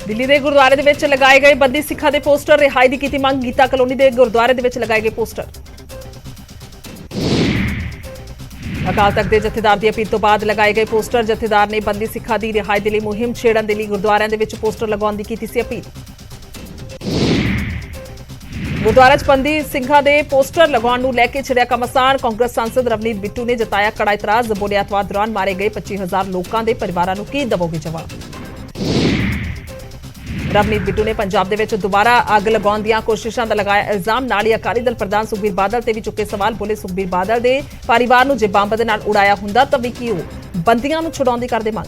ਦਿੱਲੀ ਦੇ ਗੁਰਦੁਆਰੇ ਦੇ ਵਿੱਚ ਲਗਾਏ ਗਏ ਬੰਦੀ ਸਿੱਖਾਂ ਦੇ ਪੋਸਟਰ ਰਿਹਾਈ ਦੀ ਕੀਤੀ ਮੰਗ। ਗੀਤਾ ਕਲੋਨੀ ਦੇ ਗੁਰਦੁਆਰੇ ਦੇ ਵਿੱਚ ਲਗਾਏ ਗਏ ਪੋਸਟਰ। ਅਕਾਲ ਤਖਤ ਦੇ ਜਥੇਦਾਰ ਦੀ ਅਪੀਲ ਤੋਂ ਬਾਅਦ ਲਗਾਏ ਗਏ ਪੋਸਟਰ। ਜਥੇਦਾਰ ਨੇ ਬੰਦੀ ਸਿੱਖਾਂ ਦੀ ਰਿਹਾਈ ਦੇ ਲਈ ਮੁਹਿੰਮ ਛੇੜਨ ਦੇ ਲਈ ਗੁਰਦੁਆਰਿਆਂ ਦੇ ਵਿੱਚ ਪੋਸਟਰ ਲਗਾਉਣ ਦੀ ਕੀਤੀ ਸੀ ਅਪੀਲ। ਗੁਰਦੁਆਰਾ 'ਚ ਬੰਦੀ ਸਿੰਘਾਂ ਦੇ ਪੋਸਟਰ ਲਗਾਉਣ ਨੂੰ ਲੈ ਕੇ ਛਿੜਿਆ ਘਮਾਸਾਨ। ਕਾਂਗਰਸ ਸਾਂਸਦ ਰਵਨੀਤ ਬਿੱਟੂ ਨੇ ਜਤਾਇਆ ਕੜਾ ਇਤਰਾਜ਼। ਬੋਲੇ ਅਤਵਾਦ ਦੌਰਾਨ ਮਾਰੇ ਗਏ 25,000 ਲੋਕਾਂ ਦੇ ਪਰਿਵਾਰਾਂ ਨੂੰ ਕੀ ਦੇਵੋਗੇ ਜਵਾਬ। ਰਵਨੀਤ ਬਿੱਟੂ ਨੇ ਪੰਜਾਬ ਦੇ ਵਿੱਚ ਦੁਬਾਰਾ ਅੱਗ ਲਗਾਉਣ ਦੀਆਂ ਕੋਸ਼ਿਸ਼ਾਂ ਦਾ ਲਗਾਇਆ ਇਲਜ਼ਾਮ। ਨਾਲ ਹੀ ਅਕਾਲੀ ਦਲ ਪ੍ਰਧਾਨ ਸੁਖਬੀਰ ਬਾਦਲ ਤੇ ਵੀ ਚੁੱਕੇ ਸਵਾਲ। ਬੋਲੇ ਸੁਖਬੀਰ ਬਾਦਲ ਦੇ ਪਰਿਵਾਰ ਨੂੰ ਜੇ ਬੰਬ ਦੇ ਨਾਲ ਉਡਾਇਆ ਹੁੰਦਾ ਤਾਂ ਵੀ ਕੀ ਉਹ ਬੰਦੀਆਂ ਨੂੰ ਛੁਡਾਉਣ ਦੀ ਕਰਦੇ ਮੰਗ।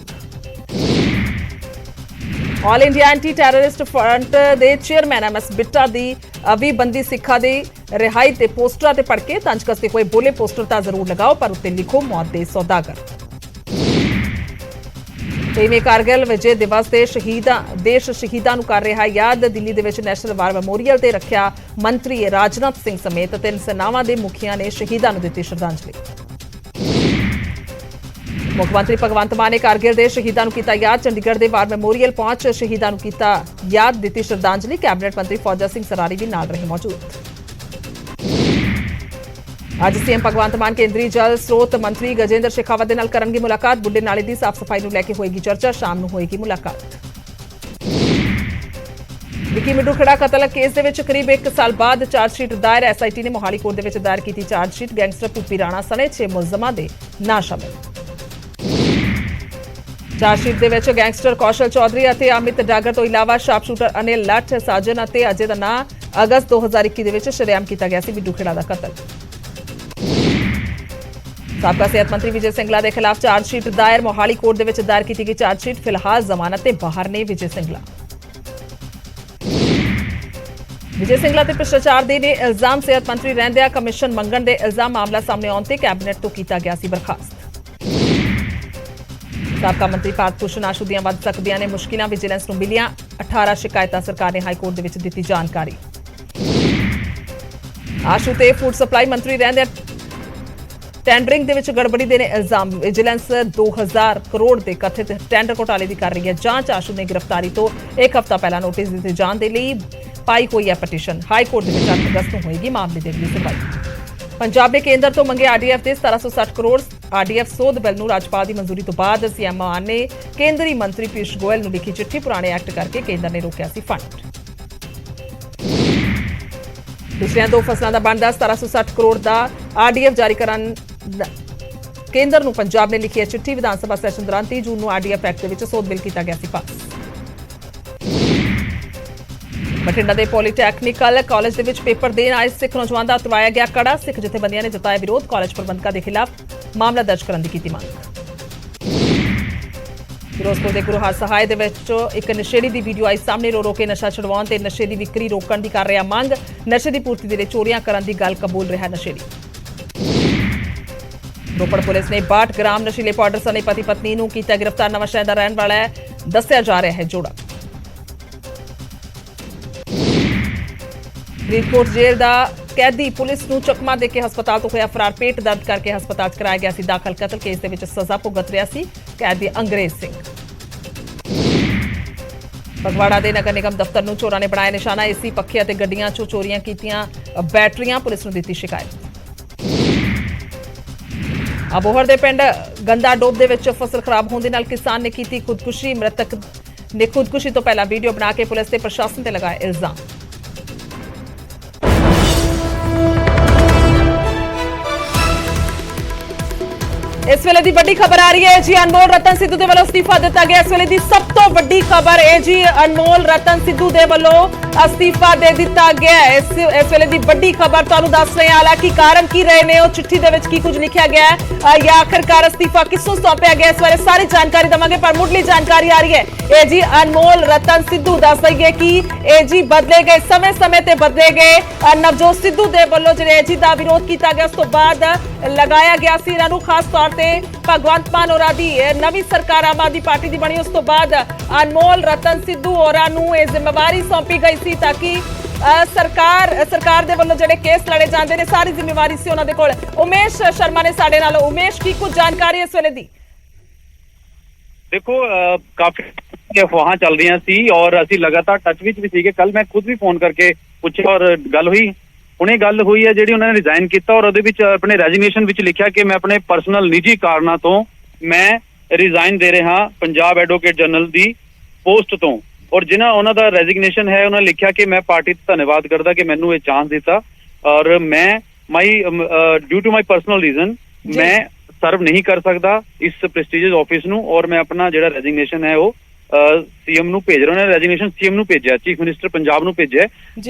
All India anti terrorist front ਦੇ ਚੇਅਰਮੈਨ ਐਮਐਸ ਬਿੱਟਾ ਦੀ ਵੀ ਬੰਦੀ ਸਿੱਖਾਂ ਦੀ ਰਿਹਾਈ ਤੇ ਪੋਸਟਰਾਂ ਤੇ ਪੜ੍ਹ ਕੇ ਤੰਜ ਕੱਸਦੇ ਹੋਏ ਬੋਲੇ ਪੋਸਟਰ ਤਾਂ ਜ਼ਰੂਰ ਲਗਾਓ ਪਰ ਉੱਤੇ ਲਿਖੋ ਮੌਤ ਦੇ ਸੌਦਾਗਰ। ਤੇਵੇਂ ਕਾਰਗਿਲ ਵਿਜੇ ਦਿਵਸ ਦੇ ਦੇਸ਼ ਸ਼ਹੀਦਾਂ ਨੂੰ ਕਰ ਰਿਹਾ ਯਾਦ। ਦਿੱਲੀ ਦੇ ਵਿੱਚ ਨੈਸ਼ਨਲ ਵਾਰ ਮੈਮੋਰੀਅਲ ਤੇ ਰੱਖਿਆ ਮੰਤਰੀ ਰਾਜਨਾਥ ਸਿੰਘ ਸਮੇਤ 3 ਸੈਨਾਵਾਂ ਦੇ ਮੁਖੀਆਂ ਨੇ ਸ਼ਹੀਦਾਂ ਨੂੰ ਦਿੱਤੀ ਸ਼ਰਧਾਂਜਲੀ। ਮੁੱਖ ਮੰਤਰੀ ਭਗਵੰਤ ਮਾਨ ਨੇ ਕਾਰਗਿਲ ਦੇ ਸ਼ਹੀਦਾਂ ਨੂੰ ਕੀਤਾ ਯਾਦ। ਚੰਡੀਗੜ੍ਹ ਦੇ ਵਾਰ ਮੈਮੋਰੀਅਲ ਪਹੁੰਚ ਸ਼ਹੀਦਾਂ ਨੂੰ ਕੀਤਾ ਯਾਦ, ਦਿੱਤੀ ਸ਼ਰਧਾਂਜਲੀ। ਕੈਬਨਿਟ ਮੰਤਰੀ ਫੌਜਾ ਸਿੰਘ ਸਰਾਰੀ ਵੀ ਨਾਲ ਰਹੇ ਮੌਜੂਦ। ਅੱਜ ਸੀਐਮ ਭਗਵੰਤ ਮਾਨ ਕੇਂਦਰੀ ਜਲ ਸਰੋਤ ਮੰਤਰੀ ਗਜੇਂਦਰ ਸ਼ੇਖਾਵਤ ਦੇ ਨਾਲ ਕਰਨਗੇ ਮੁਲਾਕਾਤ। ਬੁੱਢੇ ਨਾਲੇ ਦੀ ਸਾਫ਼ ਸਫਾਈ ਨੂੰ ਲੈ ਕੇ ਹੋਏਗੀ ਚਰਚਾ। ਸ਼ਾਮ ਨੂੰ ਹੋਏਗੀ ਮੁਲਾਕਾਤ। ਵਿੱਕੀ ਮਿੱਡੂ ਖੜਾ ਕਤਲ ਕੇਸ ਦੇ ਵਿੱਚ ਕਰੀਬ 1 ਸਾਲ ਬਾਅਦ ਚਾਰਜਸ਼ੀਟ ਦਾਇਰ। ਐਸਆਈਟੀ ਨੇ ਮੋਹਾਲੀ ਕੋਰਟ ਦੇ ਵਿੱਚ ਦਾਇਰ ਕੀਤੀ ਚਾਰਜਸ਼ੀਟ। ਗੈਂਗਸਟਰ ਭੂਪੀ ਰਾਣਾ ਸਣੇ 6 ਮੁਲਜ਼ਮਾਂ ਦੇ ਨਾਂ ਸ਼ਾਮਿਲ। ਚਾਰਜਸ਼ੀਟ ਦੇ ਵਿੱਚ ਗੈਂਗਸਟਰ ਕੌਸ਼ਲ ਚੌਧਰੀ ਅਤੇ ਅਮਿਤ ਡਾਗਰ ਤੋਂ ਇਲਾਵਾ ਸ਼ਾਰਪਸ਼ੂਟਰ ਅਨਿਲ ਲੱਠ, ਸਾਜਨ ਅਤੇ ਅਜੇ ਦਾ ਨਾਂ ਅਗਸਤ 2021 ਦੇ ਵਿੱਚ ਸ਼ਰੇਆਮ ਕੀਤਾ ਗਿਆ ਸੀ ਮਿੱਡੂ ਖੇੜਾ ਦਾ ਕਤਲ। ਸਾਬਕਾ ਸਿਹਤ ਮੰਤਰੀ ਵਿਜੇ ਸਿੰਗਲਾ ਦੇ ਖਿਲਾਫ ਚਾਰਜਸ਼ੀਟ ਦਾਇਰ। ਮੋਹਾਲੀ ਕੋਰਟ ਦੇ ਵਿੱਚ ਦਾਇਰ ਕੀਤੀ ਗਈ ਚਾਰਜਸ਼ੀਟ। ਫਿਲਹਾਲ ਜ਼ਮਾਨਤ ਤੇ ਬਾਹਰ ਨੇ ਵਿਜੇ ਸਿੰਗਲਾ। ਵਿਜੇ ਸਿੰਗਲਾ ਤੇ ਭ੍ਰਿਸ਼ਟਾਚਾਰ ਦੇ ਨੇ ਇਲਜ਼ਾਮ। ਸਿਹਤ ਮੰਤਰੀ ਰਹਿੰਦਿਆਂ ਕਮਿਸ਼ਨ ਮੰਗਣ ਦੇ ਇਲਜ਼ਾਮ। ਮਾਮਲਾ ਸਾਹਮਣੇ ਆਉਣ ਤੇ ਕੈਬਨਿਟ ਤੋਂ ਕੀਤਾ ਗਿਆ ਸੀ ਬਰਖਾਸਤ। ਸਾਬਕਾ ਮੰਤਰੀ ਭਾਰਤ ਭੂਸ਼ਣ ਆਸ਼ੂ ਦੀਆਂ ਵੱਧ ਸਕਦੀਆਂ ਨੇ ਮੁਸ਼ਕਿਲਾਂ। ਵਿਜੀਲੈਂਸ ਨੂੰ ਮਿਲੀਆਂ 18 ਸ਼ਿਕਾਇਤਾਂ। ਸਰਕਾਰ ਨੇ ਹਾਈ ਕੋਰਟ ਦੇ ਵਿੱਚ ਦਿੱਤੀ ਜਾਣਕਾਰੀ। ਆਸ਼ੂ ਤੇ ਫੂਡ ਸਪਲਾਈ ਮੰਤਰੀ ਰਹਿੰਦਿਆਂ ਟੈਂਡਰਿੰਗ ਦੇ ਵਿੱਚ ਗੜਬੜੀ ਦੇ ਨੇ ਇਲਜ਼ਾਮ। ਵਿਜੀਲੈਂਸ 2000 ਕਰੋੜ ਦੇ ਕਥਿਤ ਟੈਂਡਰ ਘੁਟਾਲੇ ਦੀ ਕਰ ਰਹੀ ਹੈ ਜਾਂਚ। ਆਸ਼ੂ ਨੇ ਗ੍ਰਿਫਤਾਰੀ ਤੋਂ 1 ਹਫ਼ਤਾ ਪਹਿਲਾਂ ਨੋਟਿਸ ਦਿੱਤੇ ਜਾਣ ਦੇ ਲਈ ਪਾਈ ਹੋਈ ਹੈ ਪਟੀਸ਼ਨ। ਹਾਈ ਕੋਰਟ ਦੇ ਵਿੱਚ 8 ਅਗਸਤ ਨੂੰ ਹੋਏਗੀ ਮਾਮਲੇ ਦੀ ਅਗਲੀ ਸੁਣਵਾਈ। ਪੰਜਾਬ ਨੇ ਕੇਂਦਰ ਤੋਂ ਮੰਗੇ ਆਰਡੀਐਫ ਦੇ 1760 ਕਰੋੜ। ਆਰਡੀਐਫ ਸੋਧ ਬਿੱਲ ਨੂੰ ਰਾਜਪਾਲ ਦੀ ਮਨਜ਼ੂਰੀ ਤੋਂ ਬਾਅਦ ਸੀਐਮ ਮਾਨ ਨੇ ਕੇਂਦਰੀ ਮੰਤਰੀ ਪੀਯੂਸ਼ ਗੋਇਲ ਨੂੰ ਲਿਖੀ ਚਿੱਠੀ। ਪੁਰਾਣੇ ਐਕਟ ਕਰਕੇ ਕੇਂਦਰ ਨੇ ਰੋਕਿਆ ਸੀ ਫੰਡ। ਪਿਛਲੀਆਂ 2 ਫਸਲਾਂ ਦਾ ਬਣਦਾ 1760 ਕਰੋੜ ਦਾ ਆਰਡੀਐਫ ਜਾਰੀ ਕਰਨ ਕੇਂਦਰ ਨੂੰ ਪੰਜਾਬ ਨੇ ਲਿਖੀ ਹੈ ਚਿੱਠੀ। ਵਿਧਾਨ ਸਭਾ ਸੈਸ਼ਨ ਦੌਰਾਨ 30 ਜੂਨ ਨੂੰ ਆਰਡੀਐਫ ਐਕਟ ਦੇ ਵਿੱਚ ਸੋਧ ਬਿੱਲ ਕੀਤਾ ਗਿਆ ਸੀ ਪਾਸ। ਬਠਿੰਡਾ ਦੇ ਪੋਲੀਟੈਕਨੀਕਲ ਕਾਲਜ ਦੇ ਵਿੱਚ ਪੇਪਰ ਦੇਣ ਆਏ ਸਿੱਖ ਨੌਜਵਾਨ ਦਾ ਉਤਰਵਾਇਆ ਗਿਆ ਕੜਾ। ਸਿੱਖ ਜਥੇਬੰਦੀਆਂ ਨੇ ਜਤਾਇਆ ਵਿਰੋਧ। ਕਾਲਜ ਪ੍ਰਬੰਧਕਾਂ ਦੇ ਖਿਲਾਫ ਮਾਮਲਾ ਦਰਜ ਕਰਨ ਦੀ ਕੀਤੀ ਮੰਗ। ਫਿਰੋਜ਼ਪੁਰ ਦੇ ਗੁਰੂ ਹਰਸਹਾਏ ਦੇ ਵਿੱਚ ਇੱਕ ਨਸ਼ੇੜੀ ਦੀ ਵੀਡੀਓ ਆਈ ਸਾਹਮਣੇ। ਰੋ ਕੇ ਨਸ਼ਾ ਛੁਡਵਾਉਣ ਤੇ ਨਸ਼ੇ ਦੀ ਵਿਕਰੀ ਰੋਕਣ ਦੀ ਕਰ ਰਿਹਾ ਮੰਗ। ਨਸ਼ੇ ਦੀ ਪੂਰਤੀ ਦੇ ਲਈ ਚੋਰੀਆਂ ਕਰਨ ਦੀ ਗੱਲ ਕਬੂਲ ਰਿਹਾ ਨਸ਼ੇੜੀ। ਰੋਪੜ ਪੁਲਿਸ ਨੇ 62 ਗ੍ਰਾਮ ਨਸ਼ੀਲੇ ਪਾਊਡਰ ਸਣੇ ਪਤੀ ਪਤਨੀ ਨੂੰ ਕੀਤਾ ਗ੍ਰਿਫਤਾਰ। ਨਵਾਂ ਸ਼ਹਿਰ ਦਾ ਰਹਿਣ ਵਾਲਾ ਹੈ ਦੱਸਿਆ ਜਾ ਰਿਹਾ ਹੈ ਜੋੜਾ। ਫਰੀਦਕੋਟ ਜੇਲ੍ਹ ਦਾ ਕੈਦੀ ਪੁਲਿਸ ਨੂੰ ਚਕਮਾ ਦੇ ਕੇ ਹਸਪਤਾਲ ਤੋਂ ਹੋਇਆ ਫਰਾਰ। ਪੇਟ ਦਰਦ ਕਰਕੇ ਹਸਪਤਾਲ 'ਚ ਕਰਾਇਆ ਗਿਆ ਸੀ ਦਾਖਲ। ਕਤਲ ਕੇਸ ਦੇ ਵਿੱਚ ਸਜ਼ਾ ਭੁਗਤ ਰਿਹਾ ਸੀ ਕੈਦੀ ਅੰਗਰੇਜ਼ ਸਿੰਘ। ਫਗਵਾੜਾ ਦੇ ਨਗਰ ਨਿਗਮ ਦਫ਼ਤਰ ਨੂੰ ਚੋਰਾਂ ਨੇ ਬਣਾਇਆ ਨਿਸ਼ਾਨਾ। ਏਸੀ ਪੱਖੇ ਅਤੇ ਗੱਡੀਆਂ 'ਚੋਂ ਚੋਰੀਆਂ ਕੀਤੀਆਂ ਬੈਟਰੀਆਂ। ਪੁਲਿਸ ਨੂੰ ਦਿੱਤੀ ਸ਼ਿਕਾਇਤ। ਅਬੋਹਰ ਦੇ ਪਿੰਡ ਗੰਦਾ ਡੋਬ ਦੇ ਵਿੱਚ ਫਸਲ ਖਰਾਬ ਹੋਣ ਦੇ ਨਾਲ ਕਿਸਾਨ ਨੇ ਕੀਤੀ ਖੁਦਕੁਸ਼ੀ। ਮ੍ਰਿਤਕ ਨੇ ਖੁਦਕੁਸ਼ੀ ਤੋਂ ਪਹਿਲਾਂ ਵੀਡੀਓ ਬਣਾ ਕੇ ਪੁਲਿਸ ਤੇ ਪ੍ਰਸ਼ਾਸਨ ਤੇ ਲਗਾਇਆ ਇਲਜ਼ਾਮ। इस वेले दी बड़ी खबर आ रही है जी। अनमोल रतन सिद्धू दे वल्लों अस्तीफा दिता गया। इस वेले दी सब तो बड़ी खबर है जी। अनमोल रतन सिद्धू दे वल्लों अस्तीफा दे दिता गया है। इस वेले दी बड़ी खबर तुहानूं दस रहे हैं। हालांकि कारण की रहे ने, चिट्ठी दे विच की कुछ लिखिया गया है या आखिरकार अस्तीफा किसों सौंपिया गया, इस बारे सारी जानकारी देवांगे। पर मुढ़ली जानकारी आ रही है जी अनमोल रतन सिद्धू दस दईए कि ये जी बदले गए, समय समय ते बदले गए। नवजोत सिद्धू दे वल्लों जिहड़े जी दा विरोध किया गया, उस तो बाद लगाया गया सी इन्हां नूं खास तौर ते भगवंत मान होरां दी नवीं सरकार आम आदमी पार्टी दी बनी। उस तो बाद अनमोल रतन सिद्धू होरां नूं इह जिम्मेवारी सौंपी गई सी ताकि सरकार दे वल्लों जिहड़े केस लड़े जांदे ने सारी जिम्मेवारी सी उन्हां दे कोल। उमेश शर्मा ने साडे नाल। उमेश की कुछ जानकारी इस वेले दी? ਦੇਖੋ ਕਾਫੀ ਅਫਵਾਹਾਂ ਚੱਲ ਰਹੀਆਂ ਸੀ ਔਰ ਅਸੀਂ ਲਗਾਤਾਰ ਟੱਚ ਵਿੱਚ ਵੀ ਸੀਗੇ। ਕੱਲ ਮੈਂ ਖੁਦ ਵੀ ਫੋਨ ਕਰਕੇ ਪੁੱਛਿਆ ਔਰ ਗੱਲ ਹੋਈ, ਹੁਣੇ ਗੱਲ ਹੋਈ ਹੈ ਜਿਹੜੀ ਉਹਨਾਂ ਨੇ ਰਿਜ਼ਾਈਨ ਕੀਤਾ ਔਰ ਉਹਦੇ ਵਿੱਚ ਆਪਣੇ ਰੈਜ਼ਿਗਨੇਸ਼ਨ ਵਿੱਚ ਲਿਖਿਆ ਕਿ ਮੈਂ ਆਪਣੇ ਪਰਸਨਲ ਨਿੱਜੀ ਕਾਰਨਾਂ ਤੋਂ ਮੈਂ ਰਿਜ਼ਾਈਨ ਦੇ ਰਿਹਾ ਪੰਜਾਬ ਐਡਵੋਕੇਟ ਜਨਰਲ ਦੀ ਪੋਸਟ ਤੋਂ। ਔਰ ਜਿਨ੍ਹਾਂ ਉਹਨਾਂ ਦਾ ਰੈਜ਼ਿਗਨੇਸ਼ਨ ਹੈ ਉਹਨਾਂ ਨੇ ਲਿਖਿਆ ਕਿ ਮੈਂ ਪਾਰਟੀ ਦਾ ਧੰਨਵਾਦ ਕਰਦਾ ਕਿ ਮੈਨੂੰ ਇਹ ਚਾਂਸ ਦਿੱਤਾ ਔਰ ਮੈਂ due to my personal reason ਮੈਂ ਸਰਵ ਨਹੀਂ ਕਰ ਸਕਦਾ ਇਸ ਪ੍ਰੈਸਟੀਜੀਅਸ ਆਫਿਸ ਨੂੰ ਔਰ ਮੈਂ ਆਪਣਾ ਜਿਹੜਾ ਰੈਜ਼ਿਗਨੇਸ਼ਨ ਹੈ ਉਹ ਸੀਐਮ ਨੂੰ ਭੇਜ ਰਿਹਾ। ਉਹਨਾਂ ਨੇ ਰੈਜ਼ਿਗਨੇਸ਼ਨ ਸੀਐਮ ਨੂੰ ਭੇਜਿਆ, ਚੀਫ ਮਿਨਿਸਟਰ ਪੰਜਾਬ ਨੂੰ ਭੇਜਿਆ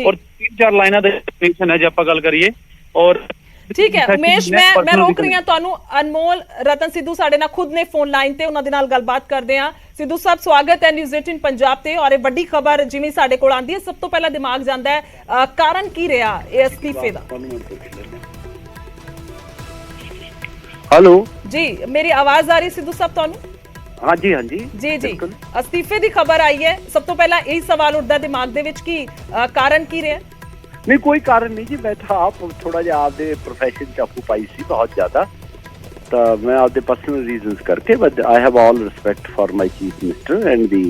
ਔਰ 3-4 ਲਾਈਨਾਂ ਦਾ ਰੈਜ਼ਿਗਨੇਸ਼ਨ ਹੈ ਜੇ ਆਪਾਂ ਗੱਲ ਕਰੀਏ। ਔਰ ਠੀਕ ਹੈ ਉਮੇਸ਼, ਮੈਂ ਰੋਕ ਰਹੀ ਹਾਂ ਤੁਹਾਨੂੰ। ਅਨਮੋਲ ਰਤਨ ਸਿੱਧੂ ਸਾਡੇ ਨਾਲ ਖੁਦ ਨੇ ਫੋਨ ਲਾਈਨ ਤੇ, ਉਹਨਾਂ ਦੇ ਨਾਲ ਗੱਲਬਾਤ ਕਰਦੇ ਹਾਂ। ਸਿੱਧੂ ਸਾਹਿਬ ਸਵਾਗਤ ਹੈ ਨਿਊਜ਼ 18 ਪੰਜਾਬ ਤੇ। ਔਰ ਇਹ ਵੱਡੀ ਖਬਰ ਜਿਵੇਂ ਸਾਡੇ ਕੋਲ ਆਉਂਦੀ ਹੈ ਸਭ ਤੋਂ ਪਹਿਲਾਂ ਦਿਮਾਗ ਜਾਂਦਾ ਹੈ ਕਾਰਨ ਕੀ ਰਿਹਾ ਇਹ ਅਸਤੀਫੇ ਦਾ? हेलो जी, मेरी आवाज आ रही सिद्धू साहब ਤੁਹਾਨੂੰ? हाँ जी हाँ जी जी जी ਅਸਤੀਫੇ ਦੀ ਖਬਰ ਆਈ ਹੈ। ਸਭ ਤੋਂ ਪਹਿਲਾਂ ਇਹ ਸਵਾਲ ਉੱਠਦਾ ਦਿਮਾਗ ਦੇ ਵਿੱਚ ਕਿ ਕਾਰਨ ਕੀ ਰਿਹਾ? नहीं कोई कारण नहीं जी, मैं था आप थोड़ा जिहा आपदे प्रोफैशन च ऑक्यूपाई सी बहुत ज़्यादा, तो मैं आपदे पर्सनल रीजनस करके, but I have all respect for my chief minister and the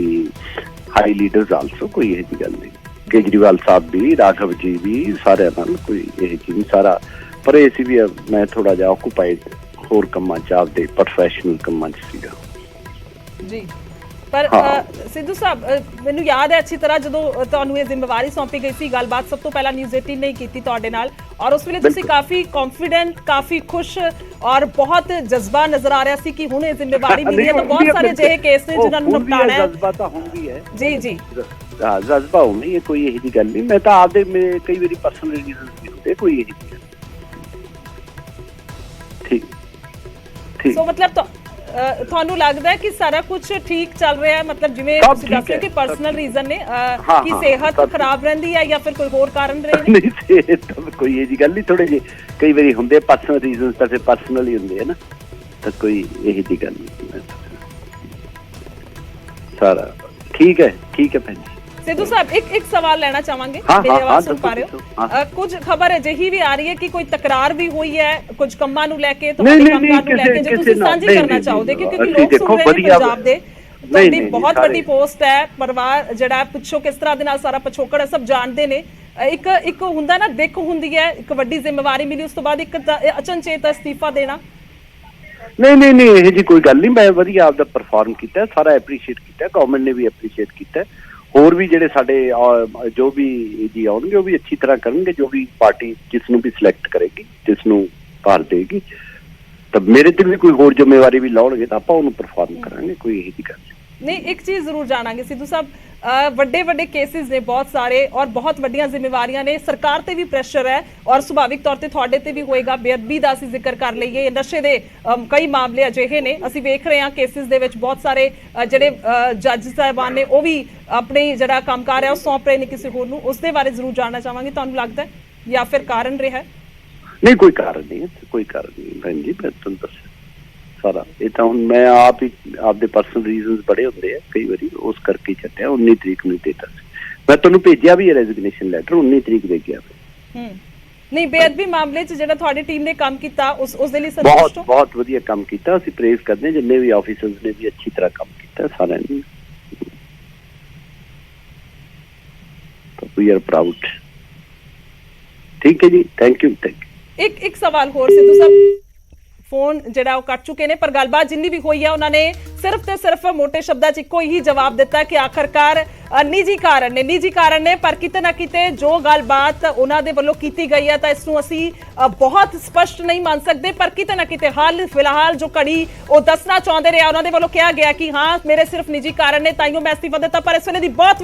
high leaders also. कोई यह जी गल नहीं, केजरीवाल साहब भी, राघव जी भी, सारे नाल कोई यह चीज नहीं सारा, पर ये सी भी मैं थोड़ा जिहा ऑक्यूपाइड होर कम्मां च आपदे प्रोफैशनल कम्मां च सीगा ਜੀ। ਪਰ ਸਿੱਧੂ ਸਾਹਿਬ ਮੈਨੂੰ ਯਾਦ ਹੈ ਅੱਛੀ ਤਰ੍ਹਾਂ ਜਦੋਂ ਤੁਹਾਨੂੰ ਇਹ ਜ਼ਿੰਮੇਵਾਰੀ ਸੌਂਪੀ ਗਈ ਸੀ, ਗੱਲਬਾਤ ਸਭ ਤੋਂ ਪਹਿਲਾਂ ਨਿਊਜ਼ 18 ਨੇ ਕੀਤੀ ਤੁਹਾਡੇ ਨਾਲ ਔਰ ਉਸ ਵੇਲੇ ਤੁਸੀਂ ਕਾਫੀ ਕੌਨਫੀਡੈਂਟ, ਕਾਫੀ ਖੁਸ਼ ਔਰ ਬਹੁਤ ਜਜ਼ਬਾ ਨਜ਼ਰ ਆ ਰਿਹਾ ਸੀ ਕਿ ਹੁਣ ਇਹ ਜ਼ਿੰਮੇਵਾਰੀ ਮਿਲੀ ਹੈ ਤਾਂ ਬਹੁਤ ਸਾਰੇ ਅਜਿਹੇ ਕੇਸ ਨੇ ਜਿਨ੍ਹਾਂ ਨੂੰ ਨਿਪਟਾਣਾ ਹੈ। ਜਜ਼ਬਾ ਤਾਂ ਹੁੰਦੀ ਹੈ ਜੀ ਜੀ, ਹਾਂ ਜਜ਼ਬਾ ਹੁੰਦੀ ਹੈ, ਕੋਈ ਇਹੋ ਜਿਹੀ ਗੱਲ ਨਹੀਂ। ਮੈਂ ਤਾਂ ਆਪਦੇ ਕਈ ਵਾਰੀ ਪਰਸਨਲ ਰੀਜ਼ਨਸ ਵੀ ਹੁੰਦੇ, ਕੋਈ ਇਹੋ ਜਿਹੀ ਠੀਕ ਠੀਕ। ਸੋ ਮਤਲਬ ਤੁਹਾਨੂੰ ਲੱਗਦਾ ਹੈ ਕਿ ਸਾਰਾ ਕੁਝ ਠੀਕ ਚੱਲ ਰਿਹਾ ਹੈ? ਮਤਲਬ ਜਿਵੇਂ ਤੁਸੀਂ ਦੱਸਿਓ ਕਿ ਪਰਸਨਲ ਰੀਜ਼ਨ ਨੇ, ਕਿ ਸਿਹਤ ਖਰਾਬ ਰਹਿੰਦੀ ਹੈ ਜਾਂ ਫਿਰ ਕੋਈ ਹੋਰ ਕਾਰਨ ਰਹੇ ਨੇ? ਨਹੀਂ ਸਿਹਤ ਕੋਈ ਇਹ ਜੀ ਗੱਲ ਨਹੀਂ, ਥੋੜੇ ਜਿਹੇ ਕਈ ਵਾਰੀ ਹੁੰਦੇ ਪਰਸਨਲ ਰੀਜ਼ਨਸ ਤਾਂ ਫਿਰ ਪਰਸਨਲ ਹੀ ਹੁੰਦੇ ਹੈ ਨਾ, ਤਾਂ ਕੋਈ ਇਹ ਜੀ ਗੱਲ ਨਹੀਂ, ਸਾਰਾ ਠੀਕ ਹੈ ਭੈਣ ਜੀ। सिद्धू साहब एक सवाल लेना चाहेंगे, मेरी आवाज सुन पा रहे हो? कुछ खबर अजिही भी आ रही है कि कोई तकरार भी हुई है कुछ कंमां नूं लैके, तुहाडे कंमां नूं लैके, जे तुसीं सांझी करना चाहोगे क्योंकि लोग सुन रहे हैं पंजाब दे, तुहाडी बहुत वड्डी पोस्ट है, परिवार जिहड़ा पिछों किस तरह दे नाल सारा पिछोकड़ है सब जानदे ने। एक हुंदा ना दिख हुंदी है, एक वड्डी जिम्मेवारी मिली, उस तो बाद एक अचनचेत इस्तीफा देना। नहीं ਇਹ जी कोई गल नहीं, मैं वधिया आपदा परफॉर्म कीता, सारा एप्रीशिएट कीता, गवर्नमेंट ने भी एप्रीशिएट कीता। ਹੋਰ ਵੀ ਜਿਹੜੇ ਸਾਡੇ ਜੋ ਵੀ ਜੀ ਆਉਣਗੇ ਉਹ ਵੀ ਅੱਛੀ ਤਰ੍ਹਾਂ ਕਰਨਗੇ, ਜੋ ਵੀ ਪਾਰਟੀ ਜਿਸ ਨੂੰ ਵੀ ਸਿਲੈਕਟ ਕਰੇਗੀ, ਜਿਸ ਨੂੰ ਭਾਰ ਦੇਗੀ, ਤਾਂ ਮੇਰੇ ਤੇ ਵੀ ਕੋਈ ਹੋਰ ਜ਼ਿੰਮੇਵਾਰੀ ਵੀ ਲਾਉਣਗੇ ਤਾਂ ਆਪਾਂ ਉਹਨੂੰ ਪਰਫਾਰਮ ਕਰਾਂਗੇ, ਕੋਈ ਇਹੀ ਗੱਲ ਨਹੀਂ। ਇੱਕ ਚੀਜ਼ ਜ਼ਰੂਰ ਜਾਣਾਂਗੇ ਸਿੱਧੂ ਸਾਹਿਬ, ਵੱਡੇ ਕੇਸਿਸ ਨੇ ਬਹੁਤ ਸਾਰੇ ਔਰ ਬਹੁਤ ਵੱਡੀਆਂ ਜ਼ਿੰਮੇਵਾਰੀਆਂ ਨੇ, ਸਰਕਾਰ ਤੇ ਵੀ ਪ੍ਰੈਸ਼ਰ ਹੈ ਔਰ ਸੁਭਾਵਿਕ ਤੌਰ ਤੇ ਤੁਹਾਡੇ ਤੇ ਵੀ ਹੋਏਗਾ। ਬੇਅਦਬੀ ਦਾ ਅਸੀਂ ਜ਼ਿਕਰ ਕਰ ਲਈਏ, ਨਸ਼ੇ ਦੇ ਕਈ ਮਾਮਲੇ ਅਜਿਹੇ ਨੇ, ਅਸੀਂ ਵੇਖ ਰਹੇ ਹਾਂ ਕੇਸਿਸ ਦੇ ਵਿੱਚ ਬਹੁਤ ਸਾਰੇ ਜਿਹੜੇ ਜੱਜ ਸਾਹਿਬਾਨ ਨੇ ਉਹ ਵੀ ਆਪਣੇ ਜਿਹੜਾ ਕੰਮਕਾਰ ਹੈ ਉਹ ਸੌਂਪ ਰਹੇ ਨੇ ਕਿਸੇ ਹੋਰ ਨੂੰ, ਉਸ ਦੇ ਬਾਰੇ ਜ਼ਰੂਰ ਜਾਣਨਾ ਚਾਹਾਂਗੇ। ਤੁਹਾਨੂੰ ਲੱਗਦਾ ਹੈ ਜਾਂ ਫਿਰ ਕਾਰਨ ਰਿਹਾ? ਨਹੀਂ ਕੋਈ ਕਾਰਨ ਨਹੀਂ, ਕੋਈ ਕਾਰਨ ਨਹੀਂ ਭੈਣ ਜੀ, ਮੈਂ ਤੁਹਾਨੂੰ ਦੱਸਿਆ ਸਾਰਾ। ਇਹ ਤਾਂ ਹੁਣ ਮੈਂ ਆਪ ਹੀ ਆਪਦੇ ਪਰਸਨਲ ਰੀਜ਼ਨਸ ਬੜੇ ਹੁੰਦੇ ਆ, ਕਈ ਵਾਰੀ ਉਸ ਕਰਕੇ ਛੱਡਿਆ। 19 ਤਰੀਕ ਨੂੰ ਦੇਤਾ ਸੀ ਮੈਂ ਤੁਹਾਨੂੰ, ਭੇਜਿਆ ਵੀ ਹੈ ਰੈਜ਼ਿਗਨੇਸ਼ਨ ਲੈਟਰ, 19 ਤਰੀਕ ਦੇ ਗਿਆ। ਨਹੀਂ ਬੇਅਦਬੀ ਮਾਮਲੇ 'ਚ ਜਿਹੜਾ ਤੁਹਾਡੀ ਟੀਮ ਨੇ ਕੰਮ ਕੀਤਾ ਉਸ ਦੇ ਲਈ ਸੰਤੁਸ਼ਟ ਹੋ? ਬਹੁਤ ਵਧੀਆ ਕੰਮ ਕੀਤਾ, ਅਸੀਂ ਪ੍ਰੇਜ਼ ਕਰਦੇ ਹਾਂ, ਜਿੰਨੇ ਵੀ ਆਫੀਸਰਸ ਨੇ ਵੀ ਅੱਛੀ ਤਰ੍ਹਾਂ ਕੰਮ ਕੀਤਾ ਸਾਰਿਆਂ ਨੇ, ਵੀ ਆਰ ਪ੍ਰਾਊਡ। ਠੀਕ ਹੈ ਜੀ, ਥੈਂਕ ਯੂ। ਇੱਕ ਸਵਾਲ ਹੋਰ ਸਿੱਧੂ ਸਾਹਿਬ, ਫੋਨ ਜਿਹੜਾ ਉਹ ਕੱਟ ਚੁੱਕੇ ਨੇ ਪਰ ਗੱਲਬਾਤ ਜਿੰਨੀ ਵੀ ਹੋਈ ਹੈ ਉਹਨਾਂ ਨੇ ਸਿਰਫ ਤੇ ਸਿਰਫ ਮੋਟੇ ਸ਼ਬਦਾਂ 'ਚ ਇੱਕੋ ਹੀ ਜਵਾਬ ਦਿੱਤਾ ਕਿ ਆਖਰਕਾਰ ਨਿੱਜੀ ਕਾਰਨ ਨੇ, ਪਰ ਕਿਤੇ ਨਾ ਕਿਤੇ ਜੋ ਗੱਲਬਾਤ ਉਹਨਾਂ ਦੇ ਵੱਲੋਂ ਕੀਤੀ ਗਈ ਹੈ ਤਾਂ ਇਸ ਨੂੰ ਅਸੀਂ ਬਹੁਤ ਸਪਸ਼ਟ ਨਹੀਂ ਮੰਨ ਸਕਦੇ, ਪਰ ਕਿਤੇ ਨਾ ਕਿਤੇ ਹਾਲ ਫਿਲਹਾਲ ਜੋ ਘੜੀ ਉਹ ਦੱਸਣਾ ਚਾਹੁੰਦੇ ਰਹੇ, ਉਹਨਾਂ ਦੇ ਵੱਲੋਂ ਕਿਹਾ ਗਿਆ ਕਿ ਹਾਂ ਮੇਰੇ ਸਿਰਫ ਨਿੱਜੀ ਕਾਰਨ ਨੇ ਤਾਈਓ ਮੈਂ ਅਸਤੀਫਾ ਦਿੱਤਾ। ਪਰ ਇਸ ਵੇਲੇ ਦੀ ਬਹੁਤ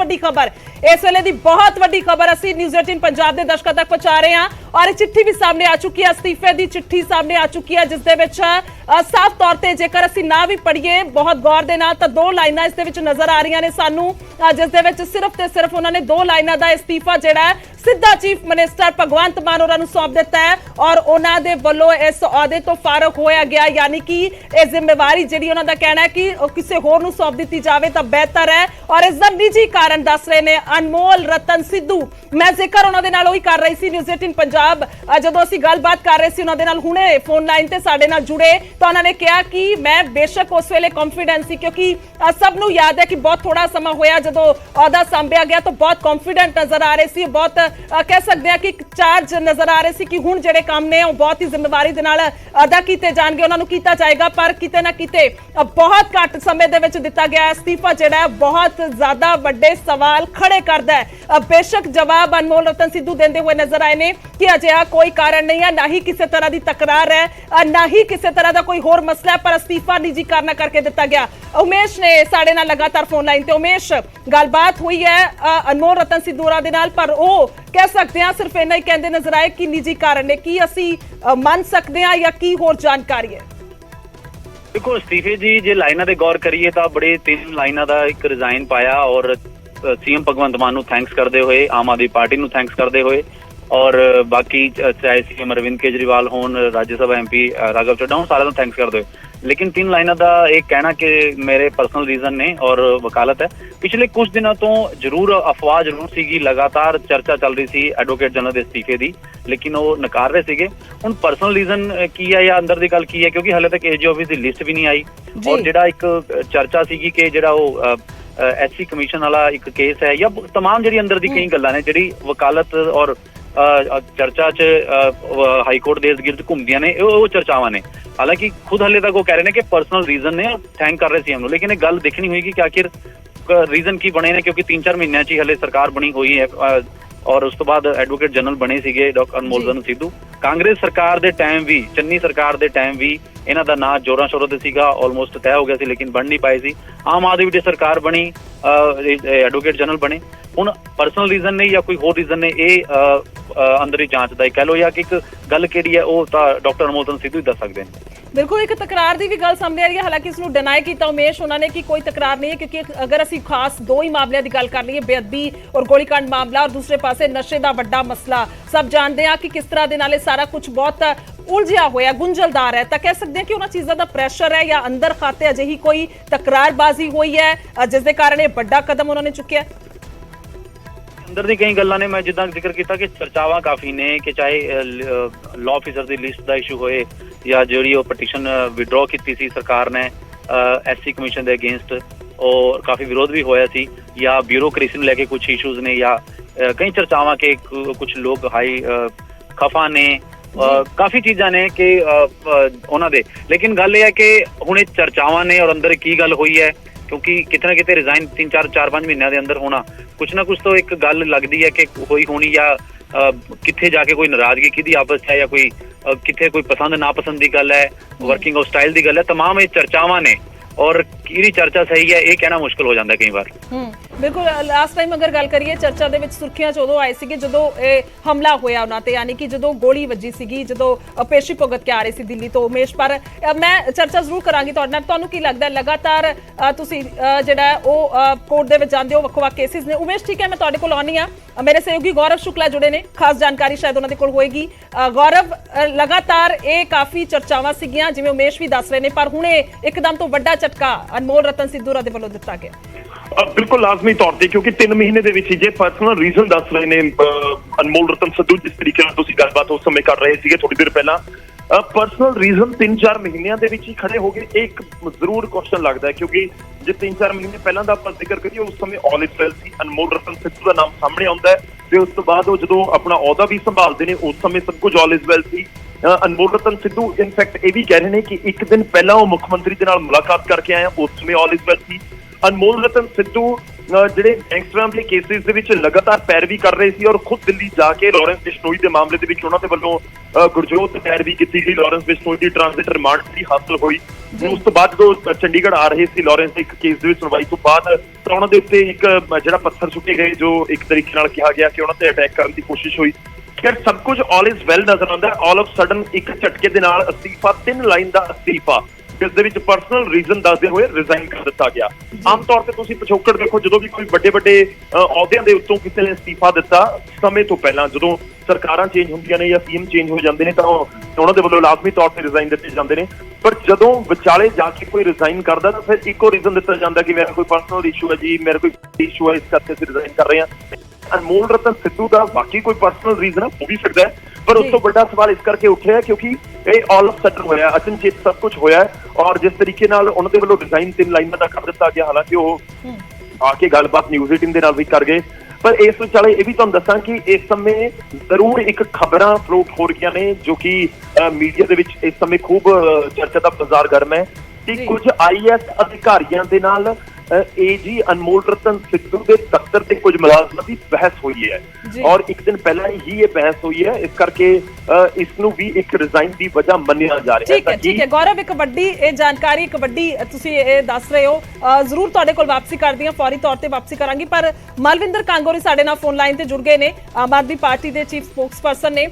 ਵੱਡੀ ਖਬਰ ਅਸੀਂ ਨਿਊਜ਼ 18 ਪੰਜਾਬ ਦੇ ਦਰਸ਼ਕਾਂ ਤੱਕ ਪਹੁੰਚਾ ਰਹੇ ਹਾਂ ਔਰ ਇਹ ਚਿੱਠੀ ਵੀ ਸਾਹਮਣੇ ਆ ਚੁੱਕੀ ਹੈ, ਅਸਤੀਫੇ ਦੀ ਚਿੱਠੀ ਸਾਹਮਣੇ ਆ ਚੁੱਕੀ ਹੈ, ਜਿਸ ਦੇ ਵਿੱਚ ਸਾਫ਼ ਤੌਰ ਤੇ ਜੇਕਰ ਅਸੀਂ ਨਾ ਵੀ ਪੜ੍ਹੀਏ ਬਹੁਤ ਗੌਰ ਦੇ ਨਾਲ ਤਾਂ 2 ਲਾਈਨਾਂ ਇਸ ਦੇ ਵਿੱਚ ਨਜ਼ਰ ਆ ਰਹੀਆਂ ਨੇ ਸਾਨੂੰ, ਜਿਸ ਦੇ ਵਿੱਚ ਸਿਰਫ ਤੇ ਸਿਰਫ ਉਹਨਾਂ ਨੇ 2 ਲਾਈਨਾਂ ਦਾ ਇਸਤੀਫਾ ਜਿਹੜਾ ਸਿੱਧਾ ਚੀਫ ਮਿਨਿਸਟਰ ਭਗਵੰਤ ਮਾਨ ਹੋਰਾਂ ਨੂੰ ਸੌਂਪ ਦਿੱਤਾ ਹੈ ਔਰ ਉਹਨਾਂ ਦੇ ਵੱਲੋਂ ਇਸ ਅਹੁਦੇ ਤੋਂ ਫਾਰਗ ਹੋਇਆ ਗਿਆ। ਯਾਨੀ ਕਿ ਇਹ ਜ਼ਿੰਮੇਵਾਰੀ ਜਿਹੜੀ ਉਹਨਾਂ ਦਾ ਕਹਿਣਾ ਹੈ ਕਿ ਕਿਸੇ ਹੋਰ ਨੂੰ ਸੌਂਪ ਦਿੱਤੀ ਜਾਵੇ ਤਾਂ ਬਿਹਤਰ ਹੈ। ਔਰ ਇਸ ਦਾ ਨਿੱਜੀ ਕਾਰਨ ਦੱਸ ਰਹੇ ਨੇ ਅਨਮੋਲ ਰਤਨ ਸਿੱਧੂ। ਮੈਂ ਜ਼ਿਕਰ ਉਹਨਾਂ ਦੇ ਨਾਲ ਉਹੀ ਕਰ ਰਹੀ ਸੀ ਨਿਊਜ਼ 18 ਪੰਜਾਬ ਜਦੋਂ ਅਸੀਂ ਗੱਲਬਾਤ ਕਰ ਰਹੇ ਸੀ ਉਹਨਾਂ ਦੇ ਨਾਲ, ਹੁਣੇ ਫੋਨ ਲਾਈਨ ਤੇ ਸਾਡੇ ਨਾਲ ਜੁੜੇ ਤਾਂ ਉਹਨਾਂ ਨੇ ਕਿਹਾ ਕਿ ਮੈਂ ਬੇਸ਼ੱਕ ਉਸ ਵੇਲੇ ਕੌਨਫੀਡੈਂਸ ਸੀ, ਕਿਉਂਕਿ ਸਭ ਨੂੰ ਯਾਦ ਹੈ ਕਿ ਬਹੁਤ ਥੋੜਾ ਸਮਾਂ ਹੋਇਆ ਜਦੋਂ ਅਹੁਦਾ ਸੰਭਿਆ ਗਿਆ ਤਾਂ ਬਹੁਤ ਕੌਨਫੀਡੈਂਟ ਨਜ਼ਰ ਆ ਰਹੇ ਸੀ, ਬਹੁਤ ਕਹਿ ਸਕਦੇ ਆ ਕਿ ਚਾਰਜ ਨਜ਼ਰ ਆ ਰਹੇ ਸੀ ਕਿ ਹੁਣ ਜਿਹੜੇ ਕੰਮ ਨੇ ਉਹ ਬਹੁਤ ਹੀ ਜ਼ਿੰਮੇਵਾਰੀ ਦੇ ਨਾਲ ਅਦਾ ਕੀਤੇ ਜਾਣਗੇ, ਉਹਨਾਂ ਨੂੰ ਕੀਤਾ ਜਾਏਗਾ। ਪਰ ਕਿਤੇ ਨਾ ਕਿਤੇ ਬਹੁਤ ਘੱਟ ਸਮੇਂ ਦੇ ਵਿੱਚ ਦਿੱਤਾ ਗਿਆ ਅਸਤੀਫਾ ਜਿਹੜਾ ਹੈ ਬਹੁਤ ਜ਼ਿਆਦਾ ਵੱਡੇ ਸਵਾਲ ਖੜੇ ਕਰਦਾ ਹੈ। ਬੇਸ਼ੱਕ ਜਵਾਬ ਅਨਮੋਲ ਰਤਨ ਸਿੱਧੂ ਦਿੰਦੇ ਹੋਏ ਨਜ਼ਰ ਆਏ ਨੇ ਕਿ ਅਜਿਹਾ ਕੋਈ ਕਾਰਨ ਨਹੀਂ ਹੈ, ਨਾ ਹੀ ਕਿਸੇ ਤਰ੍ਹਾਂ ਦੀ ਤਕਰਾਰ ਹੈ, ਨਾ ਹੀ ਕਿਸੇ ਤਰ੍ਹਾਂ ਦਾ ਕੋਈ ਹੋਰ ਮਸਲਾ ਹੈ, ਪਰ ਅਸਤੀਫਾ ਨਿੱਜੀ ਕਾਰਨਾਂ ਕਰਕੇ ਦਿੱਤਾ ਗਿਆ। ਉਮੇਸ਼ ਨੇ ਸਾਡੇ ਨਾਲ ਲਗਾਤਾਰ ਫੋਨ ਲਾਈਨ ਤੇ। ਉਮੇਸ਼, ਗੱਲਬਾਤ ਹੋਈ ਹੈ ਅਨਮੋਲ ਰਤਨ ਸਿੱਧੂ ਹੋਰਾਂ ਦੇ ਨਾਲ, ਪਰ ਉਹ ਕਹਿ ਸਕਦੇ ਹਾਂ ਸਿਰਫ ਇੰਨਾ ਹੀ ਕਹਿੰਦੇ ਨਜ਼ਰ ਆਏ ਕਿ ਨਿੱਜੀ ਕਾਰਨ ਨੇ। ਕੀ ਅਸੀਂ ਮੰਨ ਸਕਦੇ ਹਾਂ ਜਾਂ ਕੀ ਹੋਰ ਜਾਣਕਾਰੀ ਹੈ? ਦੇਖੋ ਅਸਤੀਫੇ ਜੀ ਜੇ ਲਾਈਨਾਂ ਤੇ ਗੌਰ ਕਰੀਏ ਤਾਂ ਬੜੇ 3 ਲਾਈਨਾਂ ਦਾ ਇੱਕ ਰਿਜ਼ਾਈਨ ਪਾਇਆ ਔਰ ਸੀਐਮ ਭਗਵੰਤ ਮਾਨ ਨੂੰ ਥੈਂਕਸ ਕਰਦੇ ਹੋਏ, ਆਮ ਆਦਮੀ ਪਾਰਟੀ ਨੂੰ ਥੈਂਕਸ ਕਰਦੇ ਹੋਏ ਔਰ ਬਾਕੀ ਚਾਹੇ ਸੀਐਮ ਅਰਵਿੰਦ ਕੇਜਰੀਵਾਲ ਹੋਣ, ਰਾਜ ਸਭਾ ਐਮਪੀ ਰਾਘਵ ਚੱਡਾ ਹੋਣ, ਸਾਰਿਆਂ ਨੂੰ ਥੈਂਕਸ ਕਰਦੇ ਹੋਏ। लेकिन 3 लाइनों का एक कहना कि मेरे पर्सनल रीजन ने और वकालत है। पिछले कुछ दिनों तो जरूर अफवाह जरूर सी, लगातार चर्चा चल रही सी एडवोकेट जनरल के इस्तीफे की, लेकिन वो नकार रहे थे। हुण पर्सनल रीजन की है या अंदर की गल की है, क्योंकि हाले तक एजी ऑफिस की लिस्ट भी नहीं आई और जिहड़ा एक चर्चा सी कि जिहड़ा वो SC कमीशन वाला एक केस है या तमाम जिहड़ी अंदर दी कई गल्लां ने जिहड़ी वकालत और चर्चा च हाई कोर्ट दे गिरद घूमदियां ने, वो चर्चावां ने। हालांकि खुद हले तक वो कह रहे हैं कि पर्सनल रीजन ने, थैंक कर रहे सीएम, लेकिन एक गल देखनी होगी कि आखिर रीजन की बने ने, क्योंकि 3-4 महीनों च हले सरकार बनी हुई है और उस तो बाद एडवोकेट जनरल बने सीगे डॉक्टर अनमोल रतन सिद्धू। कांग्रेस सरकार दे टाइम भी, चन्नी सरकार दे टाइम भी इन्हां दा नाम जोरां शोरां ते सीगा, ऑलमोस्ट तय हो गया सी, लेकिन बन नहीं पाए सी। आम आदमी दी सरकार बनी, एडवोकेट जनरल बने। हुण पर्सनल रीजन ने या कोई होर रीजन ने, ये अंदर ही जांच दा कह लो या कि एक गल किहड़ी है वो तां डॉक्टर अनमोल रतन सिद्धू ही दस सकदे ने। बिल्कुल एक तकरार की भी गल सामने आ रही है, हालांकि इसनूं डिनाई किया उमेश उन्होंने कि कोई तकरार नहीं है, क्योंकि अगर असीं खास 2 ही मामलों की गल कर लईए, बेअदबी और गोलीकांड मामला और दूसरे पासे नशे का वड्डा मसला, सब जानते हैं कि किस तरह के नाल सारा कुछ बहुत उलझिया होया गुंझलदार है, तो कह सकते हैं कि उन्हां चीज़ों का प्रैशर है या अंदर खाते अजिही कोई तकरारबाजी हुई है जिसके कारण ये वड्डा कदम उन्होंने चुकिया। अंदर दी कई गल्लां ने, मैं जिद्दां जिक्र किया कि चर्चावां काफ़ी ने कि चाहे लॉ ऑफिसर की लिस्ट का इशू होए या जिहड़ी वो पटिशन विड्रॉ की सी सरकार ने SC कमीशन के अगेंस्ट, और काफ़ी विरोध भी होया सी, या ब्यूरोक्रेसी नूं लैके कुछ इशूज़ ने, या कई चर्चावां के कुछ लोग हाई खफा ने, काफ़ी चीज़ां ने कि उन्हां दे। लेकिन गल यह है कि हुण ये चर्चावां ने और अंदर की गल हुई है, क्योंकि कितने ना कितने रिजाइन 3-4-5 महीनों के अंदर होना, कुछ ना कुछ तो एक गल लगती है कि होई होनी, या किथे जाके कोई नाराजगी किहदी आपस है, या कोई किथे कोई पसंद नापसंद की गल है, वर्किंग ऑफ स्टाइल की गल है। तमाम ये चर्चावां ने और किहड़ी चर्चा सही है ये कहना मुश्किल हो जाता है कई बार। बिल्कुल लास्ट टाइम अगर गल करिए चर्चा दे विच सुर्खियां च उदों आए सीगे जदों हमला होया उन्हां ते, यानी कि जदों गोली वजी सीगी, जदों पेशी भुगत के आ रहे सी दिल्ली तो उमेश। पर मैं चर्चा जरूर करांगी तुहाडे नाल, तुहानूं की लगदा है लगातार तुसीं जिहड़ा ओह कोर्ट दे विच जांदे हो, वक्-वक् केसिस ने। उमेश ठीक है, मैं तुहाडे कोल आउणी आ, मेरे सहयोगी गौरव शुक्ला जुड़े ने, खास जानकारी शायद उन्हां दे कोल होएगी। गौरव, लगातार ये काफ़ी चर्चावां सीगियां जिवें उमेश भी दस रहे ने, पर हुणे एकदम तो वड्डा झटका अनमोल रतन सिद्धू होरां दे वल्लों दित्ता गया। बिल्कुल लाजमी तौर पर, क्योंकि 3 महीने दे विच जे पर्सनल रीजन दस रहे ने अनमोल रतन सिद्धू, जिस तरीके नाल तुसीं गलबात उस समय कर रहे थे थोड़ी देर पहला, पर्सनल रीजन 3-4 महीनों के विच ही खड़े हो गए। एक जरूर क्वेश्चन लगता है, क्योंकि जो 3-4 महीने पहला का आप जिक्र करिए उस समय ऑल इज वेल सी, अनमोल रतन सिद्धू का नाम सामने आता है, तो उस तो बाद जो अपना अहुदा भी संभालते हैं उस समय सब कुछ ऑल इज वेल सी। अनमोल रतन सिद्धू इनफैक्ट ये भी कह रहे हैं कि एक दिन पहला वो मुख्यमंत्री के नाल मुलाकात करके आए, उस समय ऑल इज वेल सी। अनमोल रतन सिद्धू ਜਿਹੜੇ ਗੈਂਗਸਟਰਾਂ ਦੇ ਕੇਸਿਸ ਦੇ ਵਿੱਚ ਲਗਾਤਾਰ ਪੈਰਵੀ ਕਰ ਰਹੇ ਸੀ, ਔਰ ਖੁਦ ਦਿੱਲੀ ਜਾ ਕੇ ਲਾਰੈਂਸ ਬਿਸ਼ਨੋਈ ਦੇ ਮਾਮਲੇ ਦੇ ਵਿੱਚ ਉਹਨਾਂ ਦੇ ਵੱਲੋਂ ਗੁਰਜੋਤ ਪੈਰਵੀ ਕੀਤੀ ਗਈ, ਲਾਰੈਂਸ ਬਿਸ਼ਨੋਈ ਦੀ ਟ੍ਰਾਂਜ਼ਿਟ ਰਿਮਾਂਡ ਦੀ ਹਾਸਲ ਹੋਈ। ਉਸ ਤੋਂ ਬਾਅਦ ਜਦੋਂ ਚੰਡੀਗੜ੍ਹ ਆ ਰਹੇ ਸੀ ਲਾਰੈਂਸ ਦੇ ਇੱਕ ਕੇਸ ਦੇ ਵਿੱਚ ਸੁਣਵਾਈ ਤੋਂ ਬਾਅਦ, ਤਾਂ ਉਹਨਾਂ ਦੇ ਉੱਤੇ ਇੱਕ ਜਿਹੜਾ ਪੱਥਰ ਸੁੱਟੇ ਗਏ, ਜੋ ਇੱਕ ਤਰੀਕੇ ਨਾਲ ਕਿਹਾ ਗਿਆ ਕਿ ਉਹਨਾਂ ਤੇ ਅਟੈਕ ਕਰਨ ਦੀ ਕੋਸ਼ਿਸ਼ ਹੋਈ। ਖੈਰ ਸਭ ਕੁਝ ਆਲ ਇਜ਼ ਵੈਲ ਨਜ਼ਰ ਆਉਂਦਾ, ਆਲ ਆਫ ਸਡਨ ਇੱਕ ਝਟਕੇ ਦੇ ਨਾਲ ਅਸਤੀਫਾ, 3 ਲਾਈਨ ਦਾ ਅਸਤੀਫਾ ਜਿਸ ਦੇ ਵਿੱਚ ਪਰਸਨਲ ਰੀਜ਼ਨ ਦੱਸਦੇ ਹੋਏ ਰਿਜ਼ਾਈਨ ਕਰ ਦਿੱਤਾ ਗਿਆ। ਆਮ ਤੌਰ ਤੇ ਤੁਸੀਂ ਪਿਛੋਕੜ ਦੇਖੋ, ਜਦੋਂ ਵੀ ਕੋਈ ਵੱਡੇ ਅਹੁਦਿਆਂ ਦੇ ਉੱਤੋਂ ਕਿਸੇ ਨੇ ਅਸਤੀਫਾ ਦਿੱਤਾ ਸਮੇਂ ਤੋਂ ਪਹਿਲਾਂ, ਜਦੋਂ ਸਰਕਾਰਾਂ ਚੇਂਜ ਹੁੰਦੀਆਂ ਨੇ ਜਾਂ ਸੀਐਮ ਚੇਂਜ ਹੋ ਜਾਂਦੇ ਨੇ, ਤਾਂ ਉਹਨਾਂ ਦੇ ਵੱਲੋਂ ਲਾਜ਼ਮੀ ਤੌਰ ਤੇ ਰਿਜ਼ਾਈਨ ਦਿੱਤੇ ਜਾਂਦੇ ਨੇ। ਪਰ ਜਦੋਂ ਵਿਚਾਲੇ ਜਾ ਕੇ ਕੋਈ ਰਿਜ਼ਾਈਨ ਕਰਦਾ ਤਾਂ ਫਿਰ ਇੱਕੋ ਰੀਜ਼ਨ ਦਿੱਤਾ ਜਾਂਦਾ ਕਿ ਮੇਰਾ ਕੋਈ ਪਰਸਨਲ ਇਸ਼ੂ ਹੈ ਜੀ, ਮੇਰਾ ਕੋਈ ਇਸ਼ੂ ਹੈ, ਇਸ ਕਰਕੇ ਅਸੀਂ ਰਿਜ਼ਾਈਨ ਕਰ ਰਹੇ ਹਾਂ। ਅਨਮੋਲ ਰਤਨ ਸਿੱਧੂ ਦਾ ਬਾਕੀ ਕੋਈ ਪਰਸਨਲ ਰੀਜ਼ਨ ਹੋ ਵੀ ਸਕਦਾ ਹੈ, ਪਰ ਉਸ ਤੋਂ ਵੱਡਾ ਸਵਾਲ ਇਸ ਕਰਕੇ ਉੱਠਿਆ ਕਿਉਂਕਿ ਇਹ ਆਲ ਆਫ ਸਡਨ ਹੋਇਆ, ਅਚਨਚੇਤ ਸਭ ਕੁਝ ਹੋਇਆ। ਔਰ ਜਿਸ ਤਰੀਕੇ ਨਾਲ ਉਹਨਾਂ ਦੇ ਵੱਲੋਂ ਡਿਜ਼ਾਈਨ 3 ਲਾਈਨਾਂ ਦਾ ਕਰ ਦਿੱਤਾ ਗਿਆ, ਹਾਲਾਂਕਿ ਉਹ ਆ ਕੇ ਗੱਲਬਾਤ ਨਿਊਜ਼ 18 ਦੇ ਨਾਲ ਵੀ ਕਰ ਗਏ। ਪਰ ਇਸ ਵਿਚਾਲੇ ਇਹ ਵੀ ਤੁਹਾਨੂੰ ਦੱਸਾਂ ਕਿ ਇਸ ਸਮੇਂ ਜ਼ਰੂਰ ਇੱਕ ਖਬਰਾਂ ਫਲੋਟ ਹੋ ਰਹੀਆਂ ਨੇ ਜੋ ਕਿ ਮੀਡੀਆ ਦੇ ਵਿੱਚ ਇਸ ਸਮੇਂ ਖੂਬ ਚਰਚਾ ਦਾ ਬਾਜ਼ਾਰ ਗਰਮ ਹੈ ਕਿ ਕੁਝ IAS ਅਧਿਕਾਰੀਆਂ ਦੇ ਨਾਲ AG ਅਨਮੋਲ ਰਤਨ ਸਿੱਧੂ ਦੇ ਦਫ਼ਤਰ ਤੇ ਕੁਝ ਮੁਲਾਜ਼ਮਾਂ ਦੀ ਬਹਿਸ ਹੋਈ ਹੈ ਔਰ ਇੱਕ ਦਿਨ ਪਹਿਲਾਂ ਹੀ ਇਹ ਬਹਿਸ ਹੋਈ ਹੈ। ਇਸ ਕਰਕੇ ਇਸ ਨੂੰ ਵੀ ਇੱਕ ਰਿਜ਼ਾਈਨ ਦੀ ਵਜ੍ਹਾ ਮੰਨਿਆ ਜਾ ਰਿਹਾ ਹੈ। ਠੀਕ ਹੈ ਗੌਰਵ, ਇੱਕ ਵੱਡੀ ਇਹ ਜਾਣਕਾਰੀ, ਇੱਕ ਵੱਡੀ ਤੁਸੀਂ ਇਹ ਦੱਸ ਰਹੇ ਹੋ, ਜ਼ਰੂਰ ਤੁਹਾਡੇ ਕੋਲ ਵਾਪਸੀ ਕਰਦੀ ਹਾਂ, ਫੌਰੀ ਤੌਰ ਤੇ ਵਾਪਸੀ ਕਰਾਂਗੀ। ਪਰ ਮਲਵਿੰਦਰ ਕਾਂਗੋਰੀ ਸਾਡੇ ਨਾਲ ਫੋਨ ਲਾਈਨ ਤੇ ਜੁੜ ਗਏ ਨੇ, ਆਮ ਆਦਮੀ ਪਾਰਟੀ ਦੇ ਚੀਫ ਸਪੋਕਸਪਰਸਨ ਨੇ।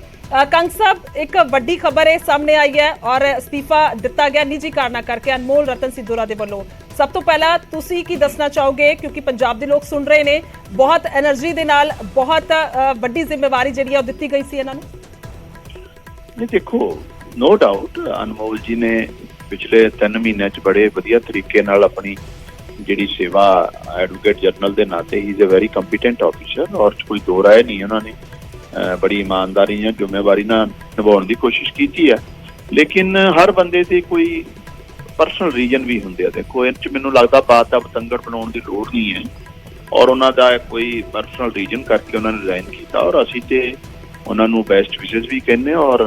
ਕੰਗ ਸਾਹਿਬ, ਇੱਕ ਵੱਡੀ ਖਬਰ ਇਹ ਸਾਹਮਣੇ ਆਈ ਹੈ ਔਰ ਅਸਤੀਫਾ ਦਿੱਤਾ ਗਿਆ ਨਿੱਜੀ ਕਾਰਨਾਂ ਕਰਕੇ ਅਨਮੋਲ ਰਤਨ ਸਿੱਧੂ ਦੇ ਵੱਲੋਂ। ਸਭ ਤੋਂ ਪਹਿਲਾਂ ਤੁਸੀਂ ਕੀ ਦੱਸਣਾ ਚਾਹੋਗੇ, ਕਿਉਂਕਿ ਪੰਜਾਬ ਦੇ ਲੋਕ ਸੁਣ ਰਹੇ ਨੇ, ਬਹੁਤ એનર્ਜੀ ਦੇ ਨਾਲ ਬਹੁਤ ਵੱਡੀ ਜ਼ਿੰਮੇਵਾਰੀ ਜਿਹੜੀ ਆ ਉਹ ਦਿੱਤੀ ਗਈ ਸੀ ਇਹਨਾਂ ਨੂੰ। ਨਹੀਂ ਦੇਖੋ, ਨੋ ਡਾਊਟ ਅਨਮੋਲ ਜੀ ਨੇ ਪਿਛਲੇ 3 ਮਹੀਨਿਆਂ 'ਚ ਬੜੇ ਵਧੀਆ ਤਰੀਕੇ ਨਾਲ ਆਪਣੀ ਜਿਹੜੀ ਸੇਵਾ ਐਡਵੋਕੇਟ ਜਨਰਲ ਦੇ ਨਾਤੇ ਹੀ is a very competent officer ਔਰ ਕੋਈ ਦੋ ਰਾਏ ਨਹੀਂ, ਉਹਨਾਂ ਨੇ ਬੜੀ ਇਮਾਨਦਾਰੀ ਜਾਂ ਜ਼ਿੰਮੇਵਾਰੀ ਨਾਲ ਨਿਭਾਉਣ ਦੀ ਕੋਸ਼ਿਸ਼ ਕੀਤੀ ਹੈ। ਲੇਕਿਨ ਹਰ ਬੰਦੇ ਤੇ ਕੋਈ ਪਰਸਨਲ ਰੀਜ਼ਨ ਵੀ ਹੁੰਦੇ ਆ। ਦੇਖੋ ਇਹ 'ਚ ਮੈਨੂੰ ਲੱਗਦਾ ਬਾਤ ਦਾ ਪਤੰਗੜ ਬਣਾਉਣ ਦੀ ਲੋੜ ਨਹੀਂ ਹੈ ਔਰ ਉਹਨਾਂ ਦਾ ਕੋਈ ਪਰਸਨਲ ਰੀਜ਼ਨ ਕਰਕੇ ਉਹਨਾਂ ਨੇ ਰਿਜ਼ਾਈਨ ਕੀਤਾ ਔਰ ਅਸੀਂ ਤੇ ਉਹਨਾਂ ਨੂੰ ਬੈਸਟ ਵਿਸ਼ੇਸ ਵੀ ਕਹਿੰਦੇ ਔਰ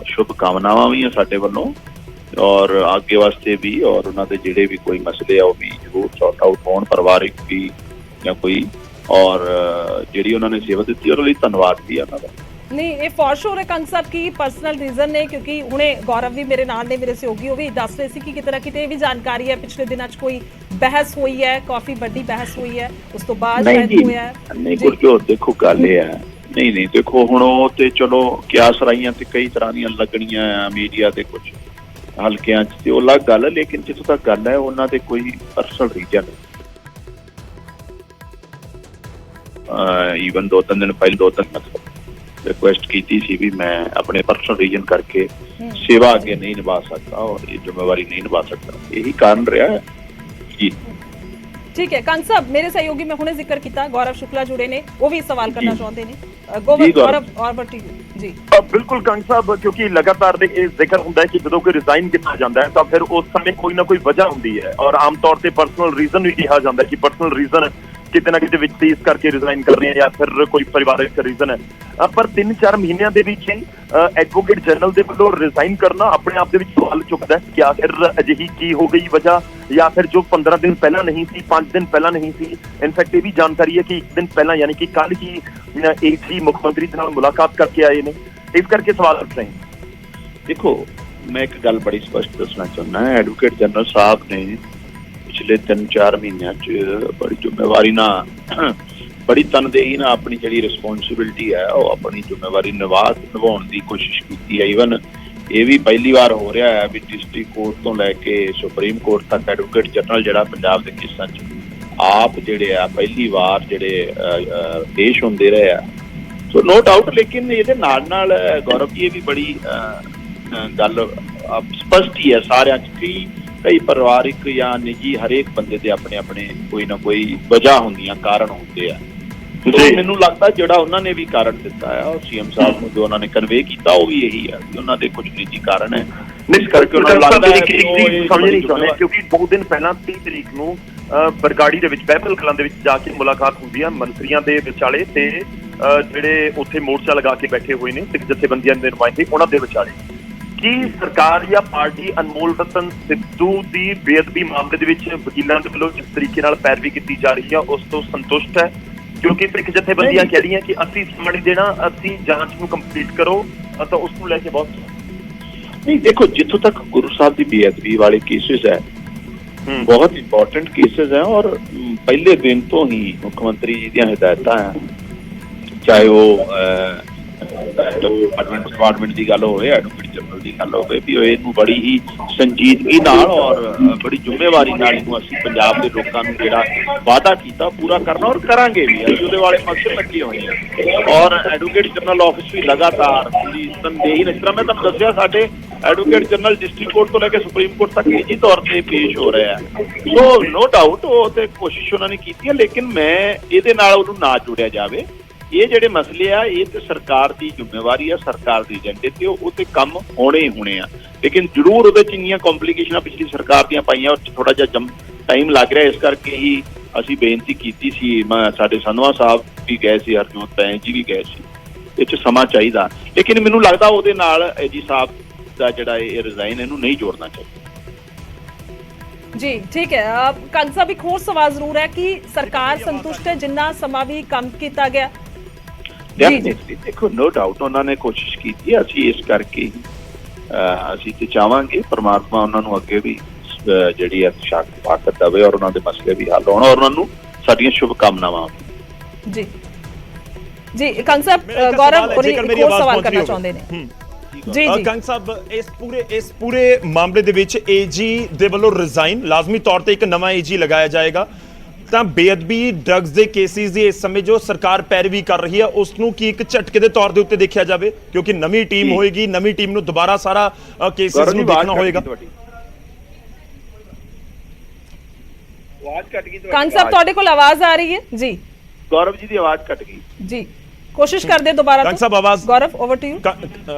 ਸ਼ੁਭ ਕਾਮਨਾਵਾਂ ਵੀ ਆ ਸਾਡੇ ਵੱਲੋਂ ਔਰ ਅੱਗੇ ਵਾਸਤੇ ਵੀ, ਔਰ ਉਹਨਾਂ ਦੇ ਜਿਹੜੇ ਵੀ ਕੋਈ ਮਸਲੇ ਆ ਉਹ ਵੀ ਜ਼ਰੂਰ ਸੌਟ ਆਊਟ ਹੋਣ, ਪਰਿਵਾਰਿਕ ਵੀ ਜਾਂ ਕੋਈ, ਔਰ ਜਿਹੜੀ ਉਹਨਾਂ ਨੇ ਸੇਵਾ ਦਿੱਤੀ ਉਹਦੇ ਲਈ ਧੰਨਵਾਦ ਵੀ ਉਹਨਾਂ ਦਾ। ਨਹੀਂ, ਇਹ ਫॉर ਸ਼ੋਰ ਹੈ ਕੰਗ ਸਾਹਿਬ ਕੀ ਪਰਸਨਲ ਰੀਜ਼ਨ ਨੇ, ਕਿਉਂਕਿ ਹੁਣੇ ਗੌਰਵ ਵੀ ਮੇਰੇ ਨਾਲ ਨੇ, ਮੇਰੇ ਸਹਿਯੋਗੀ, ਉਹ ਵੀ ਦੱਸ ਰਹੇ ਸੀ ਕਿ ਕਿਤੇ ਨਾ ਕਿਤੇ ਇਹ ਵੀ ਜਾਣਕਾਰੀ ਹੈ ਪਿਛਲੇ ਦਿਨਾਂ 'ਚ ਕੋਈ ਬਹਿਸ ਹੋਈ ਹੈ, ਕਾਫੀ ਵੱਡੀ ਬਹਿਸ ਹੋਈ ਹੈ, ਉਸ ਤੋਂ ਬਾਅਦ ਹੋਇਆ ਨਹੀਂ ਗੁਰਜੋਤ। ਦੇਖੋ ਗੱਲ ਇਹ ਹੈ, ਨਹੀਂ ਦੇਖੋ ਹੁਣ ਉਹ ਤੇ ਚਲੋ ਕਿਆਸ ਰਾਈਆਂ ਤੇ ਕਈ ਤਰ੍ਹਾਂ ਦੀਆਂ ਲੱਗਣੀਆਂ ਆ ਮੀਡੀਆ ਦੇ ਕੁਝ ਹਲਕਿਆਂ 'ਚ, ਤੇ ਉਹ ਅਲੱਗ ਗੱਲ ਹੈ। ਲੇਕਿਨ ਜਿੱਥੋਂ ਤੱਕ ਗੱਲ ਹੈ ਉਹਨਾਂ ਦੇ ਕੋਈ ਪਰਸਨਲ ਰੀਜ਼ਨ ਈਵਨ 2-3 ਦਿਨ ਪਹਿਲਾਂ ਰਿਕੁਐਸਟ ਕੀਤੀ ਸੀ ਵੀ ਮੈਂ ਆਪਣੇ ਪਰਸਨਲ ਰੀਜ਼ਨ ਕਰਕੇ ਸੇਵਾ ਅੱਗੇ ਨਹੀਂ ਨਿਭਾ ਸਕਦਾ ਔਰ ਇਹ ਜ਼ਿੰਮੇਵਾਰੀ ਨਹੀਂ ਨਿਭਾ ਸਕਦਾ, ਇਹੀ ਕਾਰਨ ਰਿਹਾ ਹੈ ਜੀ। ਠੀਕ ਹੈ ਕੰਗ ਸਾਹਿਬ, ਮੇਰੇ ਸਹਿਯੋਗੀ ਮੈਂ ਹੁਣੇ ਜ਼ਿਕਰ ਕੀਤਾ ਗੌਰਵ ਸ਼ੁਕਲਾ ਜੁੜੇ ਨੇ, ਉਹ ਵੀ ਸਵਾਲ ਕਰਨਾ ਚਾਹੁੰਦੇ ਨੇ। ਗੌਰਵ ਔਰ ਜੀ ਬਿਲਕੁਲ ਕੰਗ ਸਾਹਿਬ, ਕਿਉਂਕਿ ਲਗਾਤਾਰ ਦੇ ਇਹ ਜ਼ਿਕਰ ਹੁੰਦਾ ਹੈ ਕਿ ਜਦੋਂ ਕੋਈ ਰਿਜ਼ਾਈਨ ਕੀਤਾ ਜਾਂਦਾ ਹੈ ਤਾਂ ਫਿਰ ਉਸ ਸਮੇਂ ਕੋਈ ਨਾ ਕੋਈ ਵਜ੍ਹਾ ਹੁੰਦੀ ਹੈ ਔਰ ਆਮ ਤੌਰ ਤੇ ਪਰਸਨਲ ਰੀਜ਼ਨ ਵੀ ਕਿਹਾ ਜਾਂਦਾ ਹੈ ਕਿ ਪਰਸਨਲ ਰੀਜ਼ਨ ਕਿਤੇ ਨਾ ਕਿਤੇ ਵਿੱਚ ਇਸ ਕਰਕੇ ਰਿਜ਼ਾਈਨ ਕਰ ਰਹੇ ਆ ਜਾਂ ਫਿਰ ਕੋਈ ਪਰਿਵਾਰਕ ਰੀਜ਼ਨ ਹੈ। ਪਰ 3-4 ਮਹੀਨਿਆਂ ਦੇ ਵਿੱਚ ਐਡਵੋਕੇਟ ਜਨਰਲ ਦੇ ਵੱਲੋਂ ਰਿਜ਼ਾਈਨ ਕਰਨਾ ਆਪਣੇ ਆਪ ਦੇ ਵਿੱਚ ਸਵਾਲ ਚੁੱਕਦਾ ਹੈ ਕਿ ਆਖਿਰ ਅਜਿਹੀ ਕੀ ਹੋ ਗਈ ਵਜ੍ਹਾ, ਜਾਂ ਫਿਰ ਜੋ 15 ਦਿਨ ਪਹਿਲਾਂ ਨਹੀਂ ਸੀ, 5 ਦਿਨ ਪਹਿਲਾਂ ਨਹੀਂ ਸੀ। ਇਨਫੈਕਟ ਇਹ ਵੀ ਜਾਣਕਾਰੀ ਹੈ ਕਿ 1 ਦਿਨ ਪਹਿਲਾਂ ਯਾਨੀ ਕਿ ਕੱਲ ਹੀ AG ਮੁੱਖ ਮੰਤਰੀ ਦੇ ਨਾਲ ਮੁਲਾਕਾਤ ਕਰਕੇ ਆਏ ਨੇ, ਇਸ ਕਰਕੇ ਸਵਾਲ ਉੱਠ ਰਹੇ ਹਨ। ਦੇਖੋ ਮੈਂ ਇੱਕ ਗੱਲ ਬੜੀ ਸਪਸ਼ਟ ਦੱਸਣਾ ਚਾਹੁੰਦਾ, ਐਡਵੋਕੇਟ ਜਨਰਲ ਸਾਹਿਬ ਨੇ ਪਿਛਲੇ 3-4 ਮਹੀਨਿਆਂ 'ਚ ਬੜੀ ਜ਼ਿੰਮੇਵਾਰੀ ਨਾਲ, ਬੜੀ ਤਨਦੇਹੀ ਨਾਲ ਆਪਣੀ ਜਿਹੜੀ ਰਿਸਪੌਂਸਿਬਿਲਿਟੀ ਹੈ ਉਹ ਆਪਣੀ ਜ਼ਿੰਮੇਵਾਰੀ ਨਿਭਾਉਣ ਦੀ ਕੋਸ਼ਿਸ਼ ਕੀਤੀ ਹੈ। ਈਵਨ ਇਹ ਵੀ ਪਹਿਲੀ ਵਾਰ ਹੋ ਰਿਹਾ ਹੈ ਵੀ ਡਿਸਟ੍ਰਿਕਟ ਕੋਰਟ ਤੋਂ ਲੈ ਕੇ ਸੁਪਰੀਮ ਕੋਰਟ ਤੱਕ ਐਡਵੋਕੇਟ ਜਨਰਲ ਜਿਹੜਾ ਪੰਜਾਬ ਦੇ ਕੇਸਾਂ 'ਚ ਆਪ ਜਿਹੜੇ ਆ ਪਹਿਲੀ ਵਾਰ ਜਿਹੜੇ ਪੇਸ਼ ਹੁੰਦੇ ਰਹੇ ਆ, ਸੋ ਨੋ ਡਾਊਟ। ਲੇਕਿਨ ਇਹਦੇ ਨਾਲ ਗੌਰਵ ਜੀ ਇਹ ਵੀ ਬੜੀ ਗੱਲ ਸਪਸ਼ਟ ਹੀ ਹੈ ਸਾਰਿਆਂ 'ਚ, ਕਈ ਪਰਿਵਾਰਿਕ ਜਾਂ ਨਿੱਜੀ ਹਰੇਕ ਬੰਦੇ ਦੇ ਆਪਣੇ ਆਪਣੇ ਕੋਈ ਨਾ ਕੋਈ ਵਜ੍ਹਾ ਹੁੰਦੀਆਂ, ਕਾਰਨ ਹੁੰਦੇ ਆ। ਮੈਨੂੰ ਲੱਗਦਾ ਜਿਹੜਾ ਉਹਨਾਂ ਨੇ ਵੀ ਕਾਰਨ ਦਿੱਤਾ ਹੈ ਔਰ CM ਸਾਹਿਬ ਨੂੰ ਜੋ ਉਹਨਾਂ ਨੇ ਕਨਵੇ ਕੀਤਾ ਉਹ ਵੀ ਇਹੀ ਹੈ ਕਿ ਉਹਨਾਂ ਦੇ ਕੁਝ ਨਿੱਜੀ ਕਾਰਨ ਹੈ। ਇਸ ਕਰਕੇ ਉਹਨਾਂ ਨੂੰ ਲੱਗਦਾ ਹੈ ਕਿ ਸਮਝ ਨਹੀਂ ਚਾਹੁੰਦੇ ਕਿਉਂਕਿ 2 ਦਿਨ ਪਹਿਲਾਂ 30 ਤਰੀਕ ਨੂੰ ਬਰਗਾੜੀ ਦੇ ਵਿੱਚ ਬਹਿਬਲ ਕਲਾਂ ਦੇ ਵਿੱਚ ਜਾ ਕੇ ਮੁਲਾਕਾਤ ਹੁੰਦੀ ਹੈ ਮੰਤਰੀਆਂ ਦੇ ਵਿਚਾਲੇ ਤੇ ਜਿਹੜੇ ਉੱਥੇ ਮੋਰਚਾ ਲਗਾ ਕੇ ਬੈਠੇ ਹੋਏ ਨੇ ਸਿੱਖ ਜਥੇਬੰਦੀਆਂ ਦੇ ਨੁਮਾਇੰਦੇ, ਉਹਨਾਂ ਦੇ ਵਿਚਾਲੇ। ਕੀ ਸਰਕਾਰ ਜਾਂ ਪਾਰਟੀ ਅਨਮੋਲ ਰਤਨ ਸਿੱਧੂ ਦੀ ਬੇਅਦਬੀ ਮਾਮਲੇ ਦੇ ਵਿੱਚ ਵਕੀਲਾਂ ਦੇ ਵੱਲੋਂ ਜਿਸ ਤਰੀਕੇ ਨਾਲ ਪੈਰਵੀ ਕੀਤੀ ਜਾ ਰਹੀ ਹੈ ਉਸ ਤੋਂ ਸੰਤੁਸ਼ਟ ਹੈ? ਕਿਉਂਕਿ ਸਿੱਖ ਜਥੇਬੰਦੀਆਂ ਕਹਿ ਰਹੀਆਂ ਕਿ ਅਸੀਂ ਸਮਾਂ ਨਹੀਂ ਦੇਣਾ, ਅਸੀਂ ਜਾਂਚ ਨੂੰ ਕੰਪਲੀਟ ਕਰੋ, ਤਾਂ ਉਸ ਨੂੰ ਲੈ ਕੇ ਬਹੁਤ ਨਹੀਂ। ਦੇਖੋ ਜਿੱਥੋਂ ਤੱਕ ਗੁਰੂ ਸਾਹਿਬ ਦੀ ਬੇਅਦਬੀ ਵਾਲੇ ਕੇਸਿਸ ਹੈ, ਬਹੁਤ ਇੰਪੋਰਟੈਂਟ ਕੇਸਿਸ ਹੈ ਔਰ ਪਹਿਲੇ ਦਿਨ ਤੋਂ ਹੀ ਮੁੱਖ ਮੰਤਰੀ ਜੀ ਦੀਆਂ ਹਦਾਇਤਾਂ ਹੈ, ਚਾਹੇ ਉਹ डिपार्टमेंट की गल होवे, एडवोकेट जनरल की गल होवे भी इहनूं बड़ी ही संजीदगी नाल और बड़ी जिम्मेवारी नाल इहनूं असीं पंजाब दे लोकां नूं जिहड़ा वादा कीता पूरा करना और करांगे भी। असीं उहदे वाले मकसद लगे होए हैं और एडवोकेट जनरल ऑफिस भी लगातार पूरी तनदेही जिस तरह मैं तुहानूं दस्सिया साडे एडवोकेट जनरल डिस्ट्रिक्ट कोर्ट तो लैके सुप्रीम कोर्ट तक निजी तौर पर पेश हो रहा है। सो नो डाउट वो तो कोशिश उन्होंने की है, लेकिन मैं ये ना जुड़िया जाए। ये ਜਿਹੜੇ ਮਸਲੇ ਆ ਇਹ ਤੇ ਸਰਕਾਰ ਦੀ ਜ਼ਿੰਮੇਵਾਰੀ ਆ, ਸਰਕਾਰ ਦੀ ਏਜੰਡੇ ਤੇ ਉਹ ਤੇ ਕੰਮ ਹੋਣੇ ਹੀ ਹੋਣੇ ਆ, ਲੇਕਿਨ ਜ਼ਰੂਰ ਉਹਦੇ ਚ ਇੰਨੀਆਂ ਕੰਪਲਿਕੇਸ਼ਨਾਂ ਪਿਛਲੀ ਸਰਕਾਰ ਦੀਆਂ ਪਾਈਆਂ ਉਹ ਥੋੜਾ ਜਿਹਾ ਟਾਈਮ ਲੱਗ ਰਿਹਾ। ਇਸ ਕਰਕੇ ਹੀ ਅਸੀਂ ਬੇਨਤੀ ਕੀਤੀ ਸੀ, ਸਾਡੇ ਸੰਧਵਾ ਸਾਹਿਬ ਵੀ ਗਏ ਸੀ, ਹਰਜੋਤ ਭੈਣ ਜੀ ਵੀ ਗਏ ਸੀ, ਇਹ ਚ ਸਮਾਂ ਚਾਹੀਦਾ। ਲੇਕਿਨ ਮੈਨੂੰ ਲੱਗਦਾ ਉਹਦੇ ਨਾਲ ਜੀ ਸਾਹਿਬ ਦਾ ਜਿਹੜਾ ਇਹ ਰਿਜ਼ਾਈਨ ਇਹਨੂੰ ਨਹੀਂ ਜੋੜਨਾ ਚਾਹੀਦਾ। जी ठीक है। कंग साहब एक होर सवाल जरूर है कि सरकार संतुष्ट है जिन्ना समा भी कम किया गया? डेफिनेटली देखो नो डाउट उन्होंने कोशिश की थी, ਅਸੀਂ ਇਸ ਕਰਕੇ ਅਸੀਂ ਤੇ ਚਾਹਾਂਗੇ ਪਰਮਾਤਮਾ ਉਹਨਾਂ ਨੂੰ ਅੱਗੇ ਵੀ ਜਿਹੜੀ ਹੈ ਤਾਕਤ ਦੇਵੇ ਔਰ ਉਹਨਾਂ ਦੇ ਮਸਲੇ ਵੀ ਹੱਲ ਹੋਣ ਔਰ ਉਹਨਾਂ ਨੂੰ ਸਾਡੀਆਂ ਸ਼ੁਭ ਕਾਮਨਾਵਾਂ। ਜੀ जी कंग साहब गौरव और एक होर सवाल करना चाहते हैं। जी जी ਕੰਗ ਸਾਹਿਬ ਇਸ ਪੂਰੇ ਮਾਮਲੇ ਦੇ ਵਿੱਚ ਏਜੀ ਦੇ ਵੱਲੋਂ ਰਿਜ਼ਾਈਨ ਲਾਜ਼ਮੀ ਤੌਰ ਤੇ ਇੱਕ ਨਵਾਂ ਏਜੀ ਲਗਾਇਆ ਜਾਏਗਾ ਤਾਂ ਬੇਅਦਬੀ ਡਰੱਗਸ ਦੇ ਕੇਸਿਸ ਦੀ ਇਸ ਸਮੇਂ ਜੋ ਸਰਕਾਰ ਪੈਰਵੀ ਕਰ ਰਹੀ ਹੈ ਉਸ ਨੂੰ ਕੀ ਇੱਕ ਝਟਕੇ ਦੇ ਤੌਰ ਦੇ ਉੱਤੇ ਦੇਖਿਆ ਜਾਵੇ ਕਿਉਂਕਿ ਨਵੀਂ ਟੀਮ ਹੋਏਗੀ, ਨਵੀਂ ਟੀਮ ਨੂੰ ਦੁਬਾਰਾ ਸਾਰਾ ਕੇਸਿਸ ਨੂੰ ਦੇਖਣਾ ਹੋਏਗਾ। ਆਵਾਜ਼ ਕੱਟ ਗਈ ਕੰਗ ਸਾਹਿਬ ਤੁਹਾਡੇ ਕੋਲ ਆਵਾਜ਼ ਆ ਰਹੀ ਹੈ? ਜੀ ਗੌਰਵ ਜੀ ਦੀ ਆਵਾਜ਼ ਕੱਟ ਗਈ ਜੀ कोशिश कर दे दोबारा। कंग साहब आवाज गौरव ओवर टू यू।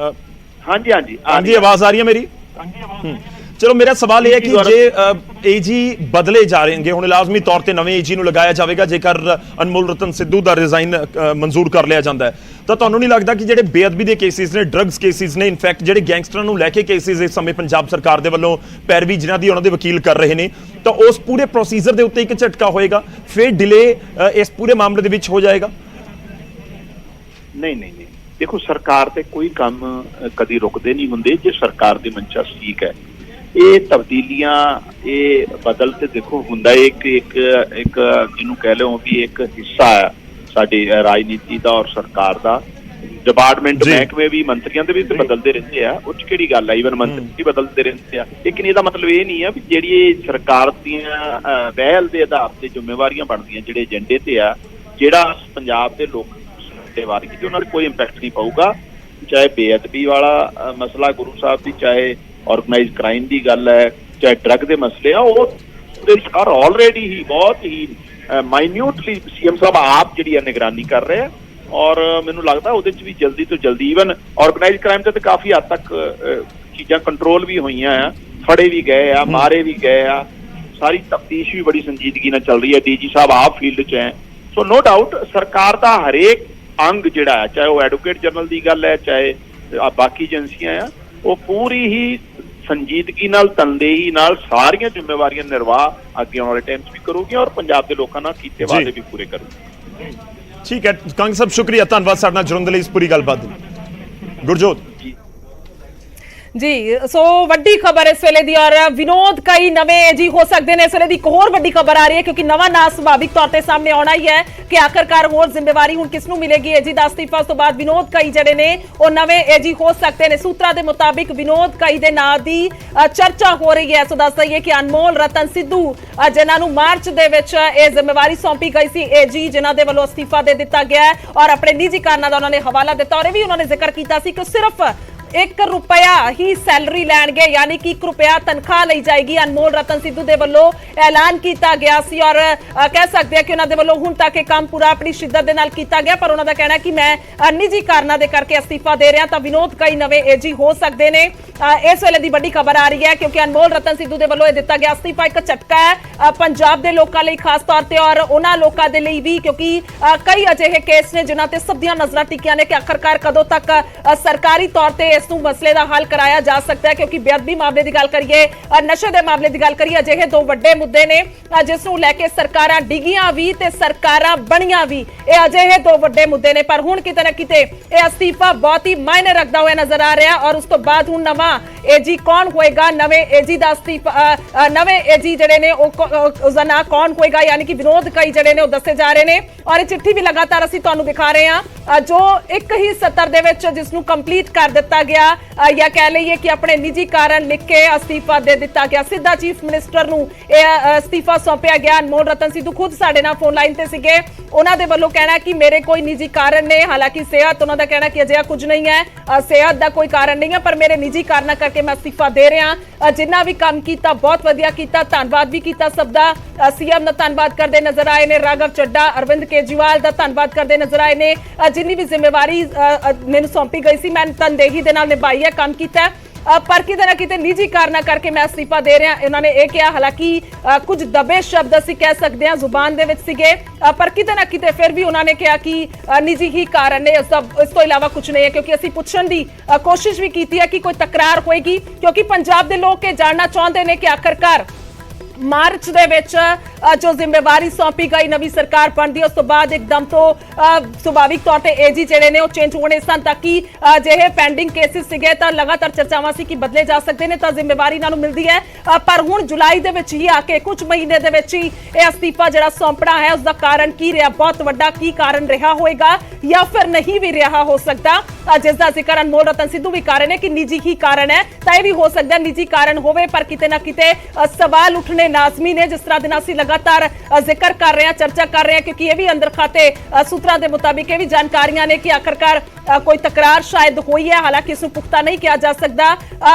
हाँ जी हाँ जी आवाज आ रही है मेरी? चलो मेरा सवाल यह है कि जे एजी बदले जा रहे हैं हुण लाजमी तौर ते नवे एजी नूं लगाया जाएगा जेकर अनमोल रतन सिद्धू दा रिजाइन मंजूर कर लिया जाता है तो तुहानूं नहीं लगता कि जिहड़े बेअदबी दे केसिस ने, ड्रग्स केसिस ने, इनफैक्ट जिहड़े गैंगस्टरां नूं लैके केसिस इस समय पंजाब सरकार दे वल्लों पैरवी जिन्हां दी उन्हां दे वकील कर रहे ने तो उस पूरे प्रोसीजर दे उत्ते एक झटका होएगा, फिर डिले इस पूरे मामले दे विच हो जाएगा? नहीं, देखो सरकार ते कोई काम कदी रुकते नहीं होंगे जे सरकार दी मंशा ठीक है। ये तब्दीलियां ये बदल ते देखो हुंदा एक जिन्हों कह लो भी एक हिस्सा है साडी राजनीति का और सरकार का। डिपार्टमेंट महकमे भी मंत्रियों के भी बदलते रहते हैं, उस किहड़ी गल है, इवन मंत्री भी बदलते रहते हैं, लेकिन इसका मतलब ये नहीं है भी जिहड़ी सरकार दीयां पहल के आधार ते जिम्मेवारियां बनदियां जिहड़े एजेंडे ते आ जिहड़ा पंजाब के लोग कोई इंपैक्ट नहीं पाऊगा। चाहे बेअदबी वाला मसला गुरु साहब की, चाहे ऑर्गेनाइज क्राइम की गल है, चाहे ड्रग के मसले है ऑलरेडी ही बहुत ही माइन्यूटली सीएम साहब आप जी निगरानी कर रहे हैं और मैनू लगता है भी जल्दी तो जल्दी इवन ऑर्गेनाइज क्राइम से तो काफ़ी हद तक चीज़ां कंट्रोल भी हुई हैं, फड़े भी गए आ, मारे भी गए आ, सारी तफ्तीश भी बड़ी संजीदगी नाल चल रही है, डीजी साहब आप फील्ड च हैं। सो नो डाउट सरकार का हरेक अंग जिहड़ा है, चाहे वो एडवोकेट जनरल की गल है, चाहे बाकी एजेंसियां हैं, वो पूरी ही संजीदगी नाल तनदेही नाल सारियां जिम्मेवारियां निर्वाह अगे आने वाले टाइम भी करूगी और पंजाब के लोगों नाल कीते वादे भी पूरे करूगी। ठीक है कंग साहब शुक्रिया, धन्नवाद साडे नाल जुड़न दे लई इस पूरी गलबात लई। गुरजोत जी सो वड्डी खबर इस वेले दी और विनोद कई नवे जी हो सकते हैं। इस वेले दी एक होर वड्डी खबर आ रही है क्योंकि नवा नाम सुभाविक तौर पर सामने आना ही है कि आखिरकार होर जिम्मेवारी हुण किसनूं मिलेगी। एजी दा इस्तीफा तो बाद विनोद कई जिहड़े ने वो नवे एजी हो सकते हैं। सूत्रा के मुताबिक विनोद कई दे नाम दी चर्चा हो रही है। सो दस दईए कि अनमोल रतन सिद्धू जिन्हां नूं मार्च दे विच ये जिम्मेवारी सौंपी गई सी एजी जिन्हां दे वल्लों इस्तीफा दे दिता गया है और अपने निजी कारणों का उन्होंने हवाला दिता और भी उन्होंने जिक्र किया कि सिर्फ ₹1 ही सैलरी लैणगे यानी कि ₹1 तनख्वाह ली जाएगी। अनमोल रतन सिद्धू दे वल्लों ऐलान किया गया सी और कह सकते हैं कि उन्होंने वल्लों हुण तक काम पूरा अपनी शिद्दत दे नाल किया गया पर उन्होंने कहना कि मैं निजी कारणों के करके इस्तीफा दे रहा। तो विनोद कई नवे एजी हो सकते हैं। इस वेले दी बड़ी खबर आ रही है क्योंकि अनमोल रतन सिद्धू दे वल्लों दिता गया इस्तीफा एक झटका है पंजाब के लोगों लई खास तौर पर और उन्होंने लोगों के लिए भी क्योंकि कई अजिहे केस ने जिन्हां ते सब दी नज़रां टिकियां ने कि आखिरकार कदों तक सरकारी तौर पर ਇਸ ਨੂੰ ਮਸਲੇ ਦਾ ਹੱਲ ਕਰਾਇਆ ਜਾ ਸਕਦਾ ਹੈ, ਕਿਉਂਕਿ ਬੇਅਦਬੀ ਮਾਮਲੇ ਦੀ ਗੱਲ ਕਰੀਏ, ਨਸ਼ੇ ਦੇ ਮਾਮਲੇ ਦੀ ਗੱਲ ਕਰੀਏ, ਅਜਿਹੇ ਦੋ ਵੱਡੇ ਮੁੱਦੇ ਨੇ ਜਿਸ ਨੂੰ ਲੈ ਕੇ ਸਰਕਾਰਾਂ ਡਿੱਗੀਆਂ ਵੀ ਤੇ ਸਰਕਾਰਾਂ ਬਣੀਆਂ ਵੀ। ਇਹ ਅਜਿਹੇ ਦੋ ਵੱਡੇ ਮੁੱਦੇ ਨੇ, ਪਰ ਹੁਣ ਕਿਤੇ ਨਾ ਕਿਤੇ ਇਹ ਅਸਤੀਫਾ ਬਹੁਤ ਹੀ ਮਾਇਨੇ ਰੱਖਦਾ ਹੋਇਆ ਨਜ਼ਰ ਆ ਰਿਹਾ। ਔਰ ਉਸ ਤੋਂ ਬਾਅਦ ਹੁਣ ਨਵਾਂ ਏਜੀ ਕੌਣ ਹੋਏਗਾ, ਨਵੇਂ ਏਜੀ ਦਾ ਅਸਤੀਫਾ, ਨਵੇਂ ਏਜੀ ਜਿਹੜੇ ਨੇ ਉਸਦਾ ਨਾਂ ਕੌਣ ਹੋਏਗਾ, यानी कि विनोद कई जड़े ने दसे जा रहे हैं। और चिट्ठी भी लगातार असीं तुहानूं दिखा रहे हैं जो एक ही सत्र दे विच जिसनूं कंप्लीट कर दिता गया, या कह लईए कि अपने निजी कारण लिख के अस्तीफा दे दिता गया। सीधा चीफ मिनिस्टर नूं यह अस्तीफा सौंपिया गया। अनमोल रतन सिद्धू खुद साडे नाल फोन लाइन ते सीगे, उन्हां दे वल्लों कहना कि मेरे कोई निजी कारण ने, हालांकि सेहत उन्हां दा कहना कि अजिहा कुछ नहीं है, सेहत दा कोई कारण नहीं है, पर मेरे निजी कारणा करके मैं अस्तीफा दे रहा। जिन्ना भी काम कीता बहुत वधिया कीता, धन्नवाद भी कीता सब दा। सीएम दा धन्नवाद करते नजर आए ने, राघव चड्डा अरविंद केजरीवाल का धन्नवाद करते नजर आए ने। जिन्नी भी जिम्मेवारी मैनूं सौंपी गई सी, मैं तनदेही दे नाल निभाई है, काम कीता है, पर किते ना किते निजी कारणा करके मैं अस्तीफा दे रहा। इन्होंने ये कहा, हालांकि कुछ दबे शब्द असीं कह सकते हैं जुबान दे विच सीगे, पर किते ना किते फिर भी उन्होंने कहा कि निजी ही कारण ने, इस तो इलावा कुछ नहीं है। क्योंकि असीं पुछण दी कोशिश भी की है कि कोई तकरार होएगी, क्योंकि पंजाब दे लोग ये जानना चाहते हैं कि आखिरकार मार्च दे विच जो जिम्मेवारी सौंपी गई नवी सरकार बनती, उस तो बाद एकदम तो सुभाविक तौर पर एजी जिहड़े ने चेंज होने सन, ताकि अजिहे पेंडिंग केसिस सीगे तां लगातार चर्चावां सी कि बदले जा सकते हैं, तां जिम्मेवारी इन्हां नूं मिलदी है। पर हुण जुलाई दे विच ही आके कुछ महीने दे विच ही यह अस्तीफा जिहड़ा सौंपना है, उसका कारण की रहा, बहुत वड्डा की कारण रहा होएगा या फिर नहीं भी रहा हो सकता, जिसका जिक्र अनमोल रतन सिद्धू भी कर रहे हैं कि निजी ही कारण है। तां यह भी हो सकता है निजी कारण होवे, पर किते ना किते सवाल उठने लाजमी ने, जिस तरह दिन असीं लगातार जिक्र कर रहे हैं, चर्चा कर रहे हैं, क्योंकि ये भी अंदर खाते सूत्रों के मुताबिक ये भी जानकारियां ने कि आखिरकार कोई तकरार शायद हुई है। हालांकि इसनूं पुख्ता नहीं किया जा सकता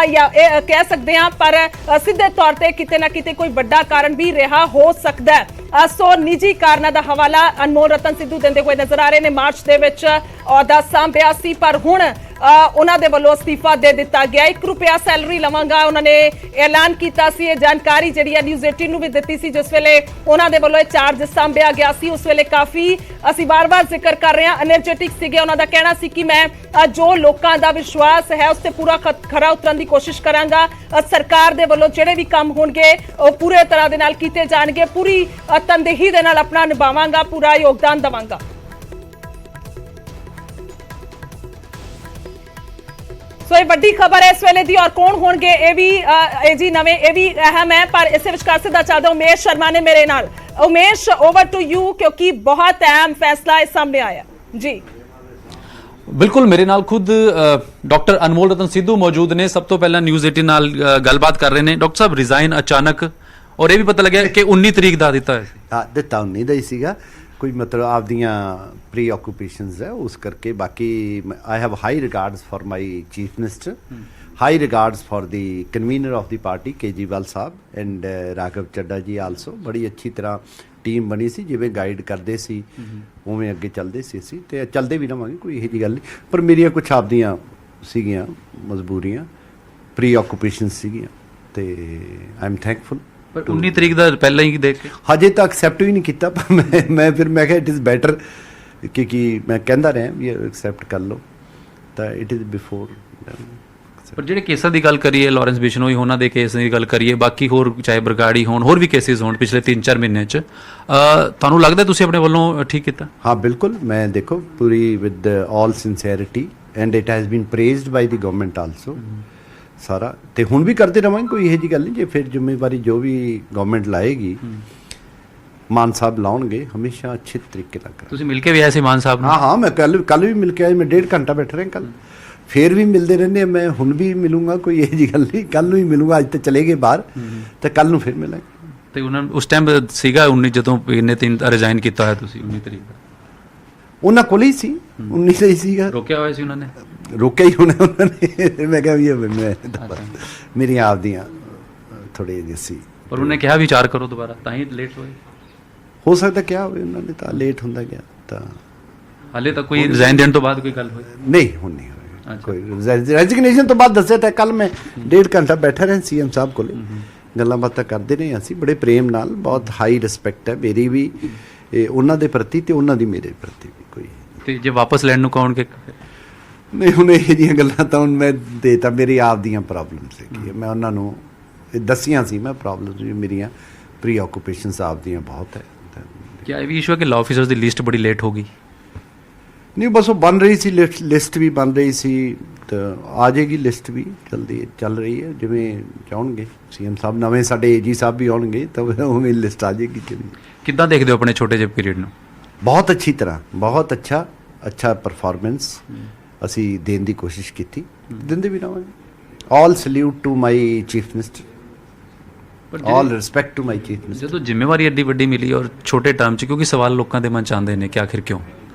या कह सकते हैं, पर सीधे तौर पर किते ना किते कोई बड़ा कारण भी रहा हो सकता है। सो निजी कारणों का हवाला अनमोल रतन सिद्धू देंदे हुए नजर आ रहे हैं। मार्च दे विच अहुदा सांभिया सी, पर हुण उन्हां दे वल्लों अस्तीफा दे दिता गया। 1 रुपया सैलरी लवांगा उन्होंने ऐलान किया सी। ये जानकारी जिहड़ी न्यूज़ 18 नूं भी दित्ती सी, जिस वेले उन्हां दे वल्लों चार्ज सांभिया गया सी, उस वेले काफ़ी असीं बार-बार जिक्र कर रहे हैं एनर्जेटिक सीगे। उन्हां दा कहना सी कि मैं जो लोकां दा विश्वास है उस ते पूरा खरा उतरन दी कोशिश करांगा। सरकार दे वल्लों जिहड़े भी काम होणगे ओह पूरे तरह दे नाल कीते जाणगे, पूरी तनदेही दे नाल अपना निभावांगा, पूरा योगदान देवांगा। सो ये बड़ी खबर है इस वेले दी, और कौन होणगे ये भी एजी नवे ये भी अहम है। पर इस विचकार सीधा चलदा उमेश शर्मा ने मेरे नाल। उमेश, ओवर टू यू, क्योंकि बहुत अहम फैसला इस सामने आया जी। बिल्कुल, मेरे नाल खुद डॉक्टर अनमोल रतन सिद्धू मौजूद ने। सब तो पहला न्यूज़ 18 नाल गलबात कर रहे हैं। डॉक्टर साहब, रिजाइन अचानक, और ये भी पता लगे कि 19 तरीक का दिता है। हाँ, दिता 19 ਦਾ ਹੀ ਸੀਗਾ, ਕੋਈ ਮਤਲਬ ਆਪਦੀਆਂ ਪ੍ਰੀ ਆਕੂਪੇਸ਼ਨਸ ਹੈ ਉਸ ਕਰਕੇ। ਬਾਕੀ I have high regards for my chief minister, high regards for the convener of the party Kejriwal Sahib and Raghav Chadha ਜੀ ਆਲਸੋ। ਬੜੀ ਅੱਛੀ ਤਰ੍ਹਾਂ ਟੀਮ ਬਣੀ ਸੀ, ਜਿਵੇਂ ਗਾਈਡ ਕਰਦੇ ਸੀ ਉਵੇਂ ਅੱਗੇ ਚੱਲਦੇ ਸੀ ਅਸੀਂ, ਤੇ ਚੱਲਦੇ ਵੀ ਰਵਾਂਗੇ, ਕੋਈ ਇਹੋ ਜਿਹੀ ਗੱਲ ਨਹੀਂ। ਪਰ ਮੇਰੀਆਂ ਕੁਛ ਆਪਦੀਆਂ ਸੀਗੀਆਂ ਮਜਬੂਰੀਆਂ, ਪ੍ਰੀ ਆਕੂਪੇਸ਼ਨ ਸੀਗੀਆਂ, ਤੇ ਆਈ ਐਮ ਥੈਂਕਫੁਲ। पर 19 तरीक का पहले ही देख के ਹਜੇ ਤਾਂ ਐਕਸੈਪਟ ਵੀ ਨਹੀਂ ਕੀਤਾ, ਪਰ ਮੈਂ ਫਿਰ ਮੈਂ ਕਿਹਾ ਇਟ ਇਜ਼ ਬੈਟਰ, ਕਿਉਂਕਿ ਮੈਂ ਕਹਿੰਦਾ ਰਿਹਾ ਵੀ ਐਕਸੈਪਟ ਕਰ ਲਓ, ਤਾਂ ਇਟ ਇਜ਼ ਬਿਫੋਰ। पर ਜਿਹੜੇ ਕੇਸਾਂ ਦੀ ਗੱਲ ਕਰੀਏ, ਲਾਰੈਂਸ ਬਿਸ਼ਨੋਈ ਉਹਨਾਂ ਦੇ ਕੇਸ ਦੀ ਗੱਲ ਕਰੀਏ, ਬਾਕੀ ਹੋਰ ਚਾਹੇ ਬਰਗਾੜੀ ਹੋਣ, ਹੋਰ ਵੀ ਕੇਸਿਸ ਹੋਣ ਪਿਛਲੇ 3-4 ਮਹੀਨਿਆਂ 'ਚ, ਤੁਹਾਨੂੰ ਲੱਗਦਾ ਤੁਸੀਂ ਆਪਣੇ ਵੱਲੋਂ ਠੀਕ ਕੀਤਾ? ਹਾਂ ਬਿਲਕੁਲ, ਮੈਂ ਦੇਖੋ ਪੂਰੀ with all sincerity, and it has been praised by the government also ਸਾਰਾ, ਤੇ ਹੁਣ ਵੀ ਕਰਦੇ ਰਵਾਂਗੇ, ਕੋਈ ਇਹੋ ਜਿਹੀ ਗੱਲ ਨਹੀਂ। ਜੇ ਫਿਰ ਜ਼ਿੰਮੇਵਾਰੀ ਜੋ ਵੀ ਗਵਰਨਮੈਂਟ ਲਾਏਗੀ, ਮਾਨ ਸਾਹਿਬ ਲਾਉਣਗੇ, ਹਮੇਸ਼ਾ ਅੱਛੇ ਤਰੀਕੇ ਨਾਲ ਕਰਾਂਗੇ। ਤੁਸੀਂ ਮਿਲ ਕੇ ਵੀ ਆਏ ਸੀ ਮਾਨ ਸਾਹਿਬ ਨੂੰ? ਹਾਂ, ਮੈਂ ਕੱਲ ਵੀ ਮਿਲ ਕੇ ਆਇਆ, ਮੈਂ 1.5 ਘੰਟਾ ਬੈਠ ਰਿਹਾ ਕੱਲ, ਫਿਰ ਵੀ ਮਿਲਦੇ ਰਹਿੰਦੇ, ਮੈਂ ਹੁਣ ਵੀ ਮਿਲੂੰਗਾ, ਕੋਈ ਇਹੋ ਜਿਹੀ ਗੱਲ ਨਹੀਂ। ਕੱਲ ਨੂੰ ਹੀ ਮਿਲੂੰਗਾ, ਅੱਜ ਤਾਂ ਚਲੇ ਗਏ ਬਾਹਰ, ਤੇ ਕੱਲ ਨੂੰ ਫਿਰ ਮਿਲਾਂਗੇ। ਤੇ ਉਹਨਾਂ ਉਸ ਟਾਈਮ ਸੀਗਾ 19 ਜਦੋਂ ਇਹਨੇ 3 ਰਿਜ਼ਾਈਨ ਕੀਤਾ ਹੋਇਆ ਤੁਸੀਂ 19 ਤਰੀਕ ਦਾ? ਉਹਨਾਂ ਕੋਲ ਹੀ ਸੀ, 19 ਦਾ ਹੀ ਸੀਗਾ। ਰੋਕਿਆ ਹੋਇਆ ਸੀ ਉਹਨਾਂ ਨੇ? ਰੋਕਿਆ ਹੀ ਹੋਣਾ ਉਹਨਾਂ ਨੇ। ਮੈਂ ਕਿਹਾ ਵੀ ਮੈਂ ਮੇਰੀਆਂ ਆਪਦੀਆਂ ਥੋੜੇ ਜਿਹੇ ਸੀ, ਪਰ ਉਹਨੇ ਕਿਹਾ ਵਿਚਾਰ ਕਰੋ ਦੁਬਾਰਾ, ਤਾਂ ਹੀ ਲੇਟ ਹੋਏ। ਹੋ ਸਕਦਾ ਕਿਹਾ ਹੋਵੇ ਉਹਨਾਂ ਨੇ, ਤਾਂ ਲੇਟ ਹੁੰਦਾ ਗਿਆ। ਤਾਂ ਹਾਲੇ ਤੱਕ ਕੋਈ ਰਿਜ਼ਾਈਨ ਦੇਣ ਤੋਂ ਬਾਅਦ ਕੋਈ ਗੱਲ ਹੋਈ ਨਹੀਂ? ਹੁਣ ਨਹੀਂ ਹੋਈ ਕੋਈ ਰੈਜ਼ਿਗਨੇਸ਼ਨ ਤੋਂ ਬਾਅਦ। ਦੱਸਿਆ ਤਾਂ ਕੱਲ ਮੈਂ 1.5 ਘੰਟਾ ਬੈਠਾ ਰਿਹਾ ਸੀਐਮ ਸਾਹਿਬ ਕੋਲੇ, ਗੱਲਾਂ ਬਾਤਾਂ ਕਰਦੇ ਰਹੇ ਅਸੀਂ ਬੜੇ ਪ੍ਰੇਮ ਨਾਲ। ਬਹੁਤ ਹਾਈ ਰਿਸਪੈਕਟ ਹੈ ਮੇਰੀ ਵੀ ਉਹਨਾਂ ਦੇ ਪ੍ਰਤੀ, ਤੇ ਉਹਨਾਂ ਦੀ ਮੇਰੇ ਪ੍ਰਤੀ ਵੀ। ਕੋਈ ਤੇ ਜੇ ਵਾਪਸ ਲੈਣ ਨੂੰ ਕਹੋਗੇ? ਨਹੀਂ ਹੁਣ ਇਹ ਜਿਹੀਆਂ ਗੱਲਾਂ ਤਾਂ ਹੁਣ ਮੈਂ ਦੇਤਾ, ਮੇਰੀ ਆਪ ਦੀਆਂ ਪ੍ਰੋਬਲਮ ਸੀਗੀਆਂ, ਮੈਂ ਉਹਨਾਂ ਨੂੰ ਇਹ ਦੱਸੀਆਂ ਸੀ। ਮੈਂ ਪ੍ਰੋਬਲਮ ਵੀ ਮੇਰੀਆਂ ਪ੍ਰੀ ਆਕੂਪੇਸ਼ਨਸ ਆਪ ਦੀਆਂ ਬਹੁਤ ਹੈ। क्या ये भी इशू है कि लॉ ऑफिसर्स की लिस्ट बड़ी लेट होगी? ਨਹੀਂ ਬਸ ਉਹ ਬਣ ਰਹੀ ਸੀ, ਲਿਸਟ ਵੀ ਬਣ ਰਹੀ ਸੀ, ਤਾਂ ਆ ਜਾਏਗੀ ਲਿਸਟ ਵੀ ਜਲਦੀ ਚੱਲ ਰਹੀ ਹੈ। ਜਿਵੇਂ ਚਾਹਣਗੇ ਸੀਐਮ ਸਾਹਿਬ, ਨਵੇਂ ਸਾਡੇ ਏਜੀ ਸਾਹਿਬ ਵੀ ਆਉਣਗੇ ਤਾਂ ਉਵੇਂ ਲਿਸਟ ਆ ਜਾਏਗੀ। ਕਿੱਦਾਂ ਦੇਖਦੇ ਹੋ ਆਪਣੇ ਛੋਟੇ ਜਿਹੇ ਪੀਰੀਅਡ ਨੂੰ? ਬਹੁਤ ਅੱਛੀ ਤਰ੍ਹਾਂ, ਬਹੁਤ ਅੱਛਾ ਪਰਫਾਰਮੈਂਸ ਅਸੀਂ ਦੇਣ ਦੀ ਕੋਸ਼ਿਸ਼ ਕੀਤੀ, ਦਿੰਦੇ ਵੀ ਰਹਾਂਗੇ। All salute to my chief minister, all respect to my chief minister. ਜਦੋਂ ਜ਼ਿੰਮੇਵਾਰੀ ਐਡੀ ਵੱਡੀ ਮਿਲੀ ਔਰ ਛੋਟੇ ਟਰਮ 'ਚ, ਕਿਉਂਕਿ ਸਵਾਲ ਲੋਕਾਂ ਦੇ ਮਨ 'ਚ ਆਉਂਦੇ ਨੇ ਕਿ ਆਖਿਰ ਕਿਉਂ?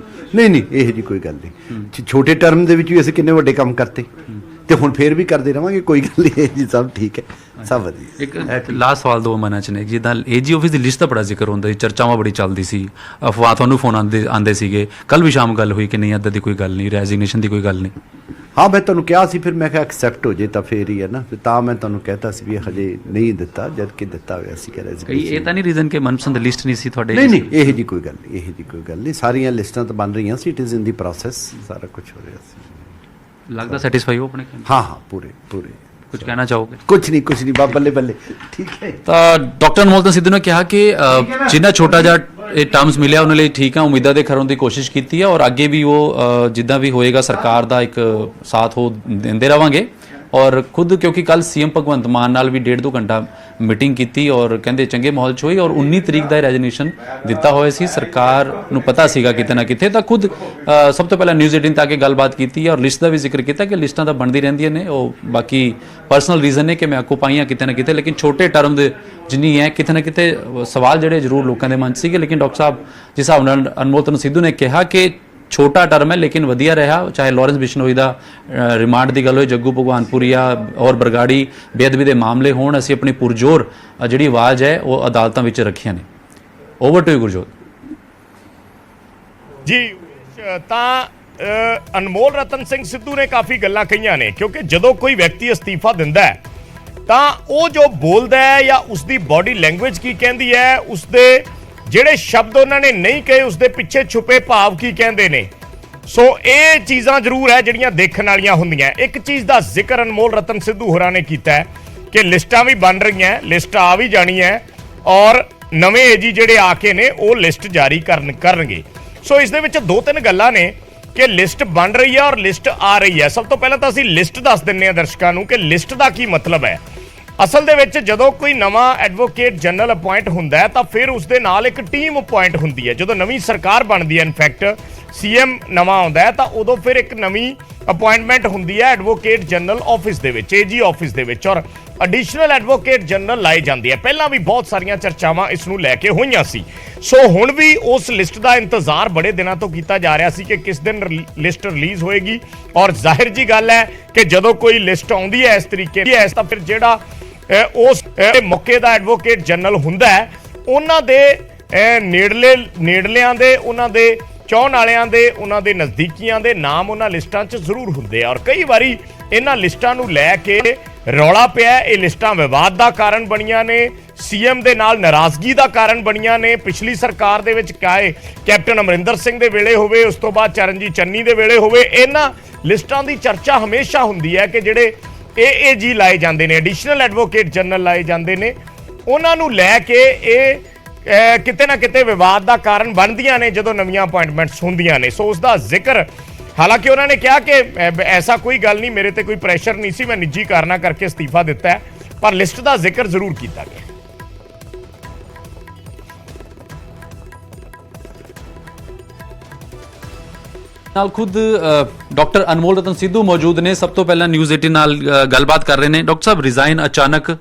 ਨਹੀਂ ਇਹੋ ਜਿਹੀ ਕੋਈ ਗੱਲ ਨਹੀਂ। ਛੋਟੇ ਟਰਮ ਦੇ ਵਿੱਚ ਵੀ ਅਸੀਂ ਕਿੰਨੇ ਵੱਡੇ ਕੰਮ ਕਰਤੇ, ਤੇ ਹੁਣ ਫੇਰ ਵੀ ਕਰਦੇ ਰਵਾਂਗੇ, ਕੋਈ ਗੱਲ ਨਹੀਂ ਜੀ, ਸਭ ਠੀਕ ਹੈ, ਸਭ ਵਧੀਆ। ਇੱਕ ਲਾਸਟ ਸਵਾਲ ਦੋ ਮਨਾਂ 'ਚ ਨੇ, ਜਿੱਦਾਂ ਏਜੀ ਆਫਿਸ ਦੀ ਲਿਸਟ ਦਾ ਬੜਾ ਜ਼ਿਕਰ ਹੁੰਦਾ ਸੀ, ਚਰਚਾਵਾਂ ਬੜੀ ਚੱਲਦੀ ਸੀ, ਅਫਵਾਹ ਤੁਹਾਨੂੰ ਫੋਨ ਆਉਂਦੇ ਸੀਗੇ। ਕੱਲ ਵੀ ਸ਼ਾਮ ਗੱਲ ਹੋਈ ਕਿ ਨਹੀਂ ਇੱਦਾਂ ਦੀ ਕੋਈ ਗੱਲ ਨਹੀਂ, ਰੈਜ਼ਿਗਨੇਸ਼ਨ ਦੀ ਕੋਈ ਗੱਲ ਨਹੀਂ। ਹਾਂ ਮੈਂ ਤੁਹਾਨੂੰ ਕਿਹਾ ਸੀ, ਫਿਰ ਮੈਂ ਕਿਹਾ ਐਕਸੈਪਟ ਹੋ ਜੇ ਤਾਂ ਫੇਰ ਹੀ ਹੈ ਨਾ, ਤਾਂ ਮੈਂ ਤੁਹਾਨੂੰ ਕਹਿਤਾ ਸੀ ਵੀ ਹਜੇ ਨਹੀਂ ਦਿੱਤਾ, ਜਦ ਕਿ ਦਿੱਤਾ ਹੋਇਆ ਸੀ। ਕਈ ਇਹ ਤਾਂ ਨਹੀਂ ਰੀਜ਼ਨ ਕਿ ਮਨਪਸੰਦ ਲਿਸਟ ਨਹੀਂ ਸੀ ਤੁਹਾਡੇ? ਨਹੀਂ ਇਹੋ ਜਿਹੀ ਕੋਈ ਗੱਲ ਨਹੀਂ, ਸਾਰੀਆਂ ਲਿਸਟਾਂ ਤਾਂ ਬਣ ਰਹੀਆਂ ਸੀ, it is in the process, ਸਾਰਾ ਕੁਝ ਹੋ ਰਿਹਾ ਸੀ। ਲੱਗਦਾ ਸੈਟੀਸਫਾਈ ਹੋ ਆਪਣੇ? ਹਾਂ ਪੂਰੇ। ਕੁਝ ਕਹਿਣਾ ਚਾਹੋਗੇ? ਕੁਝ ਨਹੀਂ ਬੱਲੇ ਠੀਕ ਹੈ। ਤਾਂ ਡਾਕਟਰ ਅਨਮੋਲ ਰਤਨ ਸਿੱਧੂ ਨੇ ਕਿਹਾ ਕਿ ਜਿੰਨਾ ਛੋਟਾ ਜਿਹਾ ਇਹ ਟਰਮਸ ਮਿਲਿਆ ਉਹਨਾਂ ਲਈ ਠੀਕ ਆ, ਉਮੀਦਾਂ ਦੇ ਖਰਨ ਦੀ ਕੋਸ਼ਿਸ਼ ਕੀਤੀ ਹੈ ਔਰ ਅੱਗੇ ਵੀ ਉਹ ਜਿੱਦਾਂ ਵੀ ਹੋਏਗਾ ਸਰਕਾਰ ਦਾ ਇੱਕ ਸਾਥ ਉਹ ਦਿੰਦੇ ਰਵਾਂਗੇ। ਔਰ ਖੁਦ ਕਿਉਂਕਿ ਕੱਲ ਸੀਐਮ ਭਗਵੰਤ ਮਾਨ ਨਾਲ ਵੀ 1.5-2 ਘੰਟਾ ਮੀਟਿੰਗ ਕੀਤੀ ਔਰ ਕਹਿੰਦੇ ਚੰਗੇ ਮਾਹੌਲ 'ਚ ਹੋਈ, ਔਰ 19 ਤਰੀਕ ਦਾ ਰੈਜ਼ਿਗਨੇਸ਼ਨ ਦਿੱਤਾ ਹੋਇਆ ਸੀ। ਸਰਕਾਰ ਨੂੰ ਪਤਾ ਸੀਗਾ ਕਿਤੇ ਨਾ ਕਿਤੇ, ਤਾਂ ਖੁਦ ਸਭ ਤੋਂ ਪਹਿਲਾਂ ਨਿਊਜ਼ 18 ਤੇ ਆ ਕੇ ਗੱਲਬਾਤ ਕੀਤੀ ਹੈ ਔਰ ਲਿਸਟ ਦਾ ਵੀ ਜ਼ਿਕਰ ਕੀਤਾ ਕਿ ਲਿਸਟਾਂ ਤਾਂ ਬਣਦੀ ਰਹਿੰਦੀਆਂ ਨੇ, ਉਹ ਬਾਕੀ ਪਰਸਨਲ ਰੀਜ਼ਨ ਨੇ ਕਿ ਮੈਂ ਆਕੂ ਪਾਈਆਂ ਕਿਤੇ ਨਾ ਕਿਤੇ, ਲੇਕਿਨ ਛੋਟੇ ਟਰਮ ਦੇ ਜਿੰਨੀ ਹੈ ਕਿਤੇ ਨਾ ਕਿਤੇ ਸਵਾਲ ਜਿਹੜੇ ਜ਼ਰੂਰ ਲੋਕਾਂ ਦੇ ਮਨ 'ਚ ਸੀਗੇ। ਲੇਕਿਨ ਡਾਕਟਰ ਸਾਹਿਬ ਜਿਸ ਹਿਸਾਬ ਨਾਲ ਅਨਮੋਲ ਰਤਨ ਸਿੱਧੂ ਨੇ ਕਿਹਾ ਕਿ ਛੋਟਾ ਟਰਮ ਹੈ ਲੇਕਿਨ ਵਧੀਆ ਰਿਹਾ, ਚਾਹੇ ਲਾਰੈਂਸ ਬਿਸ਼ਨੋਈ ਦਾ ਰਿਮਾਂਡ ਦੀ ਗੱਲ ਹੋਏ, ਜੱਗੂ ਭਗਵਾਨਪੁਰੀਆ ਔਰ ਬਰਗਾੜੀ ਬੇਅਦਬੀ ਦੇ ਮਾਮਲੇ ਹੋਣ, ਅਸੀਂ ਆਪਣੀ ਪੁਰਜੋਰ ਜਿਹੜੀ ਆਵਾਜ਼ ਹੈ ਉਹ ਅਦਾਲਤਾਂ ਵਿੱਚ ਰੱਖੀਆਂ ਨੇ। ਓਵਰ ਟੂ ਗੁਰਜੋਤ ਜੀ। ਤਾਂ ਅਨਮੋਲ ਰਤਨ ਸਿੰਘ ਸਿੱਧੂ ਨੇ ਕਾਫੀ ਗੱਲਾਂ ਕਹੀਆਂ ਨੇ, ਕਿਉਂਕਿ ਜਦੋਂ ਕੋਈ ਵਿਅਕਤੀ ਅਸਤੀਫਾ ਦਿੰਦਾ ਹੈ ਤਾਂ ਉਹ ਜੋ ਬੋਲਦਾ ਹੈ ਜਾਂ ਉਸਦੀ ਬਾਡੀ ਲੈਂਗੁਏਜ ਕੀ ਕਹਿੰਦੀ ਹੈ, ਉਸਦੇ ਜਿਹੜੇ ਸ਼ਬਦ ਉਹਨਾਂ ਨੇ ਨਹੀਂ ਕਹੇ ਉਸਦੇ ਪਿੱਛੇ ਛੁਪੇ ਭਾਵ ਕੀ ਕਹਿੰਦੇ ਨੇ। ਸੋ ਇਹ ਚੀਜ਼ਾਂ ਜ਼ਰੂਰ ਹੈ ਜਿਹੜੀਆਂ ਦੇਖਣ ਵਾਲੀਆਂ ਹੁੰਦੀਆਂ। ਇੱਕ ਚੀਜ਼ ਦਾ ਜ਼ਿਕਰ ਅਨਮੋਲ ਰਤਨ ਸਿੱਧੂ ਹੋਰਾਂ ਨੇ ਕੀਤਾ ਹੈ ਕਿ ਲਿਸਟਾਂ ਵੀ ਬਣ ਰਹੀਆਂ, ਲਿਸਟ ਆ ਵੀ ਜਾਣੀ ਹੈ ਔਰ ਨਵੇਂ ਏਜੀ ਜਿਹੜੇ ਆ ਕੇ ਨੇ ਉਹ ਲਿਸਟ ਜਾਰੀ ਕਰਨਗੇ। ਸੋ ਇਸ ਦੇ ਵਿੱਚ 2-3 ਗੱਲਾਂ ਨੇ ਕਿ ਲਿਸਟ ਬਣ ਰਹੀ ਹੈ ਔਰ ਲਿਸਟ ਆ ਰਹੀ ਹੈ। ਸਭ ਤੋਂ ਪਹਿਲਾਂ ਤਾਂ ਅਸੀਂ ਲਿਸਟ ਦੱਸ ਦਿੰਦੇ ਹਾਂ ਦਰਸ਼ਕਾਂ ਨੂੰ ਕਿ ਲਿਸਟ ਦਾ ਕੀ ਮਤਲਬ ਹੈ। ਅਸਲ ਦੇ ਵਿੱਚ ਜਦੋਂ ਕੋਈ ਨਵਾਂ ਐਡਵੋਕੇਟ ਜਨਰਲ ਅਪਾਇੰਟ ਹੁੰਦਾ ਹੈ ਤਾਂ ਫਿਰ ਉਸ ਦੇ ਨਾਲ ਇੱਕ ਟੀਮ ਅਪਾਇੰਟ ਹੁੰਦੀ ਹੈ। ਜਦੋਂ ਨਵੀਂ ਸਰਕਾਰ ਬਣਦੀ ਹੈ, ਇਨਫੈਕਟ ਸੀਐਮ ਨਵਾਂ ਆਉਂਦਾ ਹੈ, ਤਾਂ ਉਦੋਂ ਫਿਰ ਇੱਕ ਨਵੀਂ ਅਪਾਇੰਟਮੈਂਟ ਹੁੰਦੀ ਹੈ ਐਡਵੋਕੇਟ ਜਨਰਲ ਆਫਿਸ ਦੇ ਵਿੱਚ, ਏਜੀ ਆਫਿਸ ਦੇ ਵਿੱਚ, ਔਰ ਐਡੀਸ਼ਨਲ ਐਡਵੋਕੇਟ ਜਨਰਲ ਲਾਏ ਜਾਂਦੇ ਆ। ਪਹਿਲਾਂ ਵੀ ਬਹੁਤ ਸਾਰੀਆਂ ਚਰਚਾਵਾਂ ਇਸ ਨੂੰ ਲੈ ਕੇ ਹੋਈਆਂ ਸੀ। ਸੋ ਹੁਣ ਵੀ ਉਸ ਲਿਸਟ ਦਾ ਇੰਤਜ਼ਾਰ ਬੜੇ ਦਿਨਾਂ ਤੋਂ ਕੀਤਾ ਜਾ ਰਿਹਾ ਸੀ ਕਿ ਕਿਸ ਦਿਨ ਲਿਸਟ ਰਿਲੀਜ਼ ਹੋਏਗੀ। ਔਰ ਜ਼ਾਹਿਰ ਜੀ ਗੱਲ ਹੈ ਕਿ ਜਦੋਂ ਕੋਈ ਲਿਸਟ ਆਉਂਦੀ ਹੈ ਇਸ ਤਰੀਕੇ ਦੀ, ਤਾਂ ਫਿਰ ਜਿਹੜਾ ਉਸ ਮੌਕੇ ਦਾ ਐਡਵੋਕੇਟ ਜਨਰਲ ਹੁੰਦਾ ਹੈ, ਉਹਨਾਂ ਦੇ ਨੇੜਲਿਆਂ ਦੇ, ਉਹਨਾਂ ਦੇ ਚਾਹੁਣ ਵਾਲਿਆਂ ਦੇ, ਉਹਨਾਂ ਦੇ ਨਜ਼ਦੀਕੀਆਂ ਦੇ ਨਾਮ ਉਹਨਾਂ ਲਿਸਟਾਂ 'ਚ ਜ਼ਰੂਰ ਹੁੰਦੇ ਆ। ਔਰ ਕਈ ਵਾਰੀ ਇਹਨਾਂ ਲਿਸਟਾਂ ਨੂੰ ਲੈ ਕੇ ਰੌਲਾ ਪਿਆ। ਇਹ ਲਿਸਟਾਂ ਵਿਵਾਦ ਦਾ ਕਾਰਨ ਬਣੀਆਂ ਨੇ, ਸੀਐਮ ਦੇ ਨਾਲ ਨਾਰਾਜ਼ਗੀ ਦਾ ਕਾਰਨ ਬਣੀਆਂ ਨੇ। ਪਿਛਲੀ ਸਰਕਾਰ ਦੇ ਵਿੱਚ ਕਾਏ ਕੈਪਟਨ ਅਮਰਿੰਦਰ ਸਿੰਘ ਦੇ ਵੇਲੇ ਹੋਵੇ, ਉਸ ਤੋਂ ਬਾਅਦ ਚਰਨਜੀਤ ਚੰਨੀ ਦੇ ਵੇਲੇ ਹੋਵੇ, ਇਹਨਾਂ ਲਿਸਟਾਂ ਦੀ ਚਰਚਾ ਹਮੇਸ਼ਾ ਹੁੰਦੀ ਹੈ ਕਿ ਜਿਹੜੇ ਏਏਜੀ ਲਾਏ ਜਾਂਦੇ ਨੇ, ਐਡੀਸ਼ਨਲ ਐਡਵੋਕੇਟ ਜਨਰਲ ਲਾਏ ਜਾਂਦੇ ਨੇ, ਉਹਨਾਂ ਨੂੰ ਲੈ ਕੇ ਇਹ ਕਿਤੇ ਨਾ ਕਿਤੇ ਵਿਵਾਦ ਦਾ ਕਾਰਨ ਬਣਦੀਆਂ ਨੇ ਜਦੋਂ ਨਵੀਆਂ ਅਪਾਇੰਟਮੈਂਟਸ ਹੁੰਦੀਆਂ ਨੇ। ਸੋ ਉਸ ਦਾ ਜ਼ਿਕਰ, ਹਾਲਾਂਕਿ ਉਹਨਾਂ ਨੇ ਕਿਹਾ ਕਿ ਐਸਾ ਕੋਈ ਗੱਲ ਨਹੀਂ, ਮੇਰੇ ਤੇ ਕੋਈ ਪ੍ਰੈਸ਼ਰ ਨਹੀਂ ਸੀ, ਮੈਂ ਨਿੱਜੀ ਕਾਰਨਾਂ ਕਰਕੇ ਅਸਤੀਫਾ ਦਿੱਤਾ ਹੈ, ਪਰ ਲਿਸਟ ਦਾ ਜ਼ਿਕਰ ਜ਼ਰੂਰ ਕੀਤਾ ਗਿਆ। ਨਾਲ ਖੁਦ ਡਾਕਟਰ ਅਨਮੋਲ ਰਤਨ ਸਿੱਧੂ ਮੌਜੂਦ ਨੇ, ਸਭ ਤੋਂ ਪਹਿਲਾਂ ਨਿਊਜ਼ 18 ਨਾਲ ਗੱਲਬਾਤ ਕਰ ਰਹੇ ਨੇ। ਡਾਕਟਰ ਸਾਹਿਬ ਰਿਜ਼ਾਈਨ ਅਚਾਨਕ,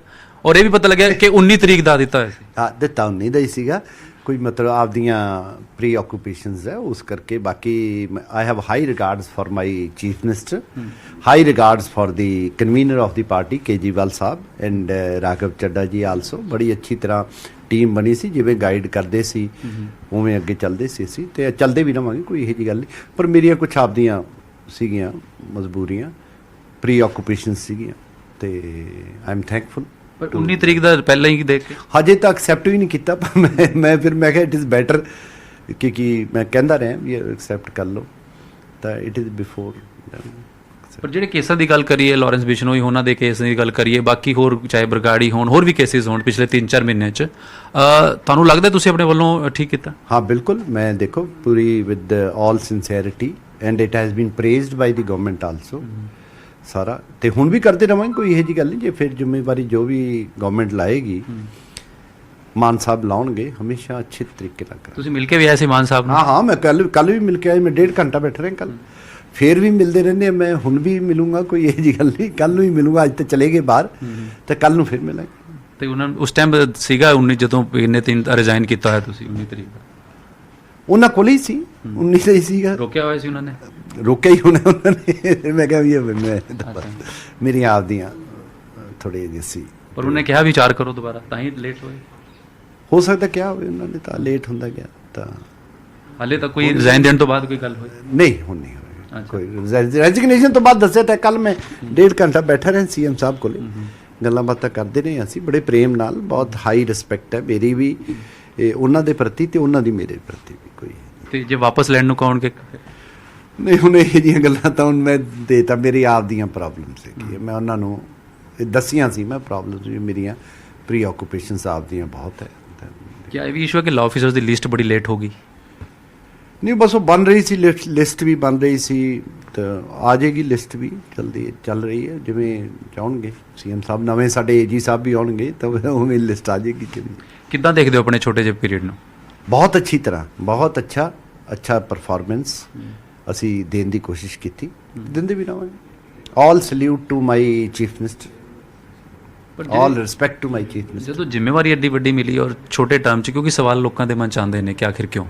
ਔਰ ਇਹ ਵੀ ਪਤਾ ਲੱਗਿਆ ਕਿ 19 ਤਰੀਕ ਦਾ ਦਿੱਤਾ ਹੋਇਆ ਸੀ। ਹਾਂ ਦਿੱਤਾ 19 ਦਾ ਹੀ ਸੀਗਾ, ਕੋਈ ਮਤਲਬ ਆਪਦੀਆਂ ਪ੍ਰੀ ਆਕੂਪੇਸ਼ਨਸ ਹੈ ਉਸ ਕਰਕੇ। ਬਾਕੀ I have high regards for my chief minister, high regards for the convener of the party Kejriwal Sahib and Raghav Chadha ਜੀ ਆਲਸੋ। ਬੜੀ ਅੱਛੀ ਤਰ੍ਹਾਂ ਟੀਮ ਬਣੀ ਸੀ, ਜਿਵੇਂ ਗਾਈਡ ਕਰਦੇ ਸੀ ਉਵੇਂ ਅੱਗੇ ਚੱਲਦੇ ਸੀ ਅਸੀਂ, ਤੇ ਚੱਲਦੇ ਵੀ ਰਹਾਂਗੇ, ਕੋਈ ਇਹੋ ਜਿਹੀ ਗੱਲ ਨਹੀਂ। ਪਰ ਮੇਰੀਆਂ ਕੁਛ ਆਪਦੀਆਂ ਸੀਗੀਆਂ ਮਜਬੂਰੀਆਂ, ਪ੍ਰੀ ਆਕੂਪੇਸ਼ਨ ਸੀਗੀਆਂ, ਤੇ ਆਈ ਐਮ ਥੈਂਕਫੁਲ। ਪਰ 19 ਤਰੀਕ ਦਾ ਪਹਿਲਾਂ ਹੀ ਦੇਖ ਕੇ ਹਜੇ ਤਾਂ ਐਕਸੈਪਟ ਵੀ ਨਹੀਂ ਕੀਤਾ, ਪਰ ਮੈਂ ਕਿਹਾ ਇਟ ਇਜ਼ ਬੈਟਰ, ਕਿ ਮੈਂ ਕਹਿੰਦਾ ਰਿਹਾ ਵੀ ਐਕਸੈਪਟ ਕਰ ਲਓ, ਤਾਂ ਇਟ ਇਜ਼ ਬਿਫੋਰ। ਪਰ ਜਿਹੜੇ ਕੇਸਾਂ ਦੀ ਗੱਲ ਕਰੀਏ, ਲਾਰੈਂਸ ਬਿਸ਼ਨੋਈ ਉਹਨਾਂ ਦੇ ਕੇਸ ਦੀ ਗੱਲ ਕਰੀਏ, ਬਾਕੀ ਹੋਰ ਚਾਹੇ ਬਰਗਾੜੀ ਹੋਣ, ਹੋਰ ਵੀ ਕੇਸਿਸ ਹੋਣ ਪਿਛਲੇ 3-4 ਮਹੀਨਿਆਂ 'ਚ, ਤੁਹਾਨੂੰ ਲੱਗਦਾ ਤੁਸੀਂ ਆਪਣੇ ਵੱਲੋਂ ਠੀਕ ਕੀਤਾ? ਹਾਂ ਬਿਲਕੁਲ, ਮੈਂ ਦੇਖੋ ਪੂਰੀ with all sincerity and it has been praised by the government also ਸਾਰਾ, ਤੇ ਹੁਣ ਵੀ ਕਰਦੇ ਰਵਾਂਗੇ, ਕੋਈ ਇਹੋ ਜਿਹੀ ਗੱਲ ਨਹੀਂ। ਜੇ ਫਿਰ ਜ਼ਿੰਮੇਵਾਰੀ ਜੋ ਵੀ ਗਵਰਨਮੈਂਟ ਲਾਏਗੀ, ਮਾਨ ਸਾਹਿਬ ਲਾਉਣਗੇ, ਹਮੇਸ਼ਾ ਅੱਛੇ ਤਰੀਕੇ ਨਾਲ ਕਰਾਂਗੇ। ਤੁਸੀਂ ਮਿਲ ਕੇ ਵੀ ਆਏ ਸੀ ਮਾਨ ਸਾਹਿਬ ਨੂੰ? ਹਾਂ ਮੈਂ ਕੱਲ ਵੀ ਮਿਲ ਕੇ ਆਇਆ, ਮੈਂ 1.5 ਘੰਟਾ ਬੈਠ ਰਿਹਾ ਕੱਲ, ਫਿਰ ਵੀ ਮਿਲਦੇ ਰਹਿੰਦੇ, ਮੈਂ ਹੁਣ ਵੀ ਮਿਲੂੰਗਾ, ਕੋਈ ਇਹੋ ਜਿਹੀ ਗੱਲ ਨਹੀਂ। ਕੱਲ ਨੂੰ ਹੀ ਮਿਲੂੰਗਾ, ਅੱਜ ਤਾਂ ਚਲੇ ਗਏ ਬਾਹਰ, ਤੇ ਕੱਲ ਨੂੰ ਫਿਰ ਮਿਲਾਂਗੇ। ਤੇ ਉਹਨਾਂ ਉਸ ਟਾਈਮ ਸੀਗਾ 19 ਜਦੋਂ ਇਹਨੇ 3 ਰਿਜ਼ਾਈਨ ਕੀਤਾ ਹੋਇਆ ਤੁਸੀਂ 19 ਤਰੀਕ ਦਾ, ਉਹਨਾਂ ਕੋਲ ਹੀ ਸੀ, 19 ਦਾ ਹੀ ਸੀਗਾ, ਰੋਕਿਆ ਹੋਇਆ ਸੀ ਉਹਨਾਂ ਨੇ, ਰੋਕਿਆ ਹੀ ਹੋਣਾ ਉਹਨਾਂ ਨੇ। ਮੈਂ ਕਿਹਾ ਵੀ ਮੈਂ ਮੇਰੀਆਂ ਆਪਦੀਆਂ ਥੋੜੇ ਜਿਹੇ ਸੀ, ਪਰ ਉਹਨੇ ਕਿਹਾ ਵਿਚਾਰ ਕਰੋ ਦੁਬਾਰਾ, ਤਾਂ ਹੀ ਲੇਟ ਹੋਏ। ਹੋ ਸਕਦਾ ਕਿਹਾ ਹੋਵੇ ਉਹਨਾਂ ਨੇ, ਤਾਂ ਲੇਟ ਹੁੰਦਾ ਗਿਆ। ਤਾਂ ਹਾਲੇ ਤੱਕ ਕੋਈ ਰਿਜ਼ਾਈਨ ਦੇਣ ਤੋਂ ਬਾਅਦ ਕੋਈ ਗੱਲ ਹੋਈ ਨਹੀਂ? ਹੁਣ ਨਹੀਂ ਹੋਈ ਕੋਈ ਰੈਜ਼ਿਗਨੇਸ਼ਨ ਤੋਂ ਬਾਅਦ। ਦੱਸਿਆ ਤਾਂ ਕੱਲ ਮੈਂ 1.5 ਘੰਟਾ ਬੈਠਾ ਰਿਹਾ ਸੀਐਮ ਸਾਹਿਬ ਕੋਲੇ, ਗੱਲਾਂ ਬਾਤਾਂ ਕਰਦੇ ਰਹੇ ਅਸੀਂ ਬੜੇ ਪ੍ਰੇਮ ਨਾਲ, ਬਹੁਤ ਹਾਈ ਰਿਸਪੈਕਟ ਹੈ ਮੇਰੀ ਵੀ ਉਹਨਾਂ ਦੇ ਪ੍ਰਤੀ ਤੇ ਉਹਨਾਂ ਦੀ ਮੇਰੇ ਪ੍ਰਤੀ ਵੀ। ਕੋਈ ਤੇ ਜੇ ਵਾਪਸ ਲੈਣ ਨੂੰ ਕਹੋਗੇ? ਨਹੀਂ, ਹੁਣ ਇਹ ਜਿਹੀਆਂ ਗੱਲਾਂ ਤਾਂ ਹੁਣ ਮੈਂ ਦੇਤਾ, ਮੇਰੀ ਆਪ ਦੀਆਂ ਪ੍ਰੋਬਲਮਸ ਹੈਗੀ, ਮੈਂ ਉਹਨਾਂ ਨੂੰ ਦੱਸੀਆਂ ਸੀ, ਮੈਂ ਪ੍ਰੋਬਲਮਸ ਵੀ ਮੇਰੀਆਂ ਪ੍ਰੀ ਆਕੂਪੇਸ਼ਨਸ ਆਪ ਦੀਆਂ ਬਹੁਤ ਹੈ। क्या ये भी इशू है कि लॉ ऑफिसर्स की लिस्ट बड़ी लेट होगी? नहीं, बस वो बन रही सी, लिस्ट भी बन रही सी, तो आ जाएगी लिस्ट भी जल्दी चल रही है, जिमें चाहोगे सीएम साहब नवे साडे एजी साहब भी आउणगे तो उवें लिस्ट आ जाएगी। किद्दां देखदे हो अपने छोटे ਜਿਹੇ पीरियड ਨੂੰ? बहुत अच्छी तरह, बहुत अच्छा परफॉर्मेंस ਅਸੀਂ ਦੇਣ ਦੀ ਕੋਸ਼ਿਸ਼ ਕੀਤੀ, ਦਿੰਦੇ ਵੀ ਰਹਾਂਗੇ। All salute to my chief minister, all respect to my chief minister. ਜਦੋਂ ਜ਼ਿੰਮੇਵਾਰੀ ਐਡੀ ਵੱਡੀ ਮਿਲੀ ਔਰ ਛੋਟੇ ਟਰਮ 'ਚ, ਕਿਉਂਕਿ ਸਵਾਲ ਲੋਕਾਂ ਦੇ ਮਨ 'ਚ ਆਉਂਦੇ ਨੇ ਕਿ ਆਖਿਰ ਕਿਉਂ?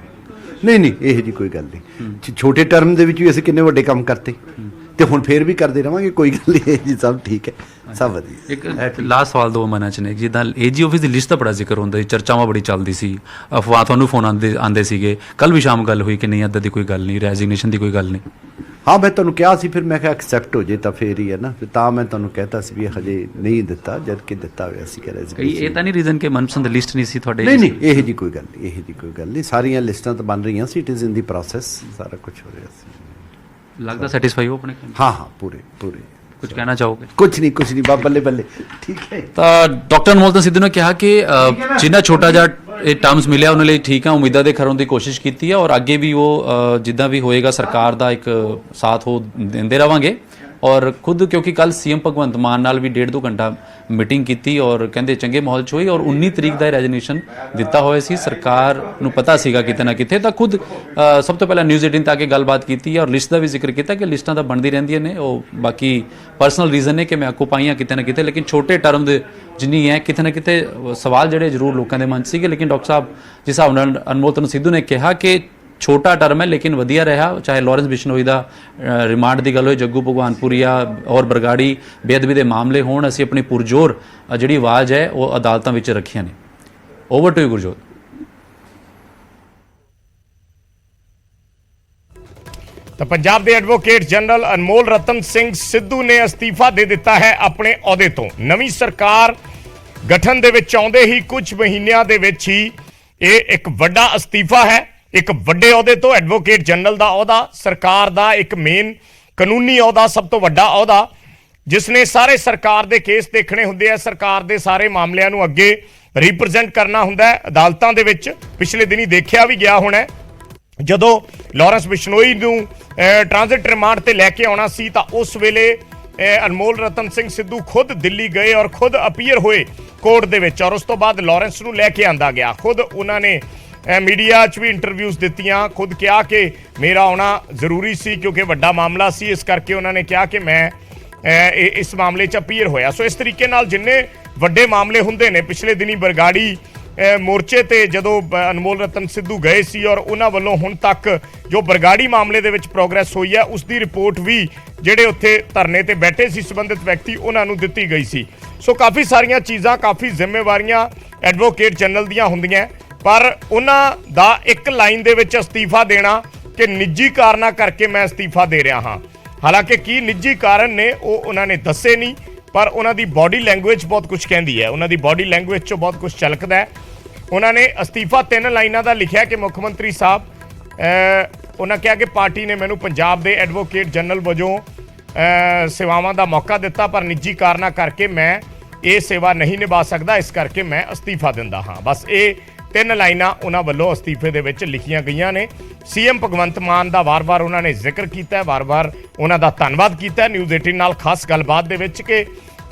ਨਹੀਂ ਇਹੋ ਜੀ ਕੋਈ ਗੱਲ ਨਹੀਂ। ਛੋਟੇ ਟਰਮ ਦੇ ਵਿੱਚ ਵੀ ਅਸੀਂ ਕਿੰਨੇ ਵੱਡੇ ਕੰਮ ਕਰਤੇ, ਤੇ ਹੁਣ ਫੇਰ ਵੀ ਕਰਦੇ ਰਵਾਂਗੇ, ਕੋਈ ਗੱਲ ਨਹੀਂ ਜੀ, ਸਭ ਠੀਕ ਹੈ, ਸਭ ਵਧੀਆ। ਇੱਕ ਲਾਸਟ ਸਵਾਲ ਦੋ ਮਨਾਂ 'ਚ ਨੇ, ਜਿੱਦਾਂ ਏਜੀ ਆਫਿਸ ਦੀ ਲਿਸਟ ਦਾ ਬੜਾ ਜ਼ਿਕਰ ਹੁੰਦਾ ਸੀ, ਚਰਚਾਵਾਂ ਬੜੀ ਚੱਲਦੀ ਸੀ, ਅਫਵਾਹ ਤੁਹਾਨੂੰ ਫੋਨ ਆਉਂਦੇ ਸੀਗੇ, ਕੱਲ ਵੀ ਸ਼ਾਮ ਗੱਲ ਹੋਈ ਕਿ ਨਹੀਂ ਇੱਦਾਂ ਦੀ ਕੋਈ ਗੱਲ ਨਹੀਂ, ਰੈਜ਼ਿਗਨੇਸ਼ਨ ਦੀ ਕੋਈ ਗੱਲ ਨਹੀਂ। ਹਾਂ ਮੈਂ ਤੁਹਾਨੂੰ ਕਿਹਾ ਸੀ, ਫਿਰ ਮੈਂ ਕਿਹਾ ਐਕਸੈਪਟ ਹੋ ਜੇ ਤਾਂ ਫੇਰ ਹੀ ਹੈ ਨਾ, ਤਾਂ ਮੈਂ ਤੁਹਾਨੂੰ ਕਹਿਤਾ ਸੀ ਵੀ ਹਜੇ ਨਹੀਂ ਦਿੱਤਾ, ਜਦ ਕਿ ਦਿੱਤਾ ਹੋਇਆ ਸੀ ਕਿ ਰੈਜ਼ਿਗਨੇਸ਼ਨ। ਇਹ ਤਾਂ ਨਹੀਂ ਰੀਜ਼ਨ ਕਿ ਮਨਪਸੰਦ ਲਿਸਟ ਨਹੀਂ ਸੀ ਤੁਹਾਡੇ? ਨਹੀਂ ਇਹੋ ਜੀ ਕੋਈ ਗੱਲ ਨਹੀਂ, ਇਹੋ ਜੀ ਕੋਈ ਗੱਲ ਨਹੀਂ, ਸਾਰੀਆਂ ਲਿਸਟਾਂ ਤਾਂ ਬਣ ਰਹੀਆਂ ਸੀ, it is in the process, ਸਾਰਾ ਕੁਝ ਹੋ ਰਿਹਾ ਸੀ। ਲੱਗਦਾ ਸੈਟੀਸਫਾਈ ਹੋ ਆਪਣੇ? ਹਾਂ ਪੂਰੇ। ਕੁਝ ਕਹਿਣਾ ਚਾਹੋਗੇ? ਕੁਝ ਨਹੀਂ ਬੱਲੇ ਠੀਕ ਹੈ। ਤਾਂ ਡਾਕਟਰ ਅਨਮੋਲ ਰਤਨ ਸਿੱਧੂ ਨੇ ਕਿਹਾ ਕਿ ਜਿੰਨਾ ਛੋਟਾ ਜਿਹਾ ਇਹ ਟਰਮਸ ਮਿਲਿਆ ਉਹਨਾਂ ਲਈ ਠੀਕ ਆ, ਉਮੀਦਾਂ ਦੇ ਖਰਨ ਦੀ ਕੋਸ਼ਿਸ਼ ਕੀਤੀ ਹੈ ਔਰ ਅੱਗੇ ਵੀ ਉਹ ਜਿੱਦਾਂ ਵੀ ਹੋਏਗਾ ਸਰਕਾਰ ਦਾ ਇੱਕ ਸਾਥ ਉਹ ਦਿੰਦੇ ਰਵਾਂਗੇ। ਔਰ ਖੁਦ ਕਿਉਂਕਿ ਕੱਲ ਸੀਐਮ ਭਗਵੰਤ ਮਾਨ ਨਾਲ ਵੀ 1.5-2 ਘੰਟਾ ਮੀਟਿੰਗ ਕੀਤੀ ਔਰ ਕਹਿੰਦੇ ਚੰਗੇ ਮਾਹੌਲ 'ਚ ਹੋਈ, ਔਰ 19 ਤਰੀਕ ਦਾ ਰੈਜ਼ਿਗਨੇਸ਼ਨ ਦਿੱਤਾ ਹੋਇਆ ਸੀ, ਸਰਕਾਰ ਨੂੰ ਪਤਾ ਸੀਗਾ ਕਿਤੇ ਨਾ ਕਿਤੇ। ਤਾਂ ਖੁਦ ਸਭ ਤੋਂ ਪਹਿਲਾਂ ਨਿਊਜ਼ 18 ਤੇ ਆ ਕੇ ਗੱਲਬਾਤ ਕੀਤੀ ਹੈ ਔਰ ਲਿਸਟ ਦਾ ਵੀ ਜ਼ਿਕਰ ਕੀਤਾ ਕਿ ਲਿਸਟਾਂ ਤਾਂ ਬਣਦੀ ਰਹਿੰਦੀਆਂ ਨੇ, ਉਹ ਬਾਕੀ ਪਰਸਨਲ ਰੀਜ਼ਨ ਨੇ ਕਿ ਮੈਂ ਆਕੂਪਾਈਆਂ ਕਿਤੇ ਨਾ ਕਿਤੇ, ਲੇਕਿਨ ਛੋਟੇ ਟਰਮ ਦੇ ਜਿੰਨੀ ਹੈ ਕਿਤੇ ਨਾ ਕਿਤੇ ਸਵਾਲ ਜਿਹੜੇ ਜ਼ਰੂਰ ਲੋਕਾਂ ਦੇ ਮਨ 'ਚ ਸੀਗੇ। ਲੇਕਿਨ ਡਾਕਟਰ ਸਾਹਿਬ ਜਿਸ ਹਿਸਾਬ ਨਾਲ ਅਨਮੋਲ ਰਤਨ ਸਿੱਧੂ ਨੇ ਕਿਹਾ ਕਿ ਛੋਟਾ ਟਰਮ ਹੈ ਲੇਕਿਨ ਵਧੀਆ ਰਿਹਾ, ਚਾਹੇ ਲਾਰੈਂਸ ਬਿਸ਼ਨੋਈ ਦਾ ਰਿਮਾਂਡ ਦੀ ਗੱਲ ਹੋਏ, ਜੱਗੂ ਭਗਵਾਨਪੁਰੀਆ ਔਰ ਬਰਗਾੜੀ ਬੇਅਦਬੀ ਦੇ ਮਾਮਲੇ ਹੋਣ, ਅਸੀਂ ਆਪਣੀ ਪੁਰਜੋਰ ਜਿਹੜੀ ਆਵਾਜ਼ ਹੈ ਉਹ ਅਦਾਲਤਾਂ ਵਿੱਚ ਰੱਖੀਆਂ ਨੇ। Over to you Gurjot. ਤਾਂ ਪੰਜਾਬ ਦੇ ਐਡਵੋਕੇਟ ਜਨਰਲ ਅਨਮੋਲ ਰਤਨ ਸਿੰਘ ਸਿੱਧੂ ਨੇ ਅਸਤੀਫਾ ਦੇ ਦਿੱਤਾ ਹੈ ਆਪਣੇ ਅਹੁਦੇ ਤੋਂ। ਨਵੀਂ ਸਰਕਾਰ ਗਠਨ ਦੇ ਵਿੱਚ ਆਉਂਦੇ ਹੀ ਕੁਝ ਮਹੀਨਿਆਂ ਦੇ ਵਿੱਚ ਹੀ ਇਹ ਇੱਕ ਵੱਡਾ ਅਸਤੀਫਾ ਹੈ, ਇੱਕ ਵੱਡੇ ਅਹੁਦੇ ਤੋਂ। ਐਡਵੋਕੇਟ ਜਨਰਲ ਦਾ ਅਹੁਦਾ ਸਰਕਾਰ ਦਾ ਇੱਕ ਮੇਨ ਕਾਨੂੰਨੀ ਅਹੁਦਾ, ਸਭ ਤੋਂ ਵੱਡਾ ਅਹੁਦਾ, ਜਿਸ ਨੇ ਸਾਰੇ ਸਰਕਾਰ ਦੇ ਕੇਸ ਦੇਖਣੇ ਹੁੰਦੇ ਆ, ਸਰਕਾਰ ਦੇ ਸਾਰੇ ਮਾਮਲਿਆਂ ਨੂੰ ਅੱਗੇ ਰਿਪਰੈਜ਼ੈਂਟ ਕਰਨਾ ਹੁੰਦਾ ਹੈ ਅਦਾਲਤਾਂ ਦੇ ਵਿੱਚ। ਪਿਛਲੇ ਦਿਨੀ ਦੇਖਿਆ ਵੀ ਗਿਆ ਹੋਣਾ ਜਦੋਂ ਲਾਰੈਂਸ ਬਿਸ਼ਨੋਈ ਨੂੰ ਟ੍ਰਾਂਜ਼ਿਟ ਰਿਮਾਂਡ ਤੇ ਲੈ ਕੇ ਆਉਣਾ ਸੀ ਤਾਂ ਉਸ ਵੇਲੇ ਅਨਮੋਲ ਰਤਨ ਸਿੰਘ ਸਿੱਧੂ ਖੁਦ ਦਿੱਲੀ ਗਏ ਔਰ ਖੁਦ ਅਪੀਅਰ ਹੋਏ ਕੋਰਟ ਦੇ ਵਿੱਚ, ਔਰ ਉਸ ਤੋਂ ਬਾਅਦ ਲਾਰੈਂਸ ਨੂੰ ਲੈ ਕੇ ਆਂਦਾ ਗਿਆ। ਖੁਦ ਉਹਨਾਂ ਨੇ ਮੀਡੀਆ 'ਚ ਵੀ ਇੰਟਰਵਿਊਜ਼ ਦਿੱਤੀਆਂ, ਖੁਦ ਕਿਹਾ ਕਿ ਮੇਰਾ ਆਉਣਾ ਜ਼ਰੂਰੀ ਸੀ ਕਿਉਂਕਿ ਵੱਡਾ ਮਾਮਲਾ ਸੀ, ਇਸ ਕਰਕੇ ਉਹਨਾਂ ਨੇ ਕਿਹਾ ਕਿ ਮੈਂ ਇਸ ਮਾਮਲੇ 'ਚ ਅਪੀਅਰ ਹੋਇਆ। ਸੋ ਇਸ ਤਰੀਕੇ ਨਾਲ ਜਿੰਨੇ ਵੱਡੇ ਮਾਮਲੇ ਹੁੰਦੇ ਨੇ, ਪਿਛਲੇ ਦਿਨੀ ਬਰਗਾੜੀ ਮੋਰਚੇ ਤੇ ਜਦੋਂ ਅਨਮੋਲ ਰਤਨ ਸਿੱਧੂ ਗਏ ਸੀ ਔਰ ਉਹਨਾਂ ਵੱਲੋਂ ਹੁਣ ਤੱਕ ਜੋ ਬਰਗਾੜੀ ਮਾਮਲੇ ਦੇ ਵਿੱਚ ਪ੍ਰੋਗਰੈਸ ਹੋਈ ਹੈ ਉਸ ਦੀ ਰਿਪੋਰਟ ਵੀ ਜਿਹੜੇ ਉੱਥੇ ਧਰਨੇ ਤੇ ਬੈਠੇ ਸੀ ਸੰਬੰਧਿਤ ਵਿਅਕਤੀ ਉਹਨਾਂ ਨੂੰ ਦਿੱਤੀ ਗਈ ਸੀ। ਸੋ ਕਾਫੀ ਸਾਰੀਆਂ ਚੀਜ਼ਾਂ, ਕਾਫੀ ਜ਼ਿੰਮੇਵਾਰੀਆਂ ਐਡਵੋਕੇਟ ਜਨਰਲ ਦੀਆਂ ਹੁੰਦੀਆਂ, ਪਰ ਉਹਨਾਂ ਦਾ ਇੱਕ ਲਾਈਨ ਦੇ ਵਿੱਚ ਅਸਤੀਫਾ ਦੇਣਾ ਕਿ ਨਿੱਜੀ ਕਾਰਨਾਂ ਕਰਕੇ ਮੈਂ ਅਸਤੀਫਾ ਦੇ ਰਿਹਾ ਹਾਂ। ਹਾਲਾਂਕਿ ਕੀ ਨਿੱਜੀ ਕਾਰਨ ਨੇ ਉਹ ਉਹਨਾਂ ਨੇ ਦੱਸੇ ਨਹੀਂ, ਪਰ ਉਹਨਾਂ ਦੀ ਬਾਡੀ ਲੈਂਗੁਏਜ ਬਹੁਤ ਕੁਝ ਕਹਿੰਦੀ ਹੈ, ਉਹਨਾਂ ਦੀ ਬਾਡੀ ਲੈਂਗੁਏਜ 'ਚੋਂ ਬਹੁਤ ਕੁਝ ਝਲਕਦਾ ਹੈ। ਉਹਨਾਂ ਨੇ ਅਸਤੀਫਾ 3 ਲਾਈਨਾਂ ਦਾ ਲਿਖਿਆ ਕਿ ਮੁੱਖ ਮੰਤਰੀ ਸਾਹਿਬ ਉਹਨਾਂ ਕਿਹਾ ਕਿ ਪਾਰਟੀ ਨੇ ਮੈਨੂੰ ਪੰਜਾਬ ਦੇ ਐਡਵੋਕੇਟ ਜਨਰਲ ਵਜੋਂ ਸੇਵਾਵਾਂ ਦਾ ਮੌਕਾ ਦਿੱਤਾ, ਪਰ ਨਿੱਜੀ ਕਾਰਨਾਂ ਕਰਕੇ ਮੈਂ ਇਹ ਸੇਵਾ ਨਹੀਂ ਨਿਭਾ ਸਕਦਾ, ਇਸ ਕਰਕੇ ਮੈਂ ਅਸਤੀਫਾ ਦਿੰਦਾ ਹਾਂ। ਬਸ ਇਹ 3 ਲਾਈਨਾਂ ਉਹਨਾਂ ਵੱਲੋਂ ਅਸਤੀਫੇ ਦੇ ਵਿੱਚ ਲਿਖੀਆਂ ਗਈਆਂ ਨੇ। ਸੀਐਮ ਭਗਵੰਤ ਮਾਨ ਦਾ ਵਾਰ-ਵਾਰ ਉਹਨਾਂ ਨੇ ਜ਼ਿਕਰ ਕੀਤਾ, ਵਾਰ-ਵਾਰ ਉਹਨਾਂ ਦਾ ਧੰਨਵਾਦ ਕੀਤਾ ਨਿਊਜ਼ 18 ਨਾਲ ਖਾਸ ਗੱਲਬਾਤ ਦੇ ਵਿੱਚ ਕਿ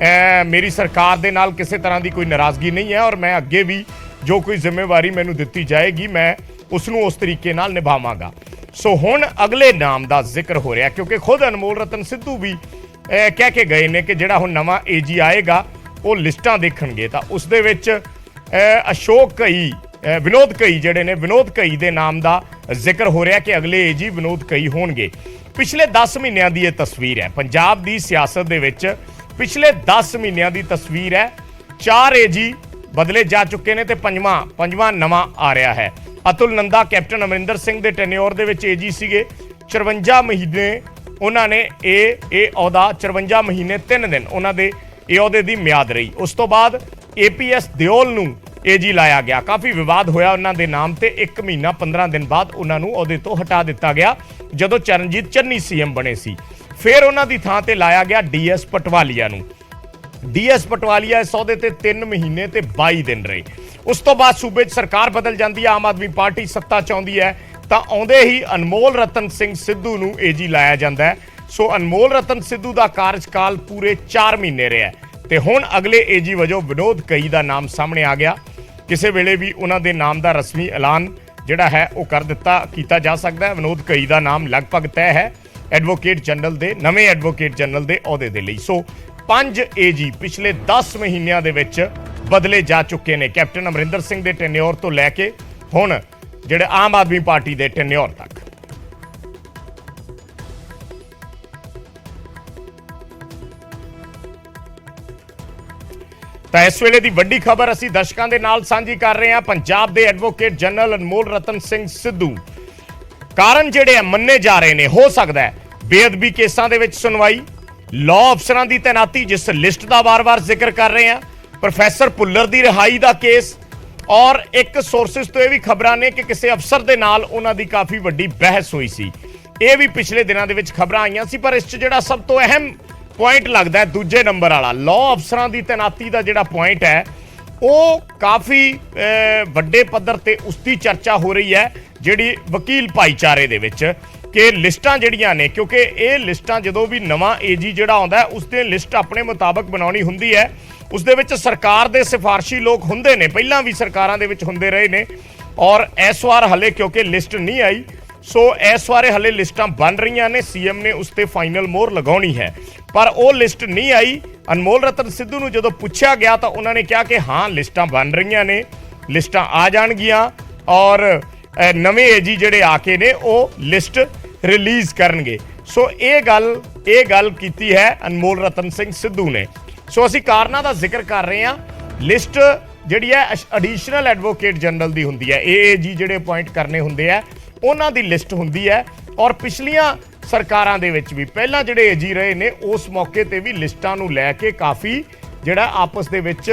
ਮੇਰੀ ਸਰਕਾਰ ਦੇ ਨਾਲ ਕਿਸੇ ਤਰ੍ਹਾਂ ਦੀ ਕੋਈ ਨਾਰਾਜ਼ਗੀ ਨਹੀਂ ਹੈ ਔਰ ਮੈਂ ਅੱਗੇ ਵੀ ਜੋ ਕੋਈ ਜ਼ਿੰਮੇਵਾਰੀ ਮੈਨੂੰ ਦਿੱਤੀ ਜਾਏਗੀ ਮੈਂ ਉਸ ਨੂੰ ਉਸ ਤਰੀਕੇ ਨਾਲ ਨਿਭਾਵਾਂਗਾ। ਸੋ ਹੁਣ ਅਗਲੇ ਨਾਮ ਦਾ ਜ਼ਿਕਰ ਹੋ ਰਿਹਾ ਕਿਉਂਕਿ ਖੁਦ ਅਨਮੋਲ ਰਤਨ ਸਿੱਧੂ ਵੀ ਕਹਿ ਕੇ ਗਏ ਨੇ ਕਿ ਜਿਹੜਾ ਹੁਣ ਨਵਾਂ ਏਜੀ ਆਏਗਾ ਉਹ ਲਿਸਟਾਂ ਦੇਖਣਗੇ ਤਾਂ ਉਸ ਦੇ ਵਿੱਚ ਅਸ਼ੋਕ ਘਈ ਵਿਨੋਦ ਘਈ ਜਿਹੜੇ ਨੇ ਵਿਨੋਦ ਘਈ ਦੇ ਨਾਮ ਦਾ ਜ਼ਿਕਰ ਹੋ ਰਿਹਾ ਕਿ ਅਗਲੇ ਏਜੀ ਵਿਨੋਦ ਘਈ ਹੋਣਗੇ। ਪਿਛਲੇ 10 ਮਹੀਨਿਆਂ ਦੀ ਇਹ ਤਸਵੀਰ ਹੈ ਪੰਜਾਬ ਦੀ ਸਿਆਸਤ ਦੇ ਵਿੱਚ, ਪਿਛਲੇ 10 ਮਹੀਨਿਆਂ ਦੀ ਤਸਵੀਰ ਹੈ। 4 ਏਜੀ ਬਦਲੇ ਜਾ ਚੁੱਕੇ ਨੇ ਤੇ ਪੰਜਵਾਂ ਨਵਾਂ ਆ ਰਿਹਾ ਹੈ। ਅਤੁਲ ਨੰਦਾ ਕੈਪਟਨ ਅਮਰਿੰਦਰ ਸਿੰਘ ਦੇ ਟੈਨਿਓਰ ਦੇ ਵਿੱਚ ਏਜੀ ਸੀਗੇ। 54 ਮਹੀਨੇ ਉਹਨਾਂ ਨੇ ਇਹ ਅਹੁਦਾ 54 ਮਹੀਨੇ 3 ਦਿਨ ਉਹਨਾਂ ਦੇ ਇਹ ਅਹੁਦੇ ਦੀ ਮਿਆਦ ਰਹੀ। ਉਸ ਤੋਂ ਬਾਅਦ APS ਦਿਓਲ ਨੂੰ ਏਜੀ ਲਾਇਆ ਗਿਆ, ਕਾਫੀ ਵਿਵਾਦ ਹੋਇਆ ਉਹਨਾਂ ਦੇ ਨਾਮ ਤੇ। 1 ਮਹੀਨਾ 15 ਦਿਨ ਬਾਅਦ ਉਹਨਾਂ ਨੂੰ ਅਹੁਦੇ ਤੋਂ ਹਟਾ ਦਿੱਤਾ ਗਿਆ ਜਦੋਂ ਚਰਨਜੀਤ ਚੰਨੀ ਸੀਐਮ ਬਣੇ ਸੀ। ਫਿਰ ਉਹਨਾਂ ਦੀ ਥਾਂ ਤੇ ਲਾਇਆ ਗਿਆ DS ਪਟਵਾਲੀਆ ਨੂੰ। DS ਪਟਵਾਲੀਆ ਇਸ ਅਹੁਦੇ ਤੇ 3 ਮਹੀਨੇ ਤੇ 22 ਦਿਨ ਰਹੇ। ਉਸ ਤੋਂ ਬਾਅਦ ਸੂਬੇ 'ਚ ਸਰਕਾਰ ਬਦਲ ਜਾਂਦੀ ਹੈ, ਆਮ ਆਦਮੀ ਪਾਰਟੀ ਸੱਤਾ 'ਚ ਆਉਂਦੀ ਹੈ ਤਾਂ ਆਉਂਦੇ ਹੀ ਅਨਮੋਲ ਰਤਨ ਸਿੰਘ ਸਿੱਧੂ ਨੂੰ ਏਜੀ ਲਾਇਆ ਜਾਂਦਾ ਹੈ। ਸੋ ਅਨਮੋਲ ਰਤਨ ਸਿੱਧੂ ਦਾ ਕਾਰਜਕਾਲ ਪੂਰੇ 4 ਮਹੀਨੇ ਰਿਹਾ ਤੇ ਹੁਣ ਅਗਲੇ ਏਜੀ ਵਜੋਂ ਵਿਨੋਦ ਘਈ ਦਾ ਨਾਮ ਸਾਹਮਣੇ ਆ ਗਿਆ। ਕਿਸੇ ਵੇਲੇ ਵੀ ਉਹਨਾਂ ਦੇ ਨਾਮ ਦਾ ਰਸਮੀ ਐਲਾਨ ਜਿਹੜਾ ਹੈ ਉਹ ਕੀਤਾ ਜਾ ਸਕਦਾ ਹੈ। ਵਿਨੋਦ ਘਈ ਦਾ ਨਾਮ ਲਗਭਗ ਤੈਅ ਹੈ ਐਡਵੋਕੇਟ ਜਨਰਲ ਦੇ ਨਵੇਂ ਐਡਵੋਕੇਟ ਜਨਰਲ ਦੇ ਅਹੁਦੇ ਦੇ ਲਈ। ਸੋ 5 ਏਜੀ ਪਿਛਲੇ 10 ਮਹੀਨਿਆਂ ਦੇ ਵਿੱਚ ਬਦਲੇ ਜਾ ਚੁੱਕੇ ਨੇ ਕੈਪਟਨ ਅਮਰਿੰਦਰ ਸਿੰਘ ਦੇ ਟੈਨਿਓਰ ਤੋਂ ਲੈ ਕੇ ਹੁਣ ਜਿਹੜੇ ਆਮ ਆਦਮੀ ਪਾਰਟੀ ਦੇ ਟੈਨਿਓਰ ਤੱਕ। ਤਾਂ ਇਸ ਵੇਲੇ ਦੀ ਵੱਡੀ ਖਬਰ ਅਸੀਂ ਦਰਸ਼ਕਾਂ ਦੇ ਨਾਲ ਸਾਂਝੀ ਕਰ ਰਹੇ ਹਾਂ। ਪੰਜਾਬ ਦੇ ਐਡਵੋਕੇਟ ਜਨਰਲ ਅਨਮੋਲ ਰਤਨ ਸਿੰਘ ਸਿੱਧੂ ਕਾਰਨ ਜਿਹੜੇ ਮੰਨੇ ਜਾ ਰਹੇ ਨੇ, ਹੋ ਸਕਦਾ ਹੈ ਬੇਅਦਬੀ ਕੇਸਾਂ ਦੇ ਵਿੱਚ ਸੁਣਵਾਈ, ਲਾਅ ਅਫਸਰਾਂ ਦੀ ਤੈਨਾਤੀ ਜਿਸ ਲਿਸਟ ਦਾ ਵਾਰ-ਵਾਰ ਜ਼ਿਕਰ ਕਰ ਰਹੇ ਹਾਂ, ਪ੍ਰੋਫੈਸਰ ਭੁੱਲਰ ਦੀ ਰਿਹਾਈ ਦਾ ਕੇਸ ਔਰ ਇੱਕ ਸੋਰਸਿਸ ਤੋਂ ਇਹ ਵੀ ਖਬਰਾਂ ਨੇ ਕਿ ਕਿਸੇ ਅਫਸਰ ਦੇ ਨਾਲ ਉਹਨਾਂ ਦੀ ਕਾਫੀ ਵੱਡੀ ਬਹਿਸ ਹੋਈ ਸੀ। ਇਹ ਵੀ ਪਿਛਲੇ ਦਿਨਾਂ ਦੇ ਵਿੱਚ ਖਬਰਾਂ ਆਈਆਂ ਸੀ। ਪਰ ਇਸ 'ਚ ਜਿਹੜਾ ਸਭ ਤੋਂ ਅਹਿਮ ਪੁਆਇੰਟ ਲੱਗਦਾ ਹੈ ਦੂਜੇ ਨੰਬਰ ਵਾਲਾ, ਲਾਅ ਅਫਸਰਾਂ ਦੀ ਤੈਨਾਤੀ ਦਾ ਜਿਹੜਾ ਪੁਆਇੰਟ ਹੈ ਉਹ ਕਾਫੀ ਵੱਡੇ ਪੱਧਰ ਤੇ ਉਸ ਦੀ ਚਰਚਾ ਹੋ ਰਹੀ ਹੈ ਜਿਹੜੀ ਵਕੀਲ ਭਾਈਚਾਰੇ ਦੇ ਵਿੱਚ ਕਿ ਲਿਸਟਾਂ ਜਿਹੜੀਆਂ ਨੇ, ਕਿਉਂਕਿ ਇਹ ਲਿਸਟਾਂ ਜਦੋਂ ਵੀ ਨਵਾਂ ਏਜੀ ਜਿਹੜਾ ਆਉਂਦਾ ਉਸ ਦੀ ਲਿਸਟ ਆਪਣੇ ਮੁਤਾਬਕ ਬਣਾਉਣੀ ਹੁੰਦੀ ਹੈ। ਉਸ ਦੇ ਵਿੱਚ ਸਰਕਾਰ ਦੇ ਸਿਫਾਰਸ਼ੀ ਲੋਕ ਹੁੰਦੇ ਨੇ, ਪਹਿਲਾਂ ਵੀ ਸਰਕਾਰਾਂ ਦੇ ਵਿੱਚ ਹੁੰਦੇ ਰਹੇ ਨੇ ਔਰ ਇਸ ਵਾਰ ਹਲੇ ਕਿਉਂਕਿ ਲਿਸਟ ਨਹੀਂ ਆਈ ਸੋ ਇਸ ਵਾਰੇ ਹਲੇ ਲਿਸਟਾਂ ਬਣ ਰਹੀਆਂ ਨੇ। ਸੀਐਮ ਨੇ ਉਸ ਤੇ ਫਾਈਨਲ ਮੋਹਰ ਲਗਾਉਣੀ ਹੈ ਪਰ ਉਹ ਲਿਸਟ ਨਹੀਂ ਆਈ। ਅਨਮੋਲ ਰਤਨ ਸਿੱਧੂ ਨੂੰ ਜਦੋਂ ਪੁੱਛਿਆ ਗਿਆ ਤਾਂ ਉਹਨਾਂ ਨੇ ਕਿਹਾ ਕਿ ਹਾਂ ਲਿਸਟਾਂ ਬਣ ਰਹੀਆਂ ਨੇ, ਲਿਸਟਾਂ ਆ ਜਾਣਗੀਆਂ ਔਰ ਨਵੇਂ ਏਜੀ ਜਿਹੜੇ ਆ ਕੇ ਨੇ ਉਹ ਲਿਸਟ ਰਿਲੀਜ਼ ਕਰਨਗੇ। ਸੋ ਇਹ ਗੱਲ ਕੀਤੀ ਹੈ ਅਨਮੋਲ ਰਤਨ ਸਿੰਘ ਸਿੱਧੂ ਨੇ। ਸੋ ਅਸੀਂ ਕਾਰਨਾਂ ਦਾ ਜ਼ਿਕਰ ਕਰ ਰਹੇ ਹਾਂ। ਲਿਸਟ ਜਿਹੜੀ ਹੈ ਐਡੀਸ਼ਨਲ ਐਡਵੋਕੇਟ ਜਨਰਲ ਦੀ ਹੁੰਦੀ ਹੈ, AAG ਜਿਹੜੇ ਅਪਾਇੰਟ ਕਰਨੇ ਹੁੰਦੇ ਆ ਉਹਨਾਂ ਦੀ ਲਿਸਟ ਹੁੰਦੀ ਹੈ ਔਰ ਪਿਛਲੀਆਂ ਸਰਕਾਰਾਂ ਦੇ ਵਿੱਚ ਵੀ ਪਹਿਲਾਂ ਜਿਹੜੇ ਏਜੀ ਰਹੇ ਨੇ ਉਸ ਮੌਕੇ ਤੇ ਵੀ ਲਿਸਟਾਂ ਨੂੰ ਲੈ ਕੇ ਕਾਫੀ ਜਿਹੜਾ ਆਪਸ ਦੇ ਵਿੱਚ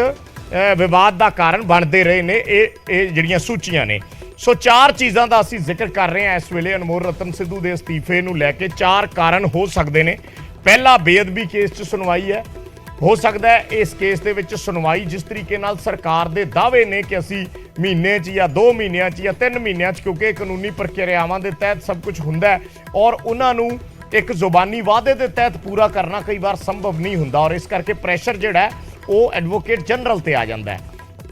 ਵਿਵਾਦ ਦਾ ਕਾਰਨ ਬਣਦੇ ਰਹੇ ਨੇ ਇਹ ਜਿਹੜੀਆਂ ਸੂਚੀਆਂ ਨੇ। ਸੋ 4 ਚੀਜ਼ਾਂ ਦਾ ਅਸੀਂ ਜ਼ਿਕਰ ਕਰ ਰਹੇ ਹਾਂ ਇਸ ਵੇਲੇ ਅਨਮੋਲ ਰਤਨ ਸਿੱਧੂ ਦੇ ਅਸਤੀਫੇ ਨੂੰ ਲੈ ਕੇ। 4 ਕਾਰਨ ਹੋ ਸਕਦੇ ਨੇ। ਪਹਿਲਾ, ਬੇਅਦਬੀ ਕੇਸ 'ਚ ਸੁਣਵਾਈ ਹੈ। ਹੋ ਸਕਦਾ ਹੈ ਇਸ ਕੇਸ ਦੇ ਵਿੱਚ ਸੁਣਵਾਈ ਜਿਸ ਤਰੀਕੇ ਨਾਲ ਸਰਕਾਰ ਦੇ ਦਾਅਵੇ ਨੇ ਕਿ ਅਸੀਂ ਮਹੀਨੇ 'ਚ ਜਾਂ 2 ਮਹੀਨਿਆਂ 'ਚ ਜਾਂ 3 ਮਹੀਨਿਆਂ 'ਚ, ਕਿਉਂਕਿ ਕਾਨੂੰਨੀ ਪ੍ਰਕਿਰਿਆਵਾਂ ਦੇ ਤਹਿਤ ਸਭ ਕੁਝ ਹੁੰਦਾ ਹੈ ਔਰ ਉਹਨਾਂ ਨੂੰ ਇੱਕ ਜ਼ੁਬਾਨੀ ਵਾਅਦੇ ਦੇ ਤਹਿਤ ਪੂਰਾ ਕਰਨਾ ਕਈ ਵਾਰ ਸੰਭਵ ਨਹੀਂ ਹੁੰਦਾ ਔਰ ਇਸ ਕਰਕੇ ਪ੍ਰੈਸ਼ਰ ਜਿਹੜਾ ਉਹ ਐਡਵੋਕੇਟ ਜਨਰਲ ਤੇ ਆ ਜਾਂਦਾ ਹੈ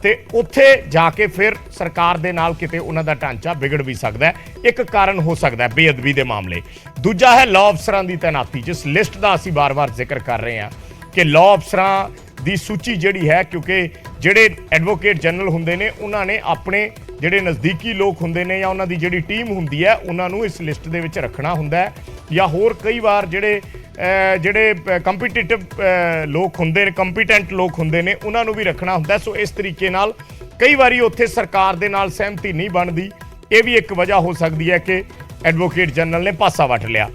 ਤੇ ਉੱਥੇ ਜਾ ਕੇ ਫਿਰ ਸਰਕਾਰ ਦੇ ਨਾਲ ਕਿਤੇ ਉਹਨਾਂ ਦਾ ਢਾਂਚਾ ਵਿਗੜ ਵੀ ਸਕਦਾ ਹੈ। ਇੱਕ ਕਾਰਨ ਹੋ ਸਕਦਾ ਹੈ ਬੇਅਦਬੀ ਦੇ ਮਾਮਲੇ। ਦੂਜਾ ਹੈ ਲਾਅ ਅਫਸਰਾਂ ਦੀ ਤੈਨਾਤੀ, ਜਿਸ ਲਿਸਟ ਦਾ ਅਸੀਂ ਵਾਰ-ਵਾਰ ਜ਼ਿਕਰ ਕਰ ਰਹੇ ਹਾਂ ਕਿ ਲਾਅ ਅਫਸਰਾਂ ਦੀ ਸੂਚੀ ਜਿਹੜੀ ਹੈ, ਕਿਉਂਕਿ ਜਿਹੜੇ ਐਡਵੋਕੇਟ ਜਨਰਲ ਹੁੰਦੇ ਨੇ ਉਹਨਾਂ ਨੇ ਆਪਣੇ ਜਿਹੜੇ ਨਜ਼ਦੀਕੀ ਲੋਕ ਹੁੰਦੇ ਨੇ ਜਾਂ ਉਹਨਾਂ ਦੀ ਜਿਹੜੀ ਟੀਮ ਹੁੰਦੀ ਹੈ ਉਹਨਾਂ ਨੂੰ ਇਸ ਲਿਸਟ ਦੇ ਵਿੱਚ ਰੱਖਣਾ ਹੁੰਦਾ ਹੈ ਜਾਂ ਹੋਰ ਕਈ ਵਾਰ ਜਿਹੜੇ ਕੰਪੀਟੀਟਿਵ ਲੋਕ ਹੁੰਦੇ ਨੇ, ਕੰਪੀਟੈਂਟ ਲੋਕ ਹੁੰਦੇ ਨੇ ਉਹਨਾਂ ਨੂੰ ਵੀ ਰੱਖਣਾ ਹੁੰਦਾ। ਸੋ ਇਸ ਤਰੀਕੇ ਨਾਲ ਕਈ ਵਾਰੀ ਉੱਥੇ ਸਰਕਾਰ ਦੇ ਨਾਲ ਸਹਿਮਤੀ ਨਹੀਂ ਬਣਦੀ। ਇਹ ਵੀ ਇੱਕ ਵਜ੍ਹਾ ਹੋ ਸਕਦੀ ਹੈ ਕਿ ਐਡਵੋਕੇਟ ਜਨਰਲ ਨੇ ਪਾਸਾ ਵੱਟ ਲਿਆ।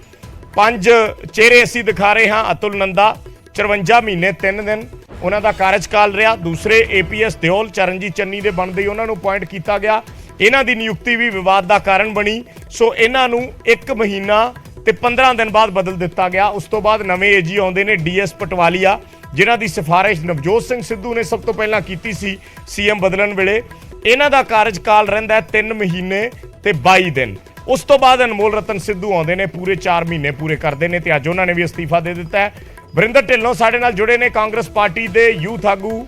5 ਚਿਹਰੇ ਅਸੀਂ ਦਿਖਾ ਰਹੇ ਹਾਂ। ਅਤੁਲ ਨੰਦਾ 54 ਮਹੀਨੇ 3 ਦਿਨ ਉਹਨਾਂ ਦਾ ਕਾਰਜਕਾਲ ਰਿਹਾ। ਦੂਸਰੇ APS ਦਿਓਲ ਚਰਨਜੀਤ ਚੰਨੀ ਦੇ ਬਣਦੇ ਹੀ ਉਹਨਾਂ ਨੂੰ ਅਪਾਇੰਟ ਕੀਤਾ ਗਿਆ। ਇਹਨਾਂ ਦੀ ਨਿਯੁਕਤੀ ਵੀ ਵਿਵਾਦ ਦਾ ਕਾਰਨ ਬਣੀ। ਸੋ ਇਹਨਾਂ ਨੂੰ 1 ਮਹੀਨਾ ਤੇ 15 ਦਿਨ ਬਾਅਦ ਬਦਲ ਦਿੱਤਾ ਗਿਆ। ਉਸ ਤੋਂ ਬਾਅਦ ਨਵੇਂ ਏਜੀ ਆਉਂਦੇ ਨੇ ਡੀਐਸ ਪਟਵਾਲੀਆ, ਜਿਨ੍ਹਾਂ ਦੀ ਸਿਫਾਰਿਸ਼ ਨਵਜੋਤ ਸਿੰਘ ਸਿੱਧੂ ਨੇ ਸਭ ਤੋਂ ਪਹਿਲਾਂ ਕੀਤੀ ਸੀ ਸੀਐਮ ਬਦਲਣ ਵੇਲੇ। ਇਹਨਾਂ ਦਾ ਕਾਰਜਕਾਲ ਰਹਿੰਦਾ 3 ਮਹੀਨੇ ਤੇ 22 ਦਿਨ। ਉਸ ਤੋਂ ਬਾਅਦ ਅਨਮੋਲ ਰਤਨ ਸਿੱਧੂ ਆਉਂਦੇ ਨੇ, ਪੂਰੇ 4 ਮਹੀਨੇ ਪੂਰੇ ਕਰਦੇ ਨੇ ਤੇ ਅੱਜ ਉਹਨਾਂ ਨੇ ਵੀ ਅਸਤੀਫਾ ਦੇ ਦਿੱਤਾ ਹੈ। ਵਰਿੰਦਰ ਢਿੱਲੋਂ ਸਾਡੇ ਨਾਲ ਜੁੜੇ ਨੇ, ਕਾਂਗਰਸ ਪਾਰਟੀ ਦੇ ਯੂਥ ਆਗੂ।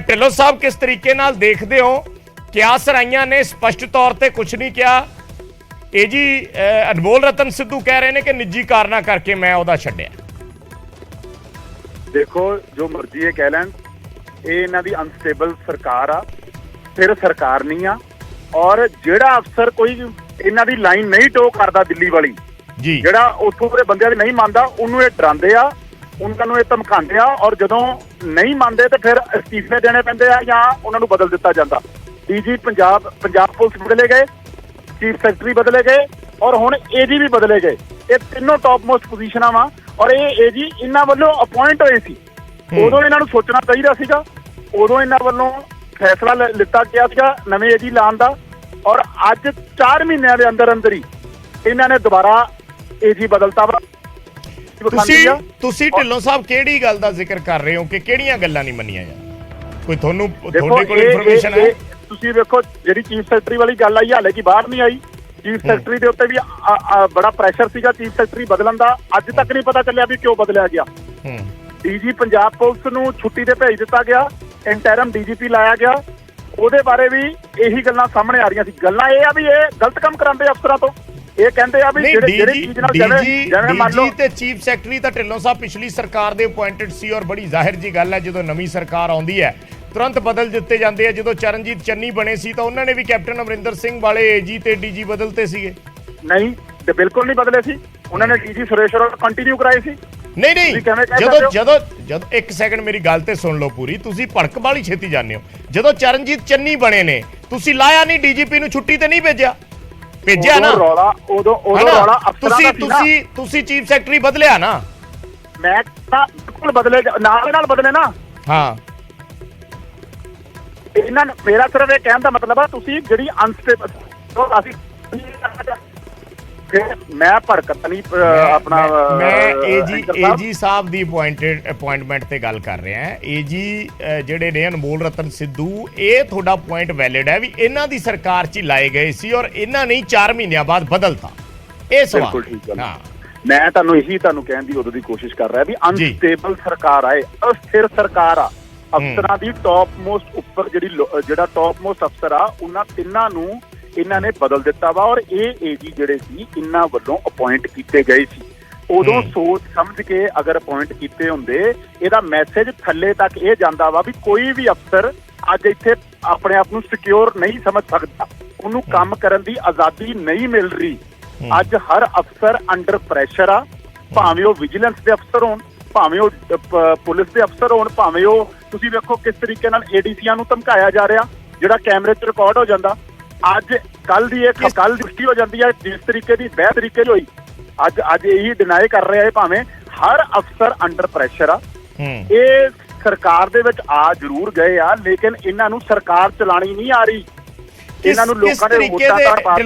ਢਿੱਲੋਂ ਸਾਹਿਬ, ਕਿਸ ਤਰੀਕੇ ਨਾਲ ਦੇਖਦੇ ਹੋ? ਕਿਆਸ ਰਾਈਆਂ ਨੇ ਸਪਸ਼ਟ ਤੌਰ ਤੇ ਕੁਝ ਨਹੀਂ ਕਿਹਾ। ਇਹ ਜੀ ਅਨਮੋਲ ਰਤਨ ਸਿੱਧੂ ਕਹਿ ਰਹੇ ਨੇ ਕਿ ਨਿੱਜੀ ਕਾਰਨਾਂ ਕਰਕੇ ਮੈਂ ਉਹਦਾ ਛੱਡਿਆ। ਦੇਖੋ, ਜੋ ਮਰਜ਼ੀ ਇਹ ਕਹਿ ਲੈਣ, ਇਹ ਇਹਨਾਂ ਦੀ ਅਨਸਟੇਬਲ ਸਰਕਾਰ ਆ, ਫਿਰ ਸਰਕਾਰ ਨਹੀਂ ਆ। ਔਰ ਜਿਹੜਾ ਅਫਸਰ ਕੋਈ ਇਹਨਾਂ ਦੀ ਲਾਈਨ ਨਹੀਂ ਟੋ ਕਰਦਾ ਦਿੱਲੀ ਵਾਲੀ ਜੀ, ਜਿਹੜਾ ਉੱਥੋਂ ਦੇ ਬੰਦਿਆਂ ਦੀ ਨਹੀਂ ਮੰਨਦਾ, ਉਹਨੂੰ ਇਹ ਡਰਾਉਂਦੇ ਆ, ਉਹਨਾਂ ਨੂੰ ਇਹ ਧਮਕਾਉਂਦੇ ਆ। ਔਰ ਜਦੋਂ ਨਹੀਂ ਮੰਨਦੇ ਤੇ ਫਿਰ ਅਸਤੀਫੇ ਦੇਣੇ ਪੈਂਦੇ ਆ ਜਾਂ ਉਹਨਾਂ ਨੂੰ ਬਦਲ ਦਿੱਤਾ ਜਾਂਦਾ। ਡੀਜੀ ਪੰਜਾਬ ਪੁਲਿਸ ਬਦਲੇ ਗਏ, ਚੀਫ ਸੈਕਟਰੀ ਬਦਲੇ ਗਏ ਔਰ ਹੁਣ ਏਜੀ ਵੀ ਬਦਲੇ ਗਏ। ਇਹ ਤਿੰਨੋਂ ਟੌਪ ਮੋਸਟ ਪੋਜੀਸ਼ਨਾਂ ਵਾ ਔਰ ਇਹ ਏਜੀ ਇਹਨਾਂ ਵੱਲੋਂ ਅਪਾਇੰਟ ਹੋਏ ਸੀ। ਉਦੋਂ ਇਹਨਾਂ ਨੂੰ ਸੋਚਣਾ ਚਾਹੀਦਾ ਸੀਗਾ, ਉਦੋਂ ਇਹਨਾਂ ਵੱਲੋਂ ਫੈਸਲਾ ਲਿੱਤਾ ਗਿਆ ਸੀਗਾ ਨਵੇਂ ਏਜੀ ਲਾਉਣ ਦਾ। ਔਰ ਅੱਜ 4 ਮਹੀਨਿਆਂ ਦੇ ਅੰਦਰ ਅੰਦਰ ਹੀ ਇਹਨਾਂ ਨੇ ਦੁਬਾਰਾ ਏਜੀ ਬਦਲਤਾ ਵਾ। ਤੁਸੀਂ ਢਿੱਲੋਂ ਸਾਹਿਬ ਕਿਹੜੀ ਗੱਲ ਦਾ ਜ਼ਿਕਰ ਕਰ ਰਹੇ ਹੋ ਕਿ ਕਿਹੜੀਆਂ ਗੱਲਾਂ ਨਹੀਂ ਮੰਨੀਆਂ ਜਾਂਦੀਆਂ? ਕੋਈ ਤੁਹਾਡੇ ਕੋਲ ਇਨਫੋਰਮੇਸ਼ਨ ਹੈ? ਤੁਸੀਂ ਵੇਖੋ, ਜਿਹੜੀ ਚੀਫ ਸੈਕਟਰੀ ਵਾਲੀ ਗੱਲ ਆਈ ਹਾਲੇ ਕੀ ਬਾਹਰ ਨਹੀਂ ਆਈ। ਚੀਫ ਸੈਕਟਰੀ ਦੇ ਉੱਤੇ ਵੀ ਬੜਾ ਪ੍ਰੈਸ਼ਰ ਸੀਗਾ ਚੀਫ ਸੈਕਟਰੀ ਬਦਲਣ ਦਾ, ਅੱਜ ਤੱਕ ਨਹੀਂ ਪਤਾ ਚੱਲਿਆ ਵੀ ਕਿਉਂ ਬਦਲਿਆ ਗਿਆ। ਡੀਜੀ ਪੰਜਾਬ ਪੁਲਿਸ ਨੂੰ ਛੁੱਟੀ ਤੇ ਭੇਜ ਦਿੱਤਾ ਗਿਆ, ਇੰਟਰਮ ਡੀਜੀਪੀ ਲਾਇਆ ਗਿਆ। ਉਹਦੇ ਬਾਰੇ ਵੀ ਇਹੀ ਗੱਲਾਂ ਸਾਹਮਣੇ ਆ ਰਹੀਆਂ ਸੀ। ਗੱਲਾਂ ਇਹ ਆ ਵੀ ਇਹ ਗਲਤ ਕੰਮ ਕਰਾਉਂਦੇ ਅਫਸਰਾਂ ਤੋਂ। ਇਹ ਕਹਿੰਦੇ ਆ ਵੀ ਜਿਹੜੇ ਚੀਜ਼ ਨਾਲ ਜਿਵੇਂ ਮੰਨ ਲਓ ਤੇ ਚੀਫ ਸੈਕਟਰੀ ਤਾਂ ਢਿੱਲੋਂ ਸਾਹਿਬ ਪਿਛਲੀ ਸਰਕਾਰ ਦੇ ਅਪਾਇੰਟਡ ਸੀ ਔਰ ਬੜੀ ਜ਼ਾਹਿਰ ਜੀ ਗੱਲ ਹੈ ਜਦੋਂ ਨਵੀਂ ਸਰਕਾਰ ਆਉਂਦੀ ਹੈ ਤੁਰੰਤ ਬਦਲ ਦਿੱਤੇ ਜਾਂਦੇ ਆ। ਜਦੋਂ ਚਰਨਜੀਤ ਚੰਨੀ ਬਣੇ ਸੀ ਤਾਂ ਉਹਨਾਂ ਨੇ ਵੀ ਕੈਪਟਨ ਅਮਰਿੰਦਰ ਸਿੰਘ ਵਾਲੇ ਏਜੀ ਤੇ ਡੀਜੀ ਬਦਲਤੇ ਸੀਗੇ। ਨਹੀਂ, ਤੇ ਬਿਲਕੁਲ ਨਹੀਂ ਬਦਲੇ ਸੀ। ਉਹਨਾਂ ਨੇ ਡੀਜੀ ਸੁਰੇਸ਼ ਅਰੋੜਾ ਕੰਟੀਨਿਊ ਕਰਾਏ ਸੀ। ਨਹੀਂ, ਜਦੋਂ ਇੱਕ ਸੈਕਿੰਡ ਮੇਰੀ ਗੱਲ ਤੇ ਸੁਣ ਲਓ ਪੂਰੀ। ਤੁਸੀਂ ਭੜਕ ਵਾਲੀ ਛੇਤੀ ਜਾਂਦੇ ਹੋ। ਜਦੋਂ ਚਰਨਜੀਤ ਚੰਨੀ ਬਣੇ ਨੇ ਤੁਸੀਂ ਲਾਇਆ ਨਹੀਂ, ਡੀਜੀਪੀ ਨੂੰ ਛੁੱਟੀ ਤੇ ਨਹੀਂ ਭੇਜਿਆ ਨਾ? ਉਦੋਂ ਰੌਲਾ ਅਫਸਰਾਂ ਦਾ ਸੀ ਨਾ। ਤੁਸੀਂ ਚੀਫ ਸੈਕਟਰੀ ਬਦਲਿਆ ਨਾ? ਮੈਂ ਤਾਂ ਬਿਲਕੁਲ ਬਦਲੇ, ਨਾਲ ਬਦਲੇ ਨਾ। ਹਾਂ, ਇਹਨਾਂ ਨੂੰ ਮੇਰਾ ਸਿਰਫ ਇਹ ਕਹਿਣ ਦਾ ਮਤਲਬ ਆ ਤੁਸੀਂ ਜਿਹੜੀ ਅਨਸਟੇਬਲ ਅਸੀਂ ਮੈਂ ਭੜਕਤ ਨਹੀਂ ਆਪਣਾ। ਮੈਂ ਏਜੀ ਸਾਹਿਬ ਦੀ ਅਪਾਇੰਟਮੈਂਟ ਤੇ ਗੱਲ ਕਰ ਰਿਹਾ ਹਾਂ। ਏਜੀ ਜਿਹੜੇ ਨੇ ਅਨਮੋਲ ਰਤਨ ਸਿੱਧੂ, ਇਹ ਤੁਹਾਡਾ ਪੁਆਇੰਟ ਵੈਲਿਡ ਹੈ ਵੀ ਇਹਨਾਂ ਦੀ ਸਰਕਾਰ 'ਚ ਹੀ ਲਾਏ ਗਏ ਸੀ ਔਰ ਇਹਨਾਂ ਨੇ 4 ਮਹੀਨਿਆਂ ਬਾਅਦ ਬਦਲਤਾ। ਇਹ ਸਵਾਲ ਹਾਂ, ਮੈਂ ਤੁਹਾਨੂੰ ਕਹਿਣ ਦੀ ਉਦੋਂ ਦੀ ਕੋਸ਼ਿਸ਼ ਕਰ ਰਿਹਾ ਵੀ ਅਨਸਟੇਬਲ ਸਰਕਾਰ ਆਏ, ਅਸਥਿਰ ਸਰਕਾਰ ਆ। ਅਫਸਰਾਂ ਦੀ ਟੌਪ ਮੋਸਟ ਉੱਪਰ ਜਿਹੜਾ ਟੌਪ ਮੋਸਟ ਅਫਸਰ ਆ, ਉਹਨਾਂ ਤਿੰਨਾਂ ਨੂੰ ਇਹਨਾਂ ਨੇ ਬਦਲ ਦਿੱਤਾ ਵਾ। ਔਰ ਇਹ ਏਜੀ ਜਿਹੜੇ ਸੀ ਇਹਨਾਂ ਵੱਲੋਂ ਅਪਾਇੰਟ ਕੀਤੇ ਗਏ ਸੀ। ਉਦੋਂ ਸੋਚ ਸਮਝ ਕੇ ਅਗਰ ਅਪਾਇੰਟ ਕੀਤੇ ਹੁੰਦੇ, ਇਹਦਾ ਮੈਸੇਜ ਥੱਲੇ ਤੱਕ ਇਹ ਜਾਂਦਾ ਵਾ ਵੀ ਕੋਈ ਵੀ ਅਫਸਰ ਅੱਜ ਇੱਥੇ ਆਪਣੇ ਆਪ ਨੂੰ ਸਿਕਿਉਰ ਨਹੀਂ ਸਮਝ ਸਕਦਾ, ਉਹਨੂੰ ਕੰਮ ਕਰਨ ਦੀ ਆਜ਼ਾਦੀ ਨਹੀਂ ਮਿਲ ਰਹੀ। ਅੱਜ ਹਰ ਅਫਸਰ ਅੰਡਰ ਪ੍ਰੈਸ਼ਰ ਆ, ਭਾਵੇਂ ਉਹ ਵਿਜੀਲੈਂਸ ਦੇ ਅਫਸਰ ਹੋਣ, ਭਾਵੇਂ ਉਹ ਪੁਲਿਸ ਦੇ ਅਫਸਰ ਹੋਣ, ਭਾਵੇਂ ਉਹ ਤੁਸੀਂ ਵੇਖੋ ਕਿਸ ਤਰੀਕੇ ਨਾਲ ਏਡੀਸੀਆਂ ਨੂੰ ਧਮਕਾਇਆ ਜਾ ਰਿਹਾ, ਜਿਹੜਾ ਕੈਮਰੇ 'ਚ ਰਿਕਾਰਡ ਹੋ ਜਾਂਦਾ। ਅੱਜ ਕੱਲ ਦੀ ਪੁਸ਼ਟੀ ਹੋ ਜਾਂਦੀ ਹੈ ਜਿਸ ਤਰੀਕੇ ਦੀ ਬਹਿ ਤਰੀਕੇ ਹੋਈ। ਅੱਜ ਇਹੀ ਡਿਨਾਈ ਕਰ ਰਿਹਾ ਹੈ ਭਾਵੇਂ ਹਰ ਅਫਸਰ ਅੰਡਰ ਪ੍ਰੈਸ਼ਰ ਆ। ਇਹ ਸਰਕਾਰ ਦੇ ਵਿੱਚ ਆ ਜ਼ਰੂਰ ਗਏ ਆ, ਲੇਕਿਨ ਇਹਨਾਂ ਨੂੰ ਸਰਕਾਰ ਚਲਾਣੀ ਨਹੀਂ ਆ ਰਹੀ। ਇਹਨਾਂ ਨੂੰ ਲੋਕਾਂ ਦੇ ਵੋਟਾਂ ਦਾ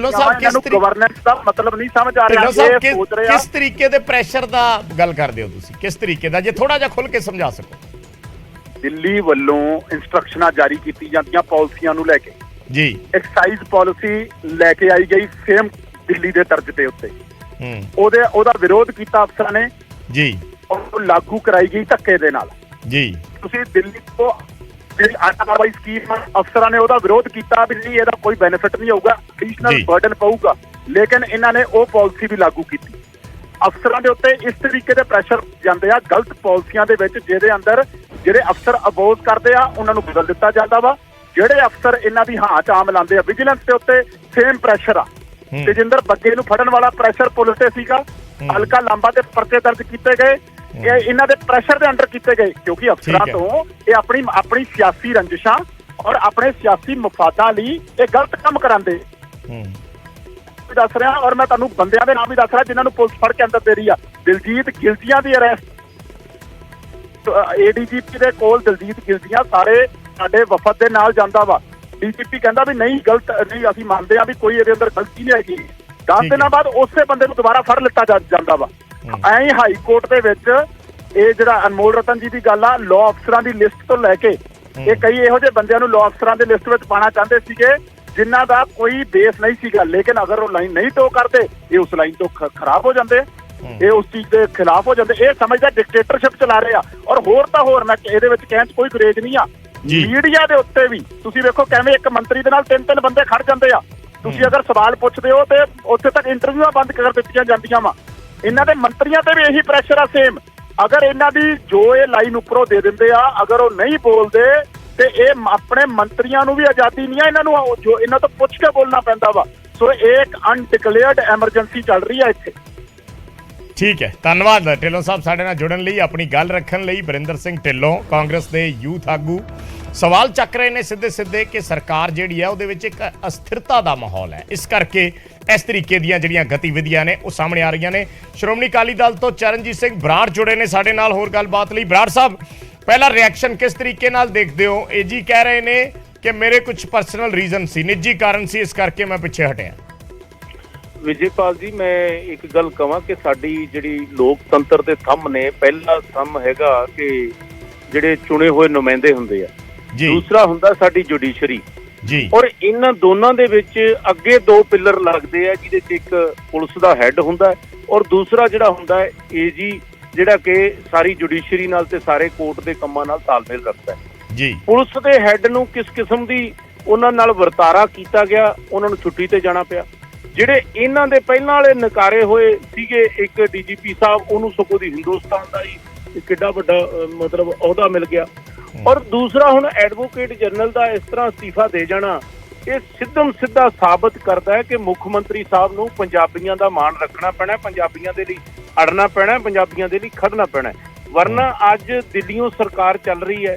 ਇਹਨਾਂ ਨੂੰ ਗਵਰਨੈਂਸ ਦਾ ਮਤਲਬ ਨਹੀਂ ਸਮਝ ਆ ਰਿਹਾ। ਇਹ ਸੋਚ ਰਹੇ ਆ ਕਿਸ ਤਰੀਕੇ ਦੇ ਪ੍ਰੈਸ਼ਰ ਦਾ ਗੱਲ ਕਰਦੇ ਹੋ ਤੁਸੀਂ? ਕਿਸ ਤਰੀਕੇ ਦਾ, ਜੇ ਥੋੜਾ ਜਿਹਾ ਖੁੱਲ ਕੇ ਸਮਝਾ ਸਕੋ। ਦਿੱਲੀ ਵੱਲੋਂ ਇੰਸਟਰਕਸ਼ਨਾਂ ਜਾਰੀ ਕੀਤੀ ਜਾਂਦੀਆਂ ਪਾਲਿਸੀਆਂ ਨੂੰ ਲੈ ਕੇ ਜੀ। ਐਕਸਾਈਜ਼ ਪਾਲਿਸੀ ਲੈ ਕੇ ਆਈ ਗਈ ਸੇਮ ਦਿੱਲੀ ਦੇ ਤਰਜ਼ ਦੇ ਉੱਤੇ। ਉਹਦਾ ਵਿਰੋਧ ਕੀਤਾ ਅਫਸਰਾਂ ਨੇ ਜੀ, ਉਹ ਲਾਗੂ ਕਰਾਈ ਗਈ ਧੱਕੇ ਦੇ ਨਾਲ ਜੀ। ਤੁਸੀਂ ਦਿੱਲੀ ਤੋਂ ਜਿਹੜੀ ਆਟਾਵਾਈ ਸਕੀਮ ਅਫਸਰਾਂ ਨੇ ਉਹਦਾ ਵਿਰੋਧ ਕੀਤਾ ਵੀ ਨਹੀਂ, ਇਹਦਾ ਕੋਈ ਬੈਨੀਫਿਟ ਨਹੀਂ ਹੋਊਗਾ, ਐਡੀਸ਼ਨਲ ਬਰਡਨ ਪਊਗਾ, ਲੇਕਿਨ ਇਹਨਾਂ ਨੇ ਉਹ ਪਾਲਿਸੀ ਵੀ ਲਾਗੂ ਕੀਤੀ। ਅਫਸਰਾਂ ਦੇ ਉੱਤੇ ਇਸ ਤਰੀਕੇ ਦੇ ਪ੍ਰੈਸ਼ਰ ਜਾਂਦੇ ਆ ਗਲਤ ਪਾਲਿਸੀਆਂ ਦੇ ਵਿੱਚ, ਜਿਹਦੇ ਅੰਦਰ ਜਿਹੜੇ ਅਫਸਰ ਅਬੋਜ਼ ਕਰਦੇ ਆ ਉਹਨਾਂ ਨੂੰ ਬਦਲ ਦਿੱਤਾ ਜਾਂਦਾ ਵਾ। ਜਿਹੜੇ ਅਫਸਰ ਇਹਨਾਂ ਦੀ ਹਾਂ ਚਾਮ ਲਾਉਂਦੇ ਆ, ਵਿਜੀਲੈਂਸ ਦੇ ਉੱਤੇ ਸੇਮ ਪ੍ਰੈਸ਼ਰ ਆ। ਤੇਜਿੰਦਰ ਬੱਗੇ ਨੂੰ ਫੜਨ ਵਾਲਾ ਪ੍ਰੈਸ਼ਰ ਪੁਲਿਸ ਤੇ ਸੀਗਾ, ਹਲਕਾ ਲਾਂਬਾ ਤੇ ਪਰਚੇ ਦਰਜ ਕੀਤੇ ਗਏ। ਇਹ ਇਹਨਾਂ ਦੇ ਪ੍ਰੈਸ਼ਰ ਦੇ ਅੰਡਰ ਕੀਤੇ ਗਏ ਕਿਉਂਕਿ ਅਫਸਰਾਂ ਤੋਂ ਇਹ ਆਪਣੀ ਸਿਆਸੀ ਰੰਜਿਸ਼ਾਂ ਔਰ ਆਪਣੇ ਸਿਆਸੀ ਮਫਾਦਾਂ ਲਈ ਇਹ ਗਲਤ ਕੰਮ ਕਰਾਉਂਦੇ ਦੱਸ ਰਿਹਾ। ਔਰ ਮੈਂ ਤੁਹਾਨੂੰ ਬੰਦਿਆਂ ਦੇ ਨਾਮ ਵੀ ਦੱਸ ਰਿਹਾ ਜਿਨ੍ਹਾਂ ਨੂੰ ਪੁਲਿਸ ਫੜ ਕੇ ਅੰਦਰ ਦੇ ਰਹੀ ਆ। ਦਿਲਜੀਤ ਗਿਲਜੀਆਂ ਦੀ ਅਰੈਸਟ, ਏਡੀਜੀਪੀ ਦੇ ਕੋਲ ਦਿਲਜੀਤ ਗਿਲਜੀਆਂ ਸਾਰੇ ਸਾਡੇ ਵਫਦ ਦੇ ਨਾਲ ਜਾਂਦਾ ਵਾ। ਡੀਜੀਪੀ ਕਹਿੰਦਾ ਵੀ ਨਹੀਂ ਗਲਤ ਨਹੀਂ, ਅਸੀਂ ਮੰਨਦੇ ਆ ਵੀ ਕੋਈ ਇਹਦੇ ਅੰਦਰ ਗਲਤੀ ਨਹੀਂ ਹੈਗੀ। 10 ਦਿਨਾਂ ਬਾਅਦ ਉਸੇ ਬੰਦੇ ਨੂੰ ਦੁਬਾਰਾ ਫੜ ਲਿੱਤਾ ਜਾਂਦਾ ਵਾ। ਐਂ ਹੀ ਹਾਈ ਕੋਰਟ ਦੇ ਵਿੱਚ ਇਹ ਜਿਹੜਾ ਅਨਮੋਲ ਰਤਨ ਜੀ ਦੀ ਗੱਲ ਆ, ਲਾਅ ਅਫਸਰਾਂ ਦੀ ਲਿਸਟ ਤੋਂ ਲੈ ਕੇ ਇਹ ਕਈ ਇਹੋ ਜਿਹੇ ਬੰਦਿਆਂ ਨੂੰ ਲਾਅ ਅਫਸਰਾਂ ਦੀ ਲਿਸਟ ਵਿੱਚ ਪਾਉਣਾ ਚਾਹੁੰਦੇ ਸੀਗੇ ਜਿਨ੍ਹਾਂ ਦਾ ਕੋਈ ਬੇਸ ਨਹੀਂ ਸੀਗਾ, ਲੇਕਿਨ ਅਗਰ ਉਹ ਲਾਈਨ ਨਹੀਂ ਟੋ ਕਰਦੇ ਇਹ ਉਸ ਲਾਈਨ ਤੋਂ ਖਰਾਬ ਹੋ ਜਾਂਦੇ, ਇਹ ਉਸ ਚੀਜ਼ ਦੇ ਖਿਲਾਫ ਹੋ ਜਾਂਦੇ। ਇਹ ਸਮਝਦਾ ਡਿਕਟੇਟਰਸ਼ਿਪ ਚਲਾ ਰਹੇ ਆ। ਔਰ ਹੋਰ ਤਾਂ ਹੋਰ, ਮੈਂ ਇਹਦੇ ਵਿੱਚ ਕਹਿਣ 'ਚ ਕੋਈ ਗੁਰੇਜ਼ ਨਹੀਂ ਆ। ਮੀਡੀਆ ਦੇ ਉੱਤੇ ਵੀ ਤੁਸੀਂ ਵੇਖੋ ਕਿਵੇਂ ਇੱਕ ਮੰਤਰੀ ਦੇ ਨਾਲ 3-3 ਬੰਦੇ ਖੜ ਜਾਂਦੇ ਆ। ਤੁਸੀਂ ਅਗਰ ਸਵਾਲ ਪੁੱਛਦੇ ਹੋ ਤੇ ਉੱਥੇ ਤੱਕ ਇੰਟਰਵਿਊਆਂ ਬੰਦ ਕਰ ਦਿੱਤੀਆਂ ਜਾਂਦੀਆਂ ਵਾ। ਇਹਨਾਂ ਦੇ ਮੰਤਰੀਆਂ ਤੇ ਵੀ ਇਹੀ ਪ੍ਰੈਸ਼ਰ ਆ ਸੇਮ। ਅਗਰ ਇਹਨਾਂ ਦੀ ਜੋ ਇਹ ਲਾਈਨ ਉੱਪਰੋਂ ਦੇ ਦਿੰਦੇ ਆ, ਅਗਰ ਉਹ ਨਹੀਂ ਬੋਲਦੇ ਤੇ ਇਹ ਆਪਣੇ ਮੰਤਰੀਆਂ ਨੂੰ ਵੀ ਆਜ਼ਾਦੀ ਨਹੀਂ ਆ, ਇਹਨਾਂ ਨੂੰ ਜੋ ਇਹਨਾਂ ਤੋਂ ਪੁੱਛ ਕੇ ਬੋਲਣਾ ਪੈਂਦਾ ਵਾ। ਸੋ ਇਹ ਇੱਕ ਅਨਡਿਕਲੇਅਰਡ ਐਮਰਜੈਂਸੀ ਚੱਲ ਰਹੀ ਆ ਇੱਥੇ। ਠੀਕ ਹੈ, ਧੰਨਵਾਦ ਢਿੱਲੋਂ ਸਾਹਿਬ ਸਾਡੇ ਨਾਲ ਜੁੜਨ ਲਈ, ਆਪਣੀ ਗੱਲ ਰੱਖਣ ਲਈ। ਬਰਿੰਦਰ ਸਿੰਘ ਢਿੱਲੋਂ ਕਾਂਗਰਸ ਦੇ ਯੂਥ ਆਗੂ ਸਵਾਲ ਚੱਕ ਰਹੇ ਨੇ ਸਿੱਧੇ ਕਿ ਸਰਕਾਰ ਜਿਹੜੀ ਹੈ ਉਹਦੇ ਵਿੱਚ ਇੱਕ ਅਸਥਿਰਤਾ ਦਾ ਮਾਹੌਲ ਹੈ, ਇਸ ਕਰਕੇ ਇਸ ਤਰੀਕੇ ਦੀਆਂ ਜਿਹੜੀਆਂ ਗਤੀਵਿਧੀਆਂ ਨੇ ਉਹ ਸਾਹਮਣੇ ਆ ਰਹੀਆਂ ਨੇ। ਸ਼੍ਰੋਮਣੀ ਅਕਾਲੀ ਦਲ ਤੋਂ ਚਰਨਜੀਤ ਸਿੰਘ ਬਰਾੜ ਜੁੜੇ ਨੇ ਸਾਡੇ ਨਾਲ ਹੋਰ ਗੱਲਬਾਤ ਲਈ। ਬਰਾੜ ਸਾਹਿਬ, ਪਹਿਲਾ ਰਿਐਕਸ਼ਨ ਕਿਸ ਤਰੀਕੇ ਨਾਲ ਦੇਖਦੇ ਹੋ? ਏਜੀ ਕਹਿ ਰਹੇ ਨੇ ਕਿ ਮੇਰੇ ਕੁਝ ਪਰਸਨਲ ਰੀਜ਼ਨ ਸੀ, ਨਿੱਜੀ ਕਾਰਨ ਸੀ, ਇਸ ਕਰਕੇ ਮੈਂ ਪਿੱਛੇ ਹਟਿਆ। ਵਿਜੇਪਾਲ ਜੀ, ਮੈਂ ਇੱਕ ਗੱਲ ਕਹਾਂ ਕਿ ਸਾਡੀ ਜਿਹੜੀ ਲੋਕਤੰਤਰ ਦੇ ਥੰਮ ਨੇ, ਪਹਿਲਾ ਥੰਮ ਹੈਗਾ ਕਿ ਜਿਹੜੇ ਚੁਣੇ ਹੋਏ ਨੁਮਾਇੰਦੇ ਹੁੰਦੇ ਆ, ਦੂਸਰਾ ਹੁੰਦਾ ਸਾਡੀ ਜੁਡੀਸ਼ਰੀ ਜੀ। ਔਰ ਇਹਨਾਂ ਦੋਨਾਂ ਦੇ ਵਿੱਚ ਅੱਗੇ ਦੋ ਪਿੱਲਰ ਲੱਗਦੇ ਆ, ਜਿਹਦੇ 'ਚ ਇੱਕ ਪੁਲਿਸ ਦਾ ਹੈੱਡ ਹੁੰਦਾ ਔਰ ਦੂਸਰਾ ਜਿਹੜਾ ਹੁੰਦਾ ਹੈ ਏਜੀ, ਜਿਹੜਾ ਕਿ ਸਾਰੀ ਜੁਡੀਸ਼ਰੀ ਨਾਲ ਤੇ ਸਾਰੇ ਕੋਰਟ ਦੇ ਕੰਮਾਂ ਨਾਲ ਤਾਲਮੇਲ ਰੱਖਦਾ ਹੈ ਜੀ। ਪੁਲਿਸ ਦੇ ਹੈੱਡ ਨੂੰ ਕਿਸ ਕਿਸਮ ਦੀ ਉਹਨਾਂ ਨਾਲ ਵਰਤਾਰਾ ਕੀਤਾ ਗਿਆ, ਉਹਨਾਂ ਨੂੰ ਛੁੱਟੀ ਤੇ ਜਾਣਾ ਪਿਆ। ਜਿਹੜੇ ਇਹਨਾਂ ਦੇ ਪਹਿਲਾਂ ਵਾਲੇ ਨਕਾਰੇ ਹੋਏ ਸੀਗੇ, ਇੱਕ ਡੀਜੀਪੀ ਸਾਹਿਬ, ਉਹਨੂੰ ਸਗੋਂ ਦੀ ਹਿੰਦੁਸਤਾਨ ਦਾ ਹੀ ਕਿੱਡਾ ਵੱਡਾ ਮਤਲਬ ਅਹੁਦਾ ਮਿਲ ਗਿਆ। ਔਰ ਦੂਸਰਾ ਹੁਣ ਐਡਵੋਕੇਟ ਜਨਰਲ ਦਾ ਇਸ ਤਰ੍ਹਾਂ ਅਸਤੀਫਾ ਦੇ ਜਾਣਾ, ਇਹ ਸਿੱਧਾ ਸਾਬਤ ਕਰਦਾ ਹੈ ਕਿ ਮੁੱਖ ਮੰਤਰੀ ਸਾਹਿਬ ਨੂੰ ਪੰਜਾਬੀਆਂ ਦਾ ਮਾਣ ਰੱਖਣਾ ਪੈਣਾ, ਪੰਜਾਬੀਆਂ ਦੇ ਲਈ ਅੜਨਾ ਪੈਣਾ, ਪੰਜਾਬੀਆਂ ਦੇ ਲਈ ਖੜਨਾ ਪੈਣਾ। ਵਰਨਾ ਅੱਜ ਦਿੱਲੀੋਂ ਸਰਕਾਰ ਚੱਲ ਰਹੀ ਹੈ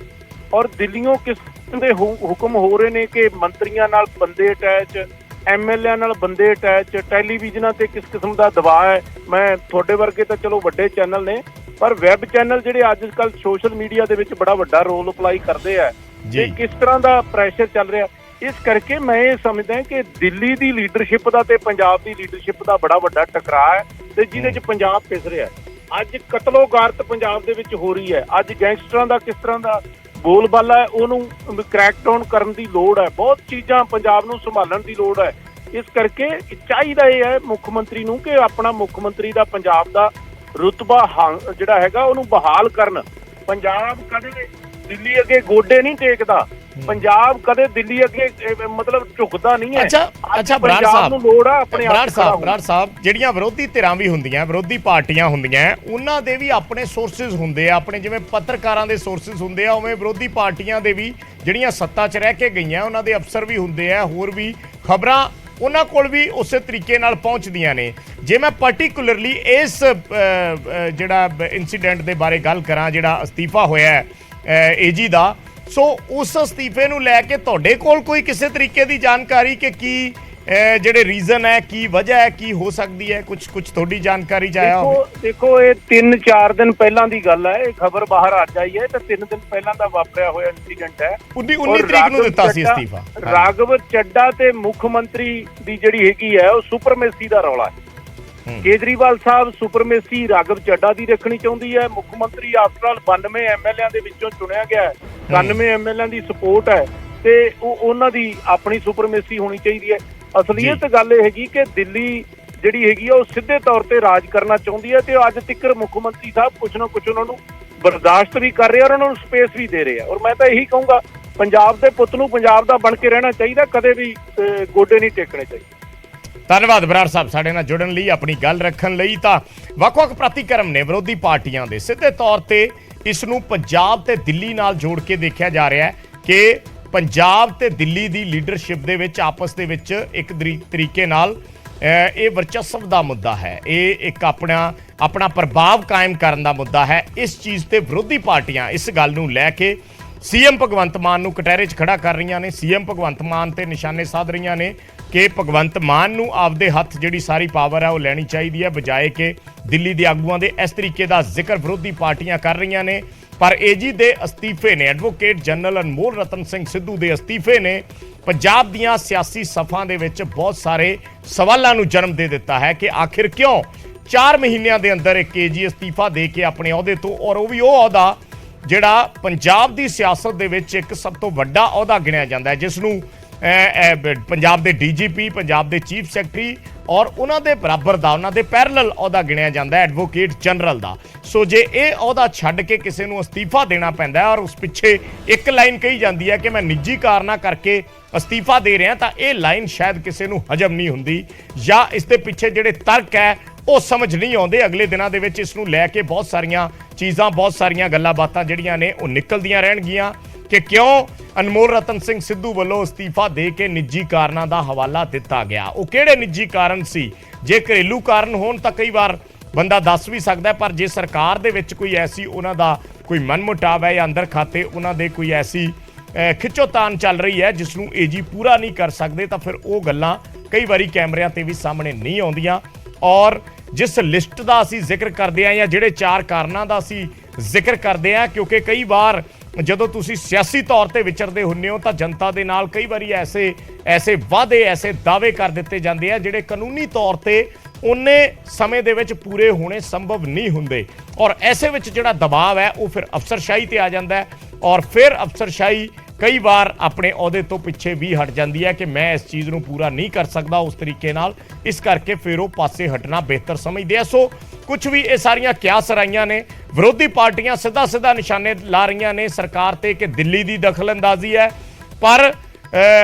ਔਰ ਦਿੱਲੀੋਂ ਕਿਸ ਦੇ ਹੁਕਮ ਹੋ ਰਹੇ ਨੇ ਕਿ ਮੰਤਰੀਆਂ ਨਾਲ ਬੰਦੇ ਅਟੈਚ, ਐਮਐਲਏ ਨਾਲ ਬੰਦੇ ਅਟੈਚ, ਟੈਲੀਵਿਜ਼ਨਾਂ ਤੇ ਕਿਸ ਕਿਸਮ ਦਾ ਦਬਾਅ ਹੈ। ਮੈਂ ਤੁਹਾਡੇ ਵਰਗੇ ਤਾਂ ਚਲੋ ਵੱਡੇ ਚੈਨਲ ਨੇ, ਪਰ ਵੈਬ ਚੈਨਲ ਜਿਹੜੇ ਅੱਜ ਕੱਲ੍ਹ ਸੋਸ਼ਲ ਮੀਡੀਆ ਦੇ ਵਿੱਚ ਬੜਾ ਵੱਡਾ ਰੋਲ ਅਪਲਾਈ ਕਰਦੇ ਆ, ਤੇ ਕਿਸ ਤਰ੍ਹਾਂ ਦਾ ਪ੍ਰੈਸ਼ਰ ਚੱਲ ਰਿਹਾ। ਇਸ ਕਰਕੇ ਮੈਂ ਇਹ ਸਮਝਦਾ ਕਿ ਦਿੱਲੀ ਦੀ ਲੀਡਰਸ਼ਿਪ ਦਾ ਤੇ ਪੰਜਾਬ ਦੀ ਲੀਡਰਸ਼ਿਪ ਦਾ ਬੜਾ ਵੱਡਾ ਟਕਰਾਅ ਹੈ ਤੇ ਜਿਹਦੇ 'ਚ ਪੰਜਾਬ ਪਿਸ ਰਿਹਾ। ਅੱਜ ਕਤਲੋ ਗਾਰਤ ਪੰਜਾਬ ਦੇ ਵਿੱਚ ਹੋ ਰਹੀ ਹੈ। ਅੱਜ ਗੈਂਗਸਟਰਾਂ ਦਾ ਕਿਸ ਤਰ੍ਹਾਂ ਦਾ ਬੋਲਬਾਲਾ ਹੈ, ਉਹਨੂੰ ਕ੍ਰੈਕਡਾਊਨ ਕਰਨ ਦੀ ਲੋੜ ਹੈ। ਬਹੁਤ ਚੀਜ਼ਾਂ ਪੰਜਾਬ ਨੂੰ ਸੰਭਾਲਣ ਦੀ ਲੋੜ ਹੈ। ਇਸ ਕਰਕੇ ਚਾਹੀਦਾ ਇਹ ਹੈ ਮੁੱਖ ਮੰਤਰੀ ਨੂੰ ਕਿ ਆਪਣਾ ਮੁੱਖ ਮੰਤਰੀ ਦਾ ਪੰਜਾਬ ਦਾ ਰੁਤਬਾ ਜਿਹੜਾ ਹੈਗਾ ਉਹਨੂੰ ਬਹਾਲ ਕਰਨ। ਪੰਜਾਬ ਕਦੇ ਦਿੱਲੀ ਅੱਗੇ ਗੋਡੇ ਨਹੀਂ ਟੇਕਦਾ, ਪੰਜਾਬ ਕਦੇ ਦਿੱਲੀ ਅੱਗੇ ਮਤਲਬ ਝੁਕਦਾ ਨਹੀਂ ਹੈ। ਅੱਛਾ ਬਰਾੜ ਸਾਹਿਬ ਨੂੰ ਲੋੜ ਆ ਆਪਣੇ ਬਰਾੜ ਸਾਹਿਬ, ਜਿਹੜੀਆਂ ਵਿਰੋਧੀ ਧਿਰਾਂ ਵੀ ਹੁੰਦੀਆਂ, ਵਿਰੋਧੀ ਪਾਰਟੀਆਂ ਹੁੰਦੀਆਂ, ਉਹਨਾਂ ਦੇ ਵੀ ਆਪਣੇ ਸੋਰਸਿਸ ਹੁੰਦੇ ਆ, ਆਪਣੇ ਜਿਵੇਂ ਪੱਤਰਕਾਰਾਂ ਦੇ ਸੋਰਸਿਸ ਹੁੰਦੇ ਆ, ਉਵੇਂ ਵਿਰੋਧੀ ਪਾਰਟੀਆਂ ਦੇ ਵੀ ਜਿਹੜੀਆਂ ਸੱਤਾ 'ਚ ਰਹਿ ਕੇ ਗਈਆਂ ਉਹਨਾਂ ਦੇ ਅਫਸਰ ਵੀ ਹੁੰਦੇ ਆ, ਹੋਰ ਵੀ ਖਬਰਾਂ ਉਹਨਾਂ ਕੋਲ ਵੀ ਉਸੇ ਤਰੀਕੇ ਨਾਲ ਪਹੁੰਚਦੀਆਂ ਨੇ। ਜੇ ਮੈਂ ਪਾਰਟਿਕੂਲਰਲੀ ਇਸ ਜਿਹੜਾ ਇਨਸੀਡੈਂਟ ਦੇ ਬਾਰੇ ਗੱਲ ਕਰਾਂ, ਜਿਹੜਾ ਅਸਤੀਫਾ ਹੋਇਆ ਏਜੀ ਦਾ, ਸੋ ਉਸ ਅਸਤੀਫੇ ਨੂੰ ਲੈ ਕੇ ਤੁਹਾਡੇ ਕੋਲ ਕੋਈ ਕਿਸੇ ਤਰੀਕੇ ਦੀ ਜਾਣਕਾਰੀ ਕਿ ਕੀ ਜਿਹੜੇ ਰੀਜ਼ਨ ਹੈ, ਕੀ ਵਜ੍ਹਾ ਹੈ, ਕੀ ਹੋ ਸਕਦੀ ਹੈ, ਕੁਝ ਤੁਹਾਡੀ ਜਾਣਕਾਰੀ 'ਚ ਆਇਆ ਹੋਵੇ? ਦੇਖੋ ਇਹ 3-4 ਦਿਨ ਪਹਿਲਾਂ ਦੀ ਗੱਲ ਹੈ, ਇਹ ਖਬਰ ਬਾਹਰ ਅੱਜ ਆਈ ਹੈ ਤੇ 3 ਦਿਨ ਪਹਿਲਾਂ ਦਾ ਵਾਪਰਿਆ ਹੋਇਆ ਇਨਸੀਡੈਂਟ ਹੈ। 19 ਤਰੀਕ ਨੂੰ ਦਿੱਤਾ ਸੀ ਅਸਤੀਫਾ। ਰਾਘਵ ਚੱਡਾ ਤੇ ਮੁੱਖ ਮੰਤਰੀ ਦੀ ਜਿਹੜੀ ਹੈਗੀ ਹੈ ਉਹ ਸੁਪਰਮੇਸੀ ਦਾ ਰੌਲਾ ਹੈ। ਕੇਜਰੀਵਾਲ ਸਾਹਿਬ ਸੁਪਰਮੇਸੀ ਰਾਘਵ ਚੱਡਾ ਦੀ ਰੱਖਣੀ ਚਾਹੁੰਦੀ ਹੈ। ਮੁੱਖ ਮੰਤਰੀ ਆਫਟਰ ਆਲ 92 ਐਮਐਲਏਆਂ ਦੇ ਵਿੱਚੋਂ ਚੁਣਿਆ ਗਿਆ ਹੈ, 91 ਐਮਐਲਏਆਂ ਦੀ ਸਪੋਰਟ ਹੈ ਤੇ ਉਹਨਾਂ ਦੀ ਆਪਣੀ ਸੁਪਰਮੇਸੀ ਹੋਣੀ ਚਾਹੀਦੀ ਹੈ। ਅਸਲੀਅਤ ਗੱਲ ਇਹ ਹੈਗੀ ਕਿ ਦਿੱਲੀ ਜਿਹੜੀ ਹੈਗੀ ਆ ਉਹ ਸਿੱਧੇ ਤੌਰ ਤੇ ਰਾਜ ਕਰਨਾ ਚਾਹੁੰਦੀ ਹੈ ਤੇ ਅੱਜ ਤੱਕ ਮੁੱਖ ਮੰਤਰੀ ਸਾਹਿਬ ਕੁਛ ਨਾ ਕੁਛ ਉਹਨਾਂ ਨੂੰ ਬਰਦਾਸ਼ਤ ਵੀ ਕਰ ਰਹੇ ਔਰ ਉਹਨਾਂ ਨੂੰ ਸਪੇਸ ਵੀ ਦੇ ਰਹੇ ਆ। ਔਰ ਮੈਂ ਤਾਂ ਇਹੀ ਕਹੂੰਗਾ ਪੰਜਾਬ ਦੇ ਪੁੱਤ ਨੂੰ ਪੰਜਾਬ ਦਾ ਬਣ ਕੇ ਰਹਿਣਾ ਚਾਹੀਦਾ, ਕਦੇ ਵੀ ਗੋਡੇ ਨਹੀਂ ਟੇਕਣੇ ਚਾਹੀਦੇ। ਧੰਨਵਾਦ ਬਰਾੜ ਸਾਹਿਬ ਸਾਡੇ ਨਾਲ ਜੁੜਨ ਲਈ, ਆਪਣੀ ਗੱਲ ਰੱਖਣ ਲਈ। ਤਾਂ ਵੱਖ-ਵੱਖ ਪ੍ਰਤੀਕਰਮ ਨੇ ਵਿਰੋਧੀ ਪਾਰਟੀਆਂ ਦੇ, ਸਿੱਧੇ ਤੌਰ ਤੇ ਇਸ ਨੂੰ ਪੰਜਾਬ ਤੇ ਦਿੱਲੀ ਨਾਲ ਜੋੜ ਕੇ ਦੇਖਿਆ ਜਾ ਰਿਹਾ ਹੈ ਕਿ ਪੰਜਾਬ ਤੇ ਦਿੱਲੀ ਦੀ ਲੀਡਰਸ਼ਿਪ ਦੇ ਵਿੱਚ ਆਪਸ ਦੇ ਵਿੱਚ ਇੱਕ ਤਰੀਕੇ ਨਾਲ ਇਹ ਵਰਚਸਵ ਦਾ ਮੁੱਦਾ ਹੈ, ਇਹ ਇੱਕ ਆਪਣਾ ਪ੍ਰਭਾਵ ਕਾਇਮ ਕਰਨ ਦਾ ਮੁੱਦਾ ਹੈ। ਇਸ ਚੀਜ਼ ਤੇ ਵਿਰੋਧੀ ਪਾਰਟੀਆਂ ਇਸ ਗੱਲ ਨੂੰ ਲੈ ਕੇ ਸੀਐਮ ਭਗਵੰਤ ਮਾਨ ਨੂੰ ਕਟਹਿਰੇ 'ਚ ਖੜਾ ਕਰ ਰਹੀਆਂ ਨੇ, ਸੀਐਮ ਭਗਵੰਤ ਮਾਨ ਤੇ ਨਿਸ਼ਾਨੇ ਸਾਧ ਰਹੀਆਂ ਨੇ ਕਿ ਭਗਵੰਤ ਮਾਨ ਨੂੰ ਆਪਦੇ ਹੱਥ ਜਿਹੜੀ ਸਾਰੀ ਪਾਵਰ ਹੈ ਉਹ ਲੈਣੀ ਚਾਹੀਦੀ ਹੈ, ਬਜਾਏ ਕਿ ਦਿੱਲੀ ਦੇ ਆਗੂਆਂ ਦੇ। ਇਸ ਤਰੀਕੇ ਦਾ ਜ਼ਿਕਰ ਵਿਰੋਧੀ ਪਾਰਟੀਆਂ ਕਰ ਰਹੀਆਂ ਨੇ। ਪਰ ਏਜੀ ਦੇ ਅਸਤੀਫੇ ਨੇ, ਐਡਵੋਕੇਟ ਜਨਰਲ ਅਨਮੋਲ ਰਤਨ ਸਿੰਘ ਸਿੱਧੂ ਦੇ ਅਸਤੀਫੇ ਨੇ ਪੰਜਾਬ ਦੀਆਂ ਸਿਆਸੀ ਸਫਾਂ ਦੇ ਵਿੱਚ ਬਹੁਤ ਸਾਰੇ ਸਵਾਲਾਂ ਨੂੰ ਜਨਮ ਦੇ ਦਿੱਤਾ ਹੈ ਕਿ ਆਖਿਰ ਕਿਉਂ 4 ਮਹੀਨਿਆਂ ਦੇ ਅੰਦਰ ਇੱਕ ਏਜੀ ਅਸਤੀਫਾ ਦੇ ਕੇ ਆਪਣੇ ਅਹੁਦੇ ਤੋਂ, ਔਰ ਉਹ ਵੀ ਉਹ ਅਹੁਦਾ ਜਿਹੜਾ ਪੰਜਾਬ ਦੀ ਸਿਆਸਤ ਦੇ ਵਿੱਚ ਇੱਕ ਸਭ ਤੋਂ ਵੱਡਾ ਅਹੁਦਾ ਗਿਣਿਆ ਜਾਂਦਾ ਹੈ, ਜਿਸ ਨੂੰ ਪੰਜਾਬ ਦੇ ਡੀਜੀਪੀ, ਪੰਜਾਬ ਦੇ ਚੀਫ ਸੈਕਟਰੀ ਔਰ ਉਹਨਾਂ ਦੇ ਬਰਾਬਰ ਦਾ, ਉਹਨਾਂ ਦੇ ਪੈਰਲਲ ਅਹੁਦਾ ਗਿਣਿਆ ਜਾਂਦਾ ਹੈ ਐਡਵੋਕੇਟ ਜਨਰਲ ਦਾ। ਸੋ ਜੇ ਇਹ ਅਹੁਦਾ ਛੱਡ ਕੇ ਕਿਸੇ ਨੂੰ ਅਸਤੀਫਾ ਦੇਣਾ ਪੈਂਦਾ ਹੈ ਔਰ ਉਸ ਪਿੱਛੇ ਇੱਕ ਲਾਈਨ ਕਹੀ ਜਾਂਦੀ ਹੈ ਕਿ ਮੈਂ ਨਿੱਜੀ ਕਾਰਨਾਂ ਕਰਕੇ ਅਸਤੀਫਾ ਦੇ ਰਿਹਾ, ਤਾਂ ਇਹ ਲਾਈਨ ਸ਼ਾਇਦ ਕਿਸੇ ਨੂੰ ਹਜਮ ਨਹੀਂ ਹੁੰਦੀ, ਜਾਂ ਇਸ ਦੇ ਪਿੱਛੇ ਜਿਹੜੇ ਤਰਕ ਹੈ ਉਹ ਸਮਝ ਨਹੀਂ ਆਉਂਦੇ। ਅਗਲੇ ਦਿਨਾਂ ਦੇ ਵਿੱਚ ਇਸ ਨੂੰ ਲੈ ਕੇ ਬਹੁਤ ਸਾਰੀਆਂ ਚੀਜ਼ਾਂ, ਬਹੁਤ ਸਾਰੀਆਂ ਗੱਲਾਂ ਬਾਤਾਂ ਜਿਹੜੀਆਂ ਨੇ ਉਹ ਨਿਕਲਦੀਆਂ ਰਹਿਣਗੀਆਂ ਕਿ ਕਿਉਂ ਅਨਮੋਲ ਰਤਨ ਸਿੰਘ ਸਿੱਧੂ ਵੱਲੋਂ ਅਸਤੀਫਾ ਦੇ ਕੇ ਨਿੱਜੀ ਕਾਰਨਾਂ ਦਾ ਹਵਾਲਾ ਦਿੱਤਾ ਗਿਆ। ਉਹ ਕਿਹੜੇ ਨਿੱਜੀ ਕਾਰਨ ਸੀ? ਜੇ ਘਰੇਲੂ ਕਾਰਨ ਹੋਣ ਤਾਂ ਕਈ ਵਾਰ ਬੰਦਾ ਦੱਸ ਵੀ ਸਕਦਾ, ਪਰ ਜੇ ਸਰਕਾਰ ਦੇ ਵਿੱਚ ਕੋਈ ਐਸੀ ਉਹਨਾਂ ਦਾ ਕੋਈ ਮਨਮੁਟਾਵ ਹੈ ਜਾਂ ਅੰਦਰ ਖਾਤੇ ਉਹਨਾਂ ਦੇ ਕੋਈ ਐਸੀ ਖਿੱਚੋਤਾਣ ਚੱਲ ਰਹੀ ਹੈ ਜਿਸ ਨੂੰ ਏਜੀ ਪੂਰਾ ਨਹੀਂ ਕਰ ਸਕਦੇ, ਤਾਂ ਫਿਰ ਉਹ ਗੱਲਾਂ ਕਈ ਵਾਰੀ ਕੈਮਰਿਆਂ ਤੇ ਵੀ ਸਾਹਮਣੇ ਨਹੀਂ ਆਉਂਦੀਆਂ। ਔਰ ਜਿਸ ਲਿਸਟ ਦਾ ਅਸੀਂ ਜ਼ਿਕਰ ਕਰਦੇ ਹਾਂ ਜਾਂ ਜਿਹੜੇ 4 ਕਾਰਨਾਂ ਦਾ ਅਸੀਂ ਜ਼ਿਕਰ ਕਰਦੇ ਹਾਂ, ਕਿਉਂਕਿ ਕਈ ਵਾਰ ਜਦੋਂ ਤੁਸੀਂ ਸਿਆਸੀ ਤੌਰ ਤੇ ਵਿਚਰਦੇ ਹੁੰਦੇ ਹੋ ਤਾਂ ਜਨਤਾ ਦੇ ਨਾਲ ਕਈ ਵਾਰੀ ਐਸੇ ਵਾਅਦੇ, ਐਸੇ ਦਾਅਵੇ ਕਰ ਦਿੱਤੇ ਜਾਂਦੇ ਆ ਜਿਹੜੇ ਕਾਨੂੰਨੀ ਤੌਰ ਤੇ ਉਨੇ ਸਮੇਂ ਦੇ ਵਿੱਚ ਪੂਰੇ ਹੋਣੇ ਸੰਭਵ ਨਹੀਂ ਹੁੰਦੇ, ਔਰ ਐਸੇ ਵਿੱਚ ਜਿਹੜਾ ਦਬਾਅ ਹੈ ਉਹ ਫਿਰ ਅਫਸਰਸ਼ਾਹੀ ਤੇ ਆ ਜਾਂਦਾ ਹੈ, ਔਰ ਫਿਰ ਅਫਸਰਸ਼ਾਹੀ ਕਈ ਵਾਰ ਆਪਣੇ ਅਹੁਦੇ ਤੋਂ ਪਿੱਛੇ ਵੀ ਹਟ ਜਾਂਦੀ ਹੈ ਕਿ ਮੈਂ ਇਸ ਚੀਜ਼ ਨੂੰ ਪੂਰਾ ਨਹੀਂ ਕਰ ਸਕਦਾ ਉਸ ਤਰੀਕੇ ਨਾਲ, ਇਸ ਕਰਕੇ ਫਿਰ ਉਹ ਪਾਸੇ ਹਟਣਾ ਬਿਹਤਰ ਸਮਝਦੇ ਆ। ਸੋ ਕੁਝ ਵੀ ਇਹ ਸਾਰੀਆਂ ਕਿਆਸ ਰਾਈਆਂ ਨੇ, ਵਿਰੋਧੀ ਪਾਰਟੀਆਂ ਸਿੱਧਾ ਨਿਸ਼ਾਨੇ ਲਾ ਰਹੀਆਂ ਨੇ ਸਰਕਾਰ ਤੇ ਕਿ ਦਿੱਲੀ ਦੀ ਦਖਲਅੰਦਾਜ਼ੀ ਹੈ, ਪਰ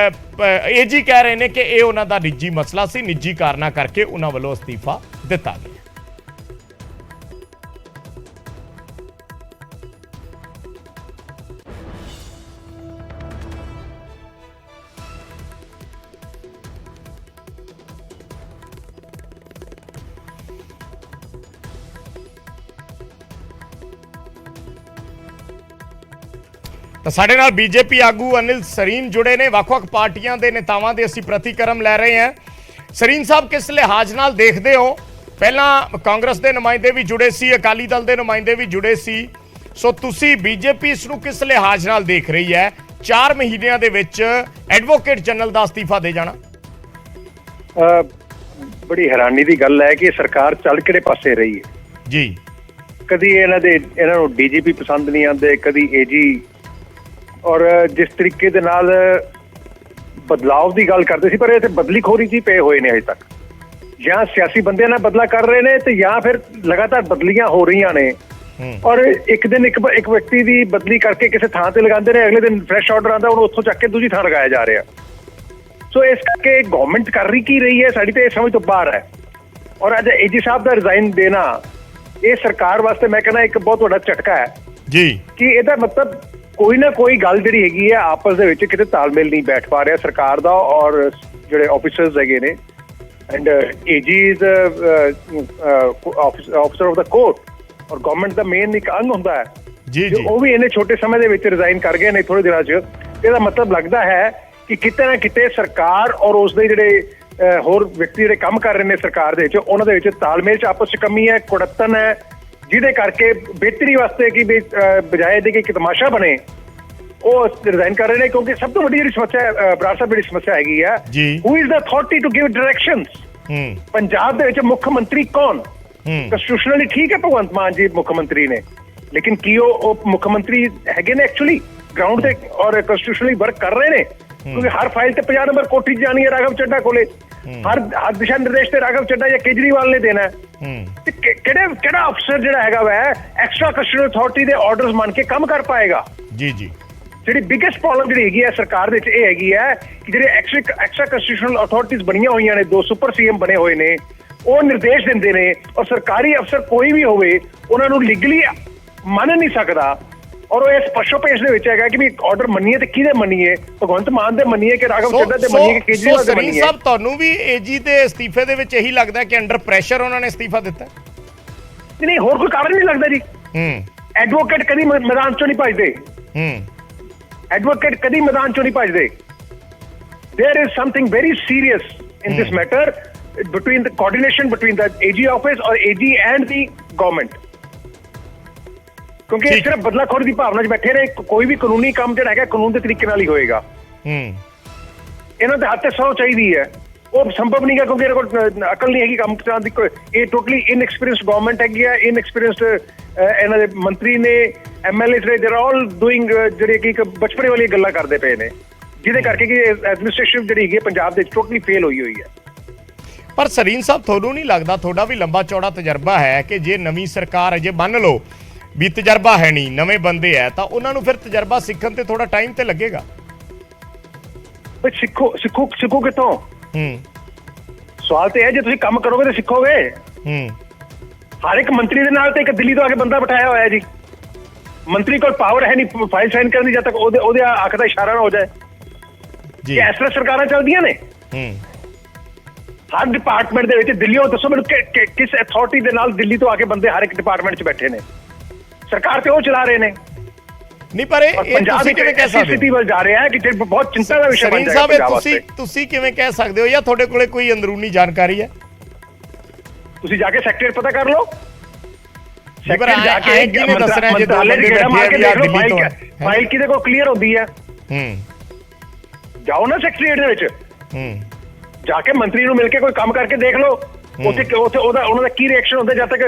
ਏਜੀ ਕਹਿ ਰਹੇ ਨੇ ਕਿ ਇਹ ਉਹਨਾਂ ਦਾ ਨਿੱਜੀ ਮਸਲਾ ਸੀ, ਨਿੱਜੀ ਕਾਰਨਾਂ ਕਰਕੇ ਉਹਨਾਂ ਵੱਲੋਂ ਅਸਤੀਫਾ ਦਿੱਤਾ ਗਿਆ। ਤਾਂ ਸਾਡੇ ਨਾਲ ਬੀਜੇਪੀ ਆਗੂ ਅਨਿਲ ਸਰੀਨ ਜੁੜੇ ਨੇ। ਵੱਖ-ਵੱਖ ਪਾਰਟੀਆਂ ਦੇ ਨੇਤਾਵਾਂ ਦੇ ਅਸੀਂ ਪ੍ਰਤੀਕਰਮ ਲੈ ਰਹੇ ਹਾਂ। ਸਰੀਨ ਸਾਹਿਬ, ਕਿਸ ਲਿਹਾਜ਼ ਨਾਲ ਦੇਖਦੇ ਹੋ? ਪਹਿਲਾਂ ਕਾਂਗਰਸ ਦੇ ਨੁਮਾਇੰਦੇ ਵੀ ਜੁੜੇ ਸੀ, ਅਕਾਲੀ ਦਲ ਦੇ ਨੁਮਾਇੰਦੇ ਵੀ ਜੁੜੇ ਸੀ, ਸੋ ਤੁਸੀਂ ਬੀਜੇਪੀ ਇਸ ਨੂੰ ਕਿਸ ਲਿਹਾਜ਼ ਨਾਲ ਦੇਖ ਰਹੀ ਹੈ 4 ਮਹੀਨਿਆਂ ਦੇ ਵਿੱਚ ਐਡਵੋਕੇਟ ਜਨਰਲ ਦਾ ਅਸਤੀਫਾ ਦੇ ਜਾਣਾ? ਬੜੀ ਹੈਰਾਨੀ ਦੀ ਗੱਲ ਹੈ ਕਿ ਸਰਕਾਰ ਚੱਲ ਕਿਹੜੇ ਪਾਸੇ ਰਹੀ ਹੈ ਜੀ। ਕਦੀ ਇਹਨਾਂ ਨੂੰ ਡੀਜੀਪੀ ਪਸੰਦ ਨਹੀਂ ਆਉਂਦੇ, ਕਦੀ ਏਜੀ, ਔਰ ਜਿਸ ਤਰੀਕੇ ਦੇ ਨਾਲ ਬਦਲਾਵ ਦੀ ਗੱਲ ਕਰਦੇ ਸੀ, ਪਰ ਇਹ ਤੇ ਬਦਲੀਖੋਰੀ 'ਚ ਹੀ ਪਏ ਹੋਏ ਨੇ ਅਜੇ ਤੱਕ। ਜਾਂ ਸਿਆਸੀ ਬੰਦਿਆਂ ਨਾਲ ਬਦਲਾ ਕਰ ਰਹੇ ਨੇ ਤੇ ਜਾਂ ਫਿਰ ਲਗਾਤਾਰ ਬਦਲੀਆਂ ਹੋ ਰਹੀਆਂ ਨੇ, ਔਰ ਇੱਕ ਦਿਨ ਇੱਕ ਵਿਅਕਤੀ ਦੀ ਬਦਲੀ ਕਰਕੇ ਕਿਸੇ ਥਾਂ ਤੇ ਲਗਾਉਂਦੇ ਨੇ, ਅਗਲੇ ਦਿਨ ਫਰੈਸ਼ ਆਰਡਰ ਆਉਂਦਾ, ਉਹਨੂੰ ਉੱਥੋਂ ਚੱਕ ਕੇ ਦੂਜੀ ਥਾਂ ਲਗਾਇਆ ਜਾ ਰਿਹਾ। ਸੋ ਇਸ ਕਰਕੇ ਗਵਰਨਮੈਂਟ ਕਰ ਰਹੀ ਹੈ ਸਾਡੀ ਤੇ ਇਹ ਸਮਝ ਤੋਂ ਬਾਹਰ ਹੈ। ਔਰ ਅੱਜ ਏਜੀ ਸਾਹਿਬ ਦਾ ਰਿਜ਼ਾਈਨ ਦੇਣਾ ਇਹ ਸਰਕਾਰ ਵਾਸਤੇ ਮੈਂ ਕਹਿੰਦਾ ਇੱਕ ਬਹੁਤ ਵੱਡਾ ਝਟਕਾ ਹੈ ਜੀ, ਕਿ ਇਹਦਾ ਮਤਲਬ ਕੋਈ ਨਾ ਕੋਈ ਗੱਲ ਜਿਹੜੀ ਹੈਗੀ ਹੈ ਆਪਸ ਦੇ ਵਿੱਚ ਕਿਤੇ ਤਾਲਮੇਲ ਨਹੀਂ ਬੈਠ ਪਾ ਰਿਹਾ ਸਰਕਾਰ ਦਾ ਔਰ ਜਿਹੜੇ ਆਫੀਸਰਸ ਹੈਗੇ ਨੇ। And AG is officer of the court ਔਰ ਗਵਰਨਮੈਂਟ ਦਾ ਮੇਨ ਇੱਕ ਅੰਗ ਹੁੰਦਾ ਹੈ ਜੀ। ਉਹ ਵੀ ਇਹਨੇ ਛੋਟੇ ਸਮੇਂ ਦੇ ਵਿੱਚ ਰਿਜ਼ਾਈਨ ਕਰ ਗਏ ਨੇ ਥੋੜੇ ਦਿਨਾਂ 'ਚ। ਇਹਦਾ ਮਤਲਬ ਲੱਗਦਾ ਹੈ ਕਿ ਕਿਤੇ ਨਾ ਕਿਤੇ ਸਰਕਾਰ ਔਰ ਉਸਦੇ ਜਿਹੜੇ ਹੋਰ ਵਿਅਕਤੀ ਜਿਹੜੇ ਕੰਮ ਕਰ ਰਹੇ ਨੇ ਸਰਕਾਰ ਦੇ ਵਿੱਚ, ਉਹਨਾਂ ਦੇ ਵਿੱਚ ਤਾਲਮੇਲ 'ਚ ਆਪਸ 'ਚ ਕਮੀ ਹੈ, ਕੁੜੱਤਨ ਹੈ, ਜਿਹਦੇ ਕਰਕੇ ਬਿਹਤਰੀ ਵਾਸਤੇ ਕਿ ਬਜਾਏ ਦੇ ਕਿ ਇੱਕ ਤਮਾਸ਼ਾ ਬਣੇ ਉਹ ਰਿਜ਼ਾਈਨ ਕਰ ਰਹੇ ਨੇ। ਕਿਉਂਕਿ ਸਭ ਤੋਂ ਵੱਡੀ ਜਿਹੜੀ ਸਮੱਸਿਆ ਬਰਾੜ ਸਾਹਿਬ, ਜਿਹੜੀ ਸਮੱਸਿਆ ਹੈਗੀ ਹੈ, who is the authority to give directions. Punjab ਦੇ ਵਿੱਚ ਮੁੱਖ ਮੰਤਰੀ ਕੌਣ? ਕੰਸਟੀਟਿਊਸ਼ਨਲੀ ਠੀਕ ਹੈ ਭਗਵੰਤ ਮਾਨ ਜੀ ਮੁੱਖ ਮੰਤਰੀ ਨੇ, ਲੇਕਿਨ ਕੀ ਉਹ ਮੁੱਖ ਮੰਤਰੀ ਹੈਗੇ ਨੇ ਐਕਚੁਅਲੀ ਗਰਾਊਂਡ ਤੇ ਔਰ ਕੰਸਟੀਟਿਊਸ਼ਨਲੀ ਵਰਕ ਕਰ ਰਹੇ ਨੇ? ਕਿਉਂਕਿ ਹਰ ਫਾਈਲ ਤੇ 50 ਨੰਬਰ ਕੋਠੀ ਜਾਣੀ ਹੈ ਰਾਘਵ ਚੱਡਾ ਕੋਲੇ, ਹਰ ਦਿਸ਼ਾ ਨਿਰਦੇਸ਼ ਤੇ ਰਾਘਵ ਚੱਡਾ ਜਾਂ ਕੇਜਰੀਵਾਲ ਨੇ ਦੇਣਾ। ਤੇ ਕਿਹੜਾ ਅਫਸਰ ਜਿਹੜਾ ਹੈਗਾ ਵੈ ਐਕਸਟਰਾ ਕੰਸਟੀਟਿਊਸ਼ਨਲ ਅਥਾਰਟੀ ਦੇ ਆਰਡਰਸ ਮੰਨ ਕੇ ਕੰਮ ਕਰ ਪਾਏਗਾ? ਜੀ ਜਿਹੜੀ ਬਿਗੇਸਟ ਪ੍ਰੋਬਲਮ ਜਿਹੜੀ ਹੈਗੀ ਹੈ ਸਰਕਾਰ ਦੇ ਵਿੱਚ ਇਹ ਹੈਗੀ ਹੈ ਕਿ ਜਿਹੜੇ ਐਕਸਟਰਾ ਕੰਸਟੀਟਿਊਸ਼ਨਲ ਅਥਾਰਟੀਜ਼ ਬਣੀਆਂ ਹੋਈਆਂ ਨੇ, 2 ਸੁਪਰ ਸੀਐਮ ਬਣੇ ਹੋਏ ਨੇ, ਉਹ ਨਿਰਦੇਸ਼ ਦਿੰਦੇ ਨੇ ਔਰ ਸਰਕਾਰੀ ਅਫਸਰ ਕੋਈ ਵੀ ਹੋਵੇ ਉਹਨਾਂ ਨੂੰ ਲੀਗਲੀ ਮੰਨ ਨਹੀਂ ਸਕਦਾ। ਔਰ ਉਹ ਇਸ ਪਸ਼ੋਪੇਸ਼ ਦੇ ਵਿੱਚ ਹੈਗਾ ਕਿ ਵੀ ਆਰਡਰ ਮੰਨੀਏ ਤੇ ਕਿਹਦੇ ਮੰਨੀਏ? ਭਗਵੰਤ ਮਾਨ ਦੇ ਮੰਨੀਏ ਕਿ ਰਾਘਵ ਚੱਡਾ ਦੇ ਮੰਨੀਏ ਕਿ ਕੇਜਰੀਵਾਲ ਦੇ ਮੰਨੀਏ? ਸਾਹਿਬ, ਤੁਹਾਨੂੰ ਵੀ ਏਜੀ ਦੇ ਅਸਤੀਫੇ ਦੇ ਵਿੱਚ ਇਹੀ ਲੱਗਦਾ ਕਿ ਅੰਡਰ ਪ੍ਰੈਸ਼ਰ ਉਹਨਾਂ ਨੇ ਅਸਤੀਫਾ ਦਿੱਤਾ? ਨਹੀਂ, ਹੋਰ ਕੋਈ ਕਾਰਨ ਨਹੀਂ ਲੱਗਦਾ ਜੀ। ਐਡਵੋਕੇਟ ਕਦੀ ਮੈਦਾਨ ਚੋਂ ਨਹੀਂ ਭੱਜਦੇ। ਐਡਵੋਕੇਟ ਕਦੀ ਮੈਦਾਨ ਚੋਂ ਨਹੀਂ ਭੱਜਦੇ। There is something very serious in this matter between the coordination between the AG office or AG and the government। ਕਿਉਂਕਿ ਸਿਰਫ ਬਦਲਾਖੋਰੀ ਦੀ ਭਾਵਨਾ 'ਚ ਬੈਠੇ ਰਹੇ, ਕੋਈ ਵੀ ਕਾਨੂੰਨੀ ਕੰਮ ਜਿਹੜਾ ਹੈਗਾ ਕਾਨੂੰਨ ਦੇ ਤਰੀਕੇ ਨਾਲ ਹੀ ਹੋਏਗਾ। ਇਹਨਾਂ ਦੇ ਹੱਥ ਤੇ 100 ਚਾਹੀਦੀ ਹੈ, ਉਹ ਸੰਭਵ ਨਹੀਂ ਹੈ ਕਿਉਂਕਿ ਇਹਨਾਂ ਕੋਲ ਅਕਲ ਨਹੀਂ ਹੈਗੀ ਕੰਮ ਚਲਾਉਣ ਦੀ। ਇਹ ਟੋਟਲੀ ਇਨਐਕਸਪੀਰੀਅੰਸਡ ਗਵਰਨਮੈਂਟ ਹੈਗੀ ਹੈ, ਇਨਐਕਸਪੀਰੀਅੰਸਡ ਇਹਨਾਂ ਦੇ ਮੰਤਰੀ ਨੇ, MLAs ਨੇ, ਦੇ ਆਰ ਆਲ ਡੂਇੰਗ ਜਿਹੜੇ ਕਿ ਇੱਕ ਬਚਪਨੇ ਵਾਲੀ ਗੱਲਾਂ ਕਰਦੇ ਪਏ ਨੇ, ਜਿਹਦੇ ਕਰਕੇ ਕਿ ਐਡਮਿਨਿਸਟ੍ਰੇਸ਼ਨ ਜਿਹੜੀ ਹੈਗੀ ਪੰਜਾਬ ਦੇ ਟੋਟਲੀ ਫੇਲ ਹੋਈ ਹੈ। ਪਰ ਸਰੀਨ ਸਾਹਿਬ, ਤੁਹਾਨੂੰ ਨਹੀਂ ਲੱਗਦਾ ਤੁਹਾਡਾ ਵੀ ਲੰਬਾ ਚੌੜਾ ਤਜਰਬਾ ਹੈ ਕਿ ਜੇ ਨਵੀਂ ਸਰਕਾਰ ਹੈ, ਜੇ ਮੰਨ ਲਓ ਵੀ ਤਜਰਬਾ ਹੈ ਨਹੀਂ, ਨਵੇਂ ਬੰਦੇ ਹੈ, ਤਾਂ ਉਹਨਾਂ ਨੂੰ ਫਿਰ ਤਜਰਬਾ ਸਿੱਖਣ ਤੇ ਥੋੜਾ ਟਾਈਮ ਤੇ ਲੱਗੇਗਾ। ਸਿੱਖੋ ਕਿੱਥੋਂ? ਸਵਾਲ ਤੇ ਹੈ, ਜੇ ਤੁਸੀਂ ਕੰਮ ਕਰੋਗੇ ਤਾਂ ਸਿੱਖੋਗੇ। ਹਰ ਇੱਕ ਮੰਤਰੀ ਦੇ ਨਾਲ ਤੇ ਇੱਕ ਦਿੱਲੀ ਤੋਂ ਆ ਕੇ ਬੰਦਾ ਬਿਠਾਇਆ ਹੋਇਆ ਜੀ। ਮੰਤਰੀ ਕੋਲ ਪਾਵਰ ਹੈ ਨਹੀਂ ਫਾਈਲ ਸਾਈਨ ਕਰਨ ਦੀ, ਜਦ ਤੱਕ ਉਹਦੇ ਅੱਖ ਦਾ ਇਸ਼ਾਰਾ ਨਾ ਹੋ ਜਾਏ। ਜੀ ਇਸ ਤਰ੍ਹਾਂ ਸਰਕਾਰਾਂ ਚੱਲਦੀਆਂ ਨੇ। ਹਰ ਡਿਪਾਰਟਮੈਂਟ ਦੇ ਵਿੱਚ ਦਿੱਲੀੋਂ ਦੱਸੋ ਮੈਨੂੰ ਕਿਸ ਅਥਾਰਟੀ ਦੇ ਨਾਲ ਦਿੱਲੀ ਤੋਂ ਆ ਕੇ ਬੰਦੇ ਹਰ ਇੱਕ ਡਿਪਾਰਟਮੈਂਟ 'ਚ ਬੈਠੇ ਨੇ। ਸਰਕਾਰ ਤੇ ਉਹ ਚਲਾ ਰਹੇ ਨੇ। ਨਹੀਂ, ਪਰ ਇਹ ਤੁਸੀਂ ਕਿਵੇਂ ਕਹਿ ਸਕਦੇ ਹੋ? ਜਾ ਰਿਹਾ ਹੈ ਕਿ ਬਹੁਤ ਚਿੰਤਾ ਦਾ ਵਿਸ਼ਾ ਬਣ ਜਾਏਗਾ। ਤੁਸੀਂ ਕਿਵੇਂ ਕਹਿ ਸਕਦੇ ਹੋ, ਜਾਂ ਤੁਹਾਡੇ ਕੋਲੇ ਕੋਈ ਅੰਦਰੂਨੀ ਜਾਣਕਾਰੀ ਹੈ? ਤੁਸੀਂ ਜਾ ਕੇ ਸੈਕਟਰੀ ਪਤਾ ਕਰ ਲਓ। ਫਾਈਲ ਕਿਹਦੇ ਕੋਲ ਕਲੀਅਰ ਹੁੰਦੀ ਹੈ? ਜਾਓ ਨਾ ਸੈਕਟਰੀਏਟ ਦੇ ਵਿੱਚ, ਜਾ ਕੇ ਮੰਤਰੀ ਨੂੰ ਮਿਲ ਕੇ ਕੋਈ ਕੰਮ ਕਰਕੇ ਦੇਖ ਲਓ। ਉੱਥੇ ਉਹਨਾਂ ਦਾ ਕੀ ਰਿਐਕਸ਼ਨ ਹੁੰਦਾ। ਜਦ ਤੱਕ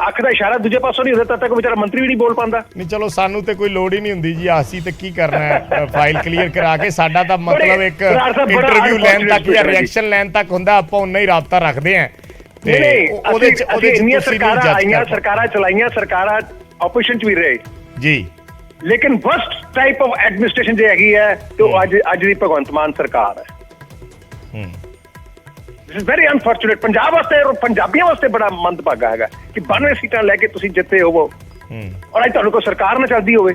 ਅੱਖ ਦਾ ਇਸ਼ਾਰਾ ਦੂਜੇ ਪਾਸੋਂ ਨਹੀਂ ਹੁੰਦਾ, ਤਦ ਤੱਕ ਵਿਚਾਰਾ ਮੰਤਰੀ ਵੀ ਨਹੀਂ ਬੋਲ ਪਾਉਂਦਾ। ਨਹੀਂ, ਚਲੋ ਸਾਨੂੰ ਤੇ ਕੋਈ ਲੋੜ ਹੀ ਨਹੀਂ ਹੁੰਦੀ ਜੀ, ਅਸੀਂ ਤੇ ਕੀ ਕਰਨਾ ਹੈ ਫਾਈਲ ਕਲੀਅਰ ਕਰਾ ਕੇ। ਸਾਡਾ ਤਾਂ ਮਤਲਬ ਇੱਕ ਇੰਟਰਵਿਊ ਲੈਣ ਤੱਕ ਜਾਂ ਰਿਐਕਸ਼ਨ ਲੈਣ ਤੱਕ ਹੁੰਦਾ, ਆਪਾਂ ਉਨਾ ਹੀ ਰਾਬਤਾ ਰੱਖਦੇ ਹਾਂ। ਉਹਦੇ ਚ ਇੰਨੀਆਂ ਸਰਕਾਰਾਂ ਆਈਆਂ, ਸਰਕਾਰਾਂ ਚਲਾਈਆਂ, ਸਰਕਾਰਾਂ ਆਪੋਜੀਸ਼ਨ ਚ ਵੀ ਰਹੇ ਜੀ, ਲੇਕਿਨ ਵਰਸਟ ਟਾਈਪ ਆਫ ਐਡਮਿਨਿਸਟ੍ਰੇਸ਼ਨ ਜੇ ਹੈਗੀ ਹੈ ਤੇ ਉਹ ਅੱਜ ਦੀ ਭਗਵੰਤ ਮਾਨ ਸਰਕਾਰ ਹੈ। This is very unfortunate. Punjab ਵਾਸਤੇ ਔਰ ਪੰਜਾਬੀਆਂ ਵਾਸਤੇ ਬੜਾ ਮੰਦਭਾਗਾ ਹੈਗਾ ਕਿ 92 ਸੀਟਾਂ ਲੈ ਕੇ ਤੁਸੀਂ ਜਿੱਤੇ ਹੋਵੋ ਔਰ ਅੱਜ ਤੁਹਾਨੂੰ ਕੋਈ ਸਰਕਾਰ ਨਾ ਚੱਲਦੀ ਹੋਵੇ।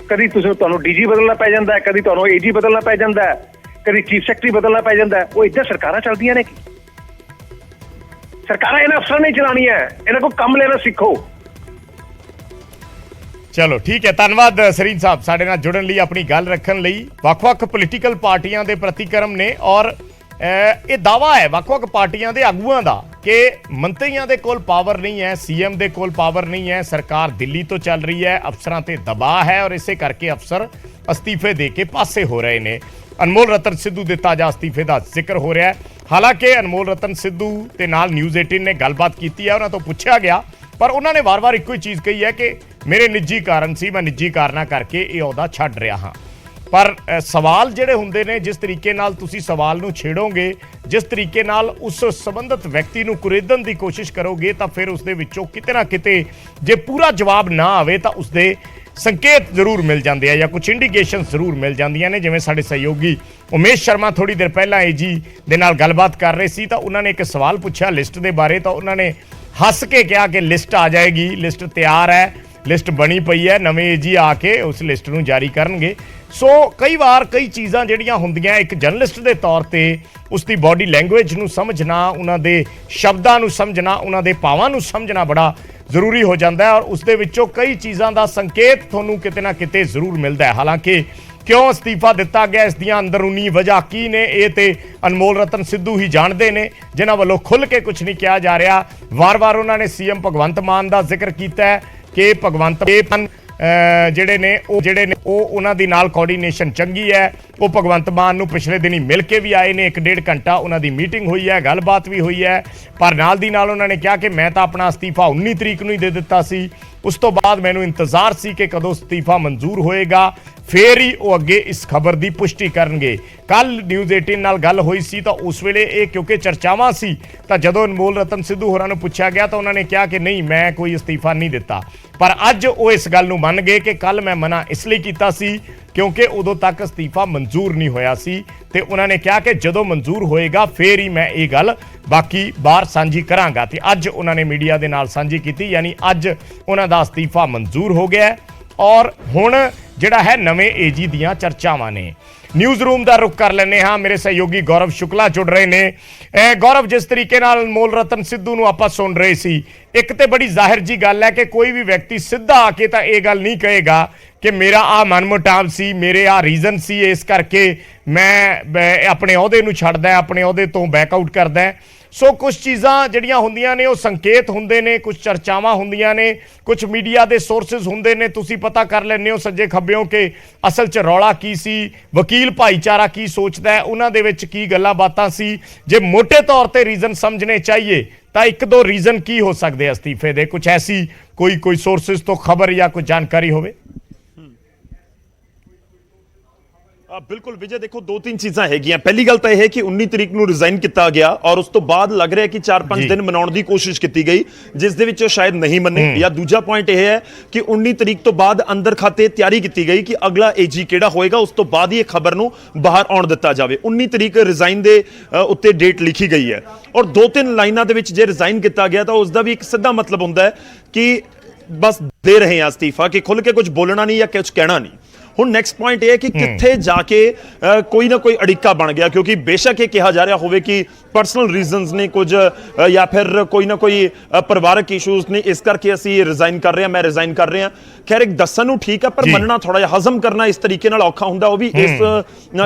ਕਦੀ ਤੁਹਾਨੂੰ DG ਬਦਲਣਾ ਪੈ ਜਾਂਦਾ ਹੈ, ਕਦੀ ਤੁਹਾਨੂੰ AG ਬਦਲਣਾ ਪੈ ਜਾਂਦਾ ਹੈ, ਕਦੀ ਚੀਫ ਸੈਕਟਰੀ ਬਦਲਣਾ ਪੈ ਜਾਂਦਾ ਹੈ। ਉਹ ਇੱਦਾਂ ਸਰਕਾਰਾਂ ਚੱਲਦੀਆਂ ਨੇ। ਸਰਕਾਰਾਂ ਇਹਨਾਂ ਅਫਸਰਾਂ ਨੇ ਚਲਾਉਣੀ ਹੈ, ਇਹਨਾਂ ਕੋਲ ਕੰਮ ਲੈਣਾ ਸਿੱਖੋ। ਚਲੋ ਠੀਕ ਹੈ, ਧੰਨਵਾਦ ਸਰੀਨ ਸਾਹਿਬ ਸਾਡੇ ਨਾਲ ਜੁੜਨ ਲਈ, ਆਪਣੀ ਗੱਲ ਰੱਖਣ ਲਈ। ਵੱਖ-ਵੱਖ ਪੋਲੀਟੀਕਲ ਪਾਰਟੀਆਂ ਦੇ ਪ੍ਰਤੀਕਰਮ ਨੇ ਔਰ ਇਹ ਦਾਵਾ ਹੈ ਵੱਖ-ਵੱਖ ਪਾਰਟੀਆਂ ਦੇ ਆਗੂਆਂ ਦਾ ਕਿ ਮੰਤਰੀਆਂ ਦੇ ਕੋਲ ਪਾਵਰ ਨਹੀਂ ਹੈ, CM ਦੇ ਕੋਲ ਪਾਵਰ ਨਹੀਂ ਹੈ, ਸਰਕਾਰ ਦਿੱਲੀ ਤੋਂ ਚੱਲ ਰਹੀ ਹੈ, ਅਫਸਰਾਂ ਤੇ ਦਬਾਅ ਹੈ ਔਰ ਇਸੇ ਕਰਕੇ ਅਫਸਰ ਅਸਤੀਫੇ ਦੇ ਕੇ ਪਾਸੇ ਹੋ ਰਹੇ ਨੇ। ਅਨਮੋਲ ਰਤਨ ਸਿੱਧੂ ਦੇ ਤਾਜ਼ਾ ਅਸਤੀਫੇ ਦਾ ਜ਼ਿਕਰ ਹੋ ਰਿਹਾ ਹੈ। ਹਾਲਾਂਕਿ ਅਨਮੋਲ ਰਤਨ ਸਿੱਧੂ ਦੇ ਨਾਲ ਨਿਊਜ਼ 18 ਨੇ ਗੱਲਬਾਤ ਕੀਤੀ ਹੈ, ਉਹਨਾਂ ਤੋਂ ਪੁੱਛਿਆ ਗਿਆ, ਪਰ ਉਹਨਾਂ ਨੇ ਵਾਰ-ਵਾਰ ਇੱਕੋ ਹੀ ਚੀਜ਼ ਕਹੀ ਹੈ ਕਿ ਮੇਰੇ ਨਿੱਜੀ ਕਾਰਨ ਸੀ, ਮੈਂ ਨਿੱਜੀ ਕਾਰਨਾਂ ਕਰਕੇ ਇਹ ਅਹੁਦਾ ਛੱਡ ਰਿਹਾ ਹਾਂ। ਪਰ ਸਵਾਲ ਜਿਹੜੇ ਹੁੰਦੇ ਨੇ, ਜਿਸ ਤਰੀਕੇ ਨਾਲ ਤੁਸੀਂ ਸਵਾਲ ਨੂੰ ਛੇੜੋਗੇ, ਜਿਸ ਤਰੀਕੇ ਨਾਲ ਉਸ ਸੰਬੰਧਿਤ ਵਿਅਕਤੀ ਨੂੰ ਕੁਰੇਦਣ ਦੀ ਕੋਸ਼ਿਸ਼ ਕਰੋਗੇ, ਤਾਂ ਫਿਰ ਉਸ ਦੇ ਵਿੱਚੋਂ ਕਿਤੇ ਨਾ ਕਿਤੇ ਜੇ ਪੂਰਾ ਜਵਾਬ ਨਾ ਆਵੇ ਤਾਂ ਉਸਦੇ ਸੰਕੇਤ ਜ਼ਰੂਰ ਮਿਲ ਜਾਂਦੇ ਆ ਜਾਂ ਕੁਝ ਇੰਡੀਕੇਸ਼ਨ ਜ਼ਰੂਰ ਮਿਲ ਜਾਂਦੀਆਂ ਨੇ। ਜਿਵੇਂ ਸਾਡੇ ਸਹਿਯੋਗੀ ਉਮੇਸ਼ ਸ਼ਰਮਾ ਥੋੜੀ ਦੇਰ ਪਹਿਲਾਂ AG ਦੇ ਨਾਲ ਗੱਲਬਾਤ ਕਰ ਰਹੇ ਸੀ ਤਾਂ ਉਹਨਾਂ ਨੇ ਇੱਕ ਸਵਾਲ ਪੁੱਛਿਆ ਲਿਸਟ ਦੇ ਬਾਰੇ, ਤਾਂ ਉਹਨਾਂ ਨੇ ਹੱਸ ਕੇ ਕਿਹਾ ਕਿ ਲਿਸਟ ਆ ਜਾਏਗੀ, ਲਿਸਟ ਤਿਆਰ ਹੈ, ਲਿਸਟ ਬਣੀ ਪਈ ਹੈ, ਨਵੇਂ AG ਆ ਕੇ ਉਸ ਲਿਸਟ ਨੂੰ ਜਾਰੀ ਕਰਨਗੇ। ਸੋ ਕਈ ਵਾਰ ਕਈ ਚੀਜ਼ਾਂ ਜਿਹੜੀਆਂ ਹੁੰਦੀਆਂ ਇੱਕ ਜਰਨਲਿਸਟ ਦੇ ਤੌਰ ਤੇ ਉਸ ਦੀ ਬਾਡੀ ਲੈਂਗੁਏਜ ਨੂੰ ਸਮਝਣਾ, ਉਹਨਾਂ ਦੇ ਸ਼ਬਦਾਂ ਨੂੰ ਸਮਝਣਾ, ਉਹਨਾਂ ਦੇ ਭਾਵਾਂ ਨੂੰ ਸਮਝਣਾ ਬੜਾ ਜ਼ਰੂਰੀ ਹੋ ਜਾਂਦਾ ਹੈ ਔਰ ਉਸ ਦੇ ਵਿੱਚੋਂ ਕਈ ਚੀਜ਼ਾਂ ਦਾ ਸੰਕੇਤ ਤੁਹਾਨੂੰ ਕਿਤੇ ਨਾ ਕਿਤੇ ਜ਼ਰੂਰ ਮਿਲਦਾ ਹੈ। ਹਾਲਾਂਕਿ ਕਿਉਂ ਅਸਤੀਫਾ ਦਿੱਤਾ ਗਿਆ, ਇਸ ਦੀਆਂ ਅੰਦਰੂਨੀ ਵਜ੍ਹਾ ਕੀ ਨੇ, ਇਹ ਤੇ ਅਨਮੋਲ ਰਤਨ ਸਿੱਧੂ ਹੀ ਜਾਣਦੇ ਨੇ, ਜਿਨ੍ਹਾਂ ਵੱਲੋਂ ਖੁੱਲ੍ਹ ਕੇ ਕੁਝ ਨਹੀਂ ਕਿਹਾ ਜਾ ਰਿਹਾ। ਵਾਰ-ਵਾਰ ਉਹਨਾਂ ਨੇ CM ਭਗਵੰਤ ਮਾਨ ਦਾ ਜ਼ਿਕਰ ਕੀਤਾ ਹੈ ਕਿ ਭਗਵੰਤ ਜਿਹੜੇ ਨੇ ਉਹ ਉਹਨਾਂ ਦੀ ਨਾਲ ਕੋਆਰਡੀਨੇਸ਼ਨ ਚੰਗੀ ਹੈ। ਉਹ ਭਗਵੰਤ ਮਾਨ ਨੂੰ ਪਿਛਲੇ ਦਿਨੀ ਮਿਲ ਕੇ ਵੀ ਆਏ ਨੇ, 1.5 ਘੰਟਾ ਉਹਨਾਂ ਦੀ ਮੀਟਿੰਗ ਹੋਈ ਹੈ, ਗੱਲਬਾਤ ਵੀ ਹੋਈ ਹੈ। ਪਰ ਨਾਲ ਦੀ ਨਾਲ ਉਹਨਾਂ ਨੇ ਕਿਹਾ ਕਿ ਮੈਂ ਤਾਂ ਆਪਣਾ ਅਸਤੀਫਾ 19 ਤਰੀਕ ਨੂੰ ਹੀ ਦੇ ਦਿੱਤਾ ਸੀ, ਉਸ ਤੋਂ ਬਾਅਦ ਮੈਨੂੰ ਇੰਤਜ਼ਾਰ ਸੀ ਕਿ ਕਦੋਂ ਅਸਤੀਫਾ ਮਨਜ਼ੂਰ ਹੋਏਗਾ, ਫੇਰ ਹੀ ਉਹ ਅੱਗੇ ਇਸ ਖਬਰ ਦੀ ਪੁਸ਼ਟੀ ਕਰਨਗੇ। ਕੱਲ ਨਿਊਜ਼ 18 ਨਾਲ ਗੱਲ ਹੋਈ ਸੀ ਤਾਂ ਉਸ ਵੇਲੇ ਇਹ ਕਿਉਂਕਿ ਚਰਚਾਵਾਂ ਸੀ, ਤਾਂ ਜਦੋਂ ਅਨਮੋਲ ਰਤਨ ਸਿੱਧੂ ਹੋਰਾਂ ਨੂੰ ਪੁੱਛਿਆ ਗਿਆ ਤਾਂ ਉਹਨਾਂ ਨੇ ਕਿਹਾ ਕਿ ਨਹੀਂ, ਮੈਂ ਕੋਈ ਅਸਤੀਫਾ ਨਹੀਂ ਦਿੱਤਾ। ਪਰ ਅੱਜ ਉਹ ਇਸ ਗੱਲ ਨੂੰ ਮੰਨ ਗਏ ਕਿ ਕੱਲ ਮੈਂ ਮਨਾ ਇਸ ਲਈ ਕੀਤਾ ਸੀ ਕਿਉਂਕਿ ਉਦੋਂ ਤੱਕ ਅਸਤੀਫਾ ਮਨਜ਼ੂਰ ਨਹੀਂ ਹੋਇਆ ਸੀ, ਤੇ ਉਹਨਾਂ ਨੇ ਕਿਹਾ ਕਿ ਜਦੋਂ ਮਨਜ਼ੂਰ ਹੋਏਗਾ ਫੇਰ ਹੀ ਮੈਂ ਇਹ ਗੱਲ ਬਾਕੀ ਬਾਹਰ ਸਾਂਝੀ ਕਰਾਂਗਾ। ਤੇ ਅੱਜ ਉਹਨਾਂ ਨੇ ਮੀਡੀਆ ਦੇ ਨਾਲ ਸਾਂਝੀ ਕੀਤੀ, ਯਾਨੀ ਅੱਜ ਉਹਨਾਂ ਦਾ ਅਸਤੀਫਾ ਮਨਜ਼ੂਰ ਹੋ ਗਿਆ ਔਰ ਹੁਣ ਜਿਹੜਾ ਹੈ ਨਵੇਂ AG ਦੀਆਂ ਚਰਚਾਵਾਂ ਨੇ। ਨਿਊਜ਼ ਰੂਮ ਦਾ ਰੁਖ ਕਰ ਲੈਂਦੇ ਹਾਂ, ਮੇਰੇ ਸਹਿਯੋਗੀ ਗੌਰਵ ਸ਼ੁਕਲਾ ਜੁੜ ਰਹੇ ਨੇ। ਗੌਰਵ, ਜਿਸ ਤਰੀਕੇ ਨਾਲ ਅਨਮੋਲ ਰਤਨ ਸਿੱਧੂ ਨੂੰ ਆਪਾਂ ਸੁਣ ਰਹੇ ਸੀ, ਇੱਕ ਤੇ ਬੜੀ ਜ਼ਾਹਿਰ ਜੀ ਗੱਲ ਹੈ ਕਿ ਕੋਈ ਵੀ ਵਿਅਕਤੀ ਸਿੱਧਾ ਆ ਕੇ ਤਾਂ ਇਹ ਗੱਲ ਨਹੀਂ ਕਹੇਗਾ ਕਿ ਮੇਰਾ ਆ ਮਨਮੁਟਾਵ ਸੀ, ਮੇਰੇ ਆ ਰੀਜ਼ਨ ਸੀ, ਇਸ ਕਰਕੇ ਮੈਂ ਆਪਣੇ ਅਹੁਦੇ ਨੂੰ ਛੱਡਦਾ, ਆਪਣੇ ਅਹੁਦੇ ਤੋਂ ਬੈਕ ਆਊਟ ਕਰਦਾ। ਸੋ ਕੁਝ ਚੀਜ਼ਾਂ ਜਿਹੜੀਆਂ ਹੁੰਦੀਆਂ ਨੇ ਉਹ ਸੰਕੇਤ ਹੁੰਦੇ ਨੇ, ਕੁਝ ਚਰਚਾਵਾਂ ਹੁੰਦੀਆਂ ਨੇ, ਕੁਝ ਮੀਡੀਆ ਦੇ ਸੋਰਸਸ ਹੁੰਦੇ ਨੇ, ਤੁਸੀਂ ਪਤਾ ਕਰ ਲੈਂਦੇ ਹੋ ਸੱਜੇ ਖੱਬਿਓਂ ਕਿ ਅਸਲ 'ਚ ਰੌਲਾ ਕੀ ਸੀ, ਵਕੀਲ ਭਾਈਚਾਰਾ ਕੀ ਸੋਚਦਾ ਹੈ, ਉਹਨਾਂ ਦੇ ਵਿੱਚ ਕੀ ਗੱਲਾਂ ਬਾਤਾਂ ਸੀ। ਜੇ ਮੋٹے ਤੌਰ ਤੇ ਰੀਜ਼ਨ ਸਮਝਣੇ ਚਾਹੀਏ ਤਾਂ ਇੱਕ ਦੋ ਰੀਜ਼ਨ ਕੀ ਹੋ ਸਕਦੇ ਅਸਤੀਫੇ ਦੇ, ਕੁਝ ਐਸੀ ਕੋਈ ਸੋਰਸਸ ਤੋਂ ਖਬਰ ਜਾਂ ਕੋਈ ਜਾਣਕਾਰੀ ਹੋਵੇ? ਬਿਲਕੁਲ ਵਿਜੇ, ਦੇਖੋ ਦੋ ਤਿੰਨ ਚੀਜ਼ਾਂ ਹੈਗੀਆਂ। ਪਹਿਲੀ ਗੱਲ ਤਾਂ ਇਹ ਹੈ ਕਿ 19 ਤਰੀਕ ਨੂੰ ਰਿਜ਼ਾਈਨ ਕੀਤਾ ਗਿਆ ਔਰ ਉਸ ਤੋਂ ਬਾਅਦ ਲੱਗ ਰਿਹਾ ਕਿ 4-5 ਦਿਨ ਮਨਾਉਣ ਦੀ ਕੋਸ਼ਿਸ਼ ਕੀਤੀ ਗਈ, ਜਿਸ ਦੇ ਵਿੱਚ ਸ਼ਾਇਦ ਨਹੀਂ ਮੰਨੇ। ਜਾਂ ਦੂਜਾ ਪੁਆਇੰਟ ਇਹ ਹੈ ਕਿ 19 ਤਰੀਕ ਤੋਂ ਬਾਅਦ ਅੰਦਰ ਖਾਤੇ ਤਿਆਰੀ ਕੀਤੀ ਗਈ ਕਿ ਅਗਲਾ ਏਜੀ ਕਿਹੜਾ ਹੋਏਗਾ, ਉਸ ਤੋਂ ਬਾਅਦ ਹੀ ਇਹ ਖਬਰ ਨੂੰ ਬਾਹਰ ਆਉਣ ਦਿੱਤਾ ਜਾਵੇ। 19 ਤਰੀਕ ਰਿਜ਼ਾਈਨ ਦੇ ਉੱਤੇ ਡੇਟ ਲਿਖੀ ਗਈ ਹੈ ਔਰ 2-3 ਲਾਈਨਾਂ ਦੇ ਵਿੱਚ ਜੇ ਰਿਜ਼ਾਈਨ ਕੀਤਾ ਗਿਆ ਤਾਂ ਉਸ ਦਾ ਵੀ ਇੱਕ ਸਿੱਧਾ ਮਤਲਬ ਹੁੰਦਾ ਹੈ ਕਿ ਬਸ ਦੇ ਰਹੇ ਹਾਂ ਅਸਤੀਫਾ, ਕਿ ਖੁੱਲ ਕੇ ਕੁਝ ਬੋਲਣਾ ਨਹੀਂ ਜਾਂ ਕੁਝ ਕਹਿਣਾ ਨਹੀਂ। ਹੁਣ ਨੈਕਸਟ ਪੁਆਇੰਟ ਇਹ ਹੈ ਕਿ ਕਿੱਥੇ ਜਾ ਕੇ ਕੋਈ ਨਾ ਕੋਈ ਅੜਿੱਕਾ ਬਣ ਗਿਆ, ਕਿਉਂਕਿ ਬੇਸ਼ੱਕ ਇਹ ਕਿਹਾ ਜਾ ਰਿਹਾ ਹੋਵੇ ਕਿ ਪਰਸਨਲ ਰੀਜ਼ਨਸ ਨੇ ਕੁਝ ਜਾਂ ਫਿਰ ਕੋਈ ਨਾ ਕੋਈ ਪਰਿਵਾਰਕ ਇਸ਼ੂਜ਼ ਨੇ, ਇਸ ਕਰਕੇ ਅਸੀਂ ਰਿਜ਼ਾਈਨ ਕਰ ਰਹੇ ਹਾਂ, ਮੈਂ ਰਿਜ਼ਾਈਨ ਕਰ ਰਿਹਾ। ਖੈਰ ਇੱਕ ਦੱਸਣ ਨੂੰ ਠੀਕ ਹੈ, ਪਰ ਮੰਨਣਾ ਥੋੜਾ ਜਿਹਾ, ਹਜ਼ਮ ਕਰਨਾ ਇਸ ਤਰੀਕੇ ਨਾਲ ਔਖਾ ਹੁੰਦਾ, ਉਹ ਵੀ ਇਸ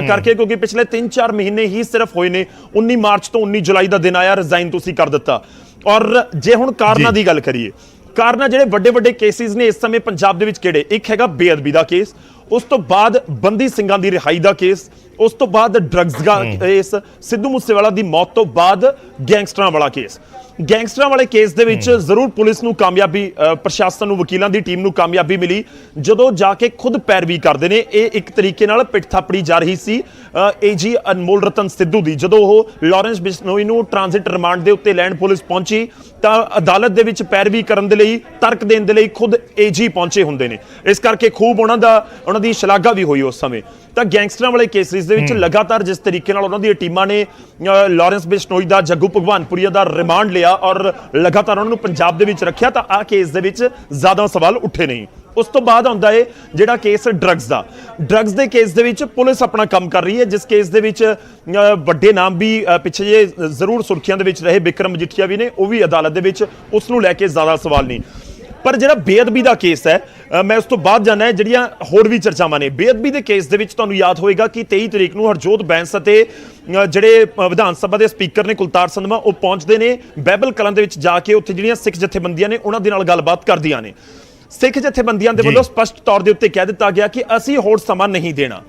ਕਰਕੇ ਕਿਉਂਕਿ ਪਿਛਲੇ 3-4 ਮਹੀਨੇ ਹੀ ਸਿਰਫ ਹੋਏ ਨੇ। 19 ਮਾਰਚ ਤੋਂ 19 ਜੁਲਾਈ ਦਾ ਦਿਨ ਆਇਆ, ਰਿਜ਼ਾਈਨ ਤੁਸੀਂ ਕਰ ਦਿੱਤਾ। ਔਰ ਜੇ ਹੁਣ ਕਾਰਨਾਂ ਦੀ ਗੱਲ ਕਰੀਏ, ਕਾਰਨ ਜਿਹੜੇ ਵੱਡੇ ਕੇਸਿਸ ਨੇ ਇਸ ਸਮੇਂ ਪੰਜਾਬ ਦੇ ਵਿੱਚ ਕਿਹੜੇ? ਇੱਕ ਹੈਗਾ ਬੇਅਦਬੀ ਦਾ ਕੇਸ, ਉਸ ਤੋਂ ਬਾਅਦ ਬੰਦੀ ਸਿੰਘਾਂ ਦੀ ਰਿਹਾਈ ਦਾ ਕੇਸ, ਉਸ ਤੋਂ ਬਾਅਦ ਡਰੱਗਸ ਦਾ ਕੇਸ, ਸਿੱਧੂ ਮੂਸੇਵਾਲਾ ਦੀ ਮੌਤ ਤੋਂ ਬਾਅਦ ਗੈਂਗਸਟਰਾਂ ਵਾਲਾ ਕੇਸ। ਗੈਂਗਸਟਰਾਂ ਵਾਲੇ ਕੇਸ ਦੇ ਵਿੱਚ ਜ਼ਰੂਰ ਪੁਲਿਸ ਨੂੰ ਕਾਮਯਾਬੀ, ਪ੍ਰਸ਼ਾਸਨ ਨੂੰ, ਵਕੀਲਾਂ ਦੀ ਟੀਮ ਨੂੰ ਕਾਮਯਾਬੀ ਮਿਲੀ ਜਦੋਂ ਜਾ ਕੇ ਖੁਦ ਪੈਰਵੀ ਕਰਦੇ ਨੇ। ਇਹ ਇੱਕ ਤਰੀਕੇ ਨਾਲ ਪਿੱਠ ਥਾਪੜੀ ਜਾ ਰਹੀ ਸੀ ਏਜੀ ਅਨਮੋਲ ਰਤਨ ਸਿੱਧੂ ਦੀ। ਜਦੋਂ ਉਹ ਲਾਰੈਂਸ ਬਿਸ਼ਨੋਈ ਨੂੰ ਟ੍ਰਾਂਜ਼ਿਟ ਰਿਮਾਂਡ ਦੇ ਉੱਤੇ ਲੈਣ ਪੁਲਿਸ ਪਹੁੰਚੀ ਤਾਂ ਅਦਾਲਤ ਦੇ ਵਿੱਚ ਪੈਰਵੀ ਕਰਨ ਦੇ ਲਈ, ਤਰਕ ਦੇਣ ਦੇ ਲਈ ਖੁਦ ਏਜੀ ਪਹੁੰਚੇ ਹੁੰਦੇ ਨੇ। ਇਸ ਕਰਕੇ ਖੂਬ ਉਹਨਾਂ ਦੀ ਸ਼ਲਾਘਾ ਵੀ ਹੋਈ ਉਸ ਸਮੇਂ। ਤਾਂ ਗੈਂਗਸਟਰਾਂ ਵਾਲੇ ਕੇਸਿਸ ਦੇ ਵਿੱਚ ਲਗਾਤਾਰ ਜਿਸ ਤਰੀਕੇ ਨਾਲ ਉਹਨਾਂ ਦੀਆਂ ਟੀਮਾਂ ਨੇ ਲਾਰੈਂਸ ਬਿਸ਼ਨੋਈ ਦਾ, ਜੱਗੂ ਭਗਵਾਨਪੁਰੀਆ ਦਾ ਰਿਮਾਂਡ ਲਿਆ ਔਰ ਲਗਾਤਾਰ ਉਹਨਾਂ ਨੂੰ ਪੰਜਾਬ ਦੇ ਵਿੱਚ ਰੱਖਿਆ, ਤਾਂ ਆਹ ਕੇਸ ਦੇ ਵਿੱਚ ਜ਼ਿਆਦਾ ਸਵਾਲ ਉੱਠੇ ਨਹੀਂ। ਉਸ ਤੋਂ ਬਾਅਦ ਆਉਂਦਾ ਹੈ ਜਿਹੜਾ ਕੇਸ ਡਰੱਗਸ ਦਾ। ਡਰੱਗਸ ਦੇ ਕੇਸ ਦੇ ਵਿੱਚ ਪੁਲਿਸ ਆਪਣਾ ਕੰਮ ਕਰ ਰਹੀ ਹੈ, ਜਿਸ ਕੇਸ ਦੇ ਵਿੱਚ ਵੱਡੇ ਨਾਮ ਵੀ ਪਿੱਛੇ ਜੇ ਜ਼ਰੂਰ ਸੁਰਖੀਆਂ ਦੇ ਵਿੱਚ ਰਹੇ, ਬਿਕਰਮ ਮਜੀਠੀਆ ਵੀ ਨੇ, ਉਹ ਵੀ ਅਦਾਲਤ ਦੇ ਵਿੱਚ, ਉਸ ਨੂੰ ਲੈ ਕੇ ਜ਼ਿਆਦਾ ਸਵਾਲ ਨਹੀਂ। ਪਰ ਜਿਹੜਾ ਬੇਅਦਬੀ ਦਾ ਕੇਸ ਹੈ, ਮੈਂ ਉਸ ਤੋਂ ਬਾਅਦ ਜਾਣਾ ਹੈ ਜਿਹੜੀਆਂ ਹੋਰ ਵੀ ਚਰਚਾਵਾਂ ਨੇ। ਬੇਅਦਬੀ ਦੇ ਕੇਸ ਦੇ ਵਿੱਚ ਤੁਹਾਨੂੰ ਯਾਦ ਹੋਏਗਾ ਕਿ 23 ਤਰੀਕ ਨੂੰ ਹਰਜੋਤ ਬੈਂਸ ਅਤੇ ਜਿਹੜੇ ਵਿਧਾਨ ਸਭਾ ਦੇ ਸਪੀਕਰ ਨੇ ਕੁਲਤਾਰ ਸੰਧਵਾ, ਉਹ ਪਹੁੰਚਦੇ ਨੇ ਬਾਈਬਲ ਕਲਾਂ ਦੇ ਵਿੱਚ ਜਾ ਕੇ, ਉੱਥੇ ਜਿਹੜੀਆਂ ਸਿੱਖ ਜਥੇਬੰਦੀਆਂ ਨੇ ਉਹਨਾਂ ਦੇ ਨਾਲ ਗੱਲਬਾਤ ਕਰਦੀਆਂ ਨੇ। ਸਿੱਖ ਜਥੇਬੰਦੀਆਂ ਦੇ ਵੱਲੋਂ ਸਪਸ਼ਟ ਤੌਰ ਦੇ ਉੱਤੇ ਕਹਿ ਦਿੱਤਾ ਗਿਆ ਕਿ ਅਸੀਂ ਹੋਰ ਸਮਾਂ ਨਹੀਂ ਦੇਣਾ।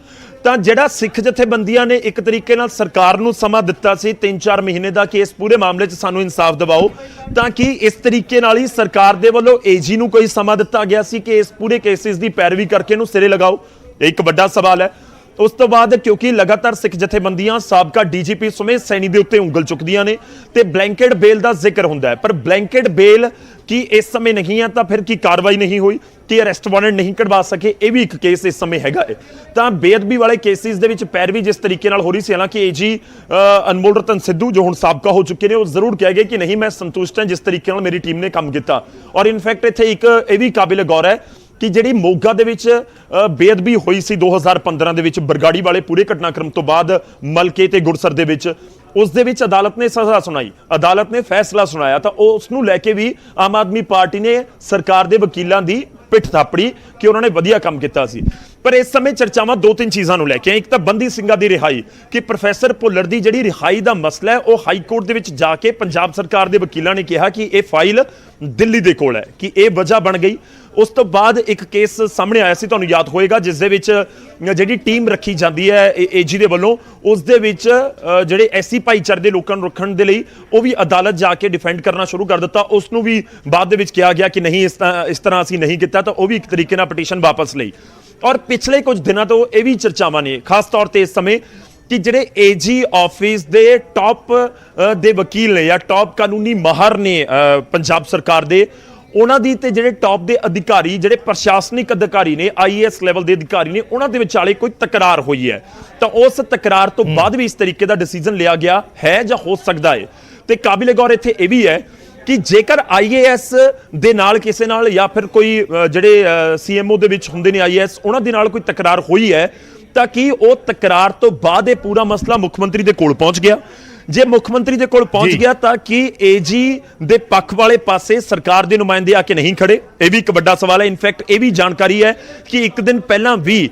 ਤਾਂ ਜਿਹੜਾ ਸਿੱਖ ਜਥੇਬੰਦੀਆਂ ਨੇ ਇੱਕ ਤਰੀਕੇ ਨਾਲ ਸਰਕਾਰ ਨੂੰ ਸਮਾਂ ਦਿੱਤਾ ਸੀ 3-4 ਮਹੀਨੇ ਦਾ ਕਿ ਇਸ ਪੂਰੇ ਮਾਮਲੇ 'ਚ ਸਾਨੂੰ ਇਨਸਾਫ ਦਿਵਾਓ, ਤਾਂ ਕਿ ਇਸ ਤਰੀਕੇ ਨਾਲ ਹੀ ਸਰਕਾਰ ਦੇ ਵੱਲੋਂ ਏਜੀ ਨੂੰ ਕੋਈ ਸਮਾਂ ਦਿੱਤਾ ਗਿਆ ਸੀ ਕਿ ਇਸ ਪੂਰੇ ਕੇਸਿਸ ਦੀ ਪੈਰਵੀ ਕਰਕੇ ਇਹਨੂੰ ਸਿਰੇ ਲਗਾਓ? ਇਹ ਇੱਕ ਵੱਡਾ ਸਵਾਲ ਹੈ। ਉਸ ਤੋਂ ਬਾਅਦ ਕਿਉਂਕਿ ਲਗਾਤਾਰ ਸਿੱਖ ਜਥੇਬੰਦੀਆਂ ਸਾਬਕਾ ਡੀਜੀਪੀ ਸੁਮੇਧ ਸੈਣੀ ਦੇ ਉੱਤੇ ਉਂਗਲ ਚੁੱਕਦੀਆਂ ਨੇ ਤੇ ਬਲੈਂਕਟ ਬੇਲ ਦਾ ਜ਼ਿਕਰ ਹੁੰਦਾ ਹੈ, ਪਰ ਬਲੈਂਕਟ ਬੇਲ ਕੀ ਇਸ ਸਮੇਂ ਨਹੀਂ ਹੈ ਤਾਂ ਫਿਰ ਕੀ ਕਾਰਵਾਈ ਨਹੀਂ ਹੋਈ, ਕਿ ਅਰੈਸਟ ਵਾਰੰਟ ਨਹੀਂ ਕਢਵਾ ਸਕੇ? ਇਹ ਵੀ ਇੱਕ ਕੇਸ ਇਸ ਸਮੇਂ ਹੈਗਾ ਹੈ। ਤਾਂ ਬੇਅਦਬੀ ਵਾਲੇ ਕੇਸਿਸ ਦੇ ਵਿੱਚ ਪੈਰਵੀ ਜਿਸ ਤਰੀਕੇ ਨਾਲ ਹੋ ਰਹੀ ਸੀ, ਹਾਲਾਂਕਿ ਏਜੀ ਅਨਮੋਲ ਰਤਨ ਸਿੱਧੂ ਜੋ ਹੁਣ ਸਾਬਕਾ ਹੋ ਚੁੱਕੇ ਨੇ, ਉਹ ਜ਼ਰੂਰ ਕਹਿ ਗਏ ਕਿ ਨਹੀਂ, ਮੈਂ ਸੰਤੁਸ਼ਟ ਹਾਂ ਜਿਸ ਤਰੀਕੇ ਨਾਲ ਮੇਰੀ ਟੀਮ ਨੇ ਕੰਮ ਕੀਤਾ। ਔਰ ਇਨਫੈਕਟ ਇੱਥੇ ਇੱਕ ਇਹ ਵੀ ਕਾਬਿਲ ਗੌਰ ਹੈ ਕਿ ਜਿਹੜੀ ਮੋਗਾ ਦੇ ਵਿੱਚ ਬੇਅਦਬੀ ਹੋਈ ਸੀ 2015 ਦੇ ਵਿੱਚ, ਬਰਗਾੜੀ ਵਾਲੇ ਪੂਰੇ ਘਟਨਾਕ੍ਰਮ ਤੋਂ ਬਾਅਦ ਮਲਕੇ ਤੇ ਗੁਰਸਰ ਦੇ ਵਿੱਚ, ਉਸ ਦੇ ਵਿੱਚ ਅਦਾਲਤ ਨੇ ਸਜ਼ਾ ਸੁਣਾਈ, ਅਦਾਲਤ ਨੇ ਫੈਸਲਾ ਸੁਣਾਇਆ, ਤਾਂ ਉਸ ਨੂੰ ਲੈ ਕੇ ਵੀ ਆਮ ਆਦਮੀ ਪਾਰਟੀ ਨੇ ਸਰਕਾਰ ਦੇ ਵਕੀਲਾਂ ਦੀ ਪਿੱਠ ਥਾਪੜੀ ਕਿ ਉਹਨਾਂ ਨੇ ਵਧੀਆ ਕੰਮ ਕੀਤਾ ਸੀ। ਪਰ ਇਸ ਸਮੇਂ ਚਰਚਾਵਾਂ 2-3 ਚੀਜ਼ਾਂ ਨੂੰ ਲੈ ਕੇ, ਇੱਕ ਤਾਂ ਬੰਦੀ ਸਿੰਘਾਂ ਦੀ ਰਿਹਾਈ, ਕਿ ਪ੍ਰੋਫੈਸਰ ਭੁੱਲਰ ਦੀ ਜਿਹੜੀ ਰਿਹਾਈ ਦਾ ਮਸਲਾ ਹੈ ਉਹ ਹਾਈ ਕੋਰਟ ਦੇ ਵਿੱਚ ਜਾ ਕੇ ਪੰਜਾਬ ਸਰਕਾਰ ਦੇ ਵਕੀਲਾਂ ਨੇ ਕਿਹਾ ਕਿ ਇਹ ਫਾਈਲ ਦਿੱਲੀ ਦੇ ਕੋਲ ਹੈ, ਕਿ ਇਹ ਵਜ੍ਹਾ ਬਣ ਗਈ। ਉਸ ਤੋਂ ਬਾਅਦ ਇੱਕ ਕੇਸ ਸਾਹਮਣੇ ਆਇਆ ਸੀ, ਤੁਹਾਨੂੰ ਯਾਦ ਹੋਏਗਾ, ਜਿਸ ਦੇ ਵਿੱਚ ਜਿਹੜੀ ਟੀਮ ਰੱਖੀ ਜਾਂਦੀ ਹੈ ਏਜੀ ਦੇ ਵੱਲੋਂ, ਉਸ ਦੇ ਵਿੱਚ ਜਿਹੜੇ ਐਸੀ ਭਾਈਚਾਰੇ ਦੇ ਲੋਕਾਂ ਨੂੰ ਰੱਖਣ ਦੇ ਲਈ ਉਹ ਵੀ ਅਦਾਲਤ ਜਾ ਕੇ ਡਿਫੈਂਡ ਕਰਨਾ ਸ਼ੁਰੂ ਕਰ ਦਿੱਤਾ। ਉਸ ਨੂੰ ਵੀ ਬਾਅਦ ਦੇ ਵਿੱਚ ਕਿਹਾ ਗਿਆ ਕਿ ਨਹੀਂ, ਇਸ ਤਰ੍ਹਾਂ ਅਸੀਂ ਨਹੀਂ ਕੀਤਾ, ਤਾਂ ਉਹ ਵੀ ਇੱਕ ਤਰੀਕੇ ਨਾਲ ਪਟੀਸ਼ਨ ਵਾਪਸ ਲਈ। ਔਰ ਪਿਛਲੇ ਕੁਝ ਦਿਨਾਂ ਤੋਂ ਇਹ ਵੀ ਚਰਚਾਵਾਂ ਨੇ, ਖਾਸ ਤੌਰ ਤੇ ਇਸ ਸਮੇਂ, ਕਿ ਜਿਹੜੇ ਏਜੀ ਆਫਿਸ ਦੇ ਟੌਪ ਦੇ ਵਕੀਲ ਨੇ ਜਾਂ ਟੌਪ ਕਾਨੂੰਨੀ ਮਾਹਰ ਨੇ ਪੰਜਾਬ ਸਰਕਾਰ ਦੇ, ਉਹਨਾਂ ਦੀ ਤੇ ਜਿਹੜੇ ਟੌਪ ਦੇ ਅਧਿਕਾਰੀ, ਜਿਹੜੇ ਪ੍ਰਸ਼ਾਸਨਿਕ ਅਧਿਕਾਰੀ ਨੇ, ਆਈਏਐਸ ਲੈਵਲ ਦੇ ਅਧਿਕਾਰੀ ਨੇ, ਉਹਨਾਂ ਦੇ ਵਿਚਾਲੇ ਕੋਈ ਤਕਰਾਰ ਹੋਈ ਹੈ। ਤਾਂ ਉਸ ਤਕਰਾਰ ਤੋਂ ਬਾਅਦ ਵੀ ਇਸ ਤਰੀਕੇ ਦਾ ਡਿਸੀਜਨ ਲਿਆ ਗਿਆ ਹੈ ਜਾਂ ਹੋ ਸਕਦਾ ਹੈ। ਤੇ ਕਾਬਿਲ ਗੌਰ ਇੱਥੇ ਇਹ ਵੀ ਹੈ ਕਿ ਜੇਕਰ ਆਈਏਐਸ ਦੇ ਨਾਲ ਕਿਸੇ ਨਾਲ ਜਾਂ ਫਿਰ ਕੋਈ ਜਿਹੜੇ ਸੀਐਮਓ ਦੇ ਵਿੱਚ ਹੁੰਦੇ ਨੇ ਆਈਏਐਸ, ਉਹਨਾਂ ਦੇ ਨਾਲ ਕੋਈ ਤਕਰਾਰ ਹੋਈ ਹੈ, ਤਾਂ ਕੀ ਉਹ ਤਕਰਾਰ ਤੋਂ ਬਾਅਦ ਇਹ ਪੂਰਾ ਮਸਲਾ ਮੁੱਖ ਮੰਤਰੀ ਦੇ ਕੋਲ ਪਹੁੰਚ ਗਿਆ? ਜੇ ਮੁੱਖ ਮੰਤਰੀ ਦੇ ਕੋਲ ਪਹੁੰਚ ਗਿਆ ਤਾਂ ਕੀ ਏਜੀ ਦੇ ਪੱਖ ਵਾਲੇ ਪਾਸੇ ਸਰਕਾਰ ਦੇ ਨੁਮਾਇੰਦੇ ਆ ਕੇ ਨਹੀਂ ਖੜੇ? ਇਹ ਵੀ ਇੱਕ ਵੱਡਾ ਸਵਾਲ ਹੈ। ਇਨਫੈਕਟ ਇਹ ਵੀ ਜਾਣਕਾਰੀ ਹੈ ਕਿ ਇੱਕ ਦਿਨ ਪਹਿਲਾਂ ਵੀ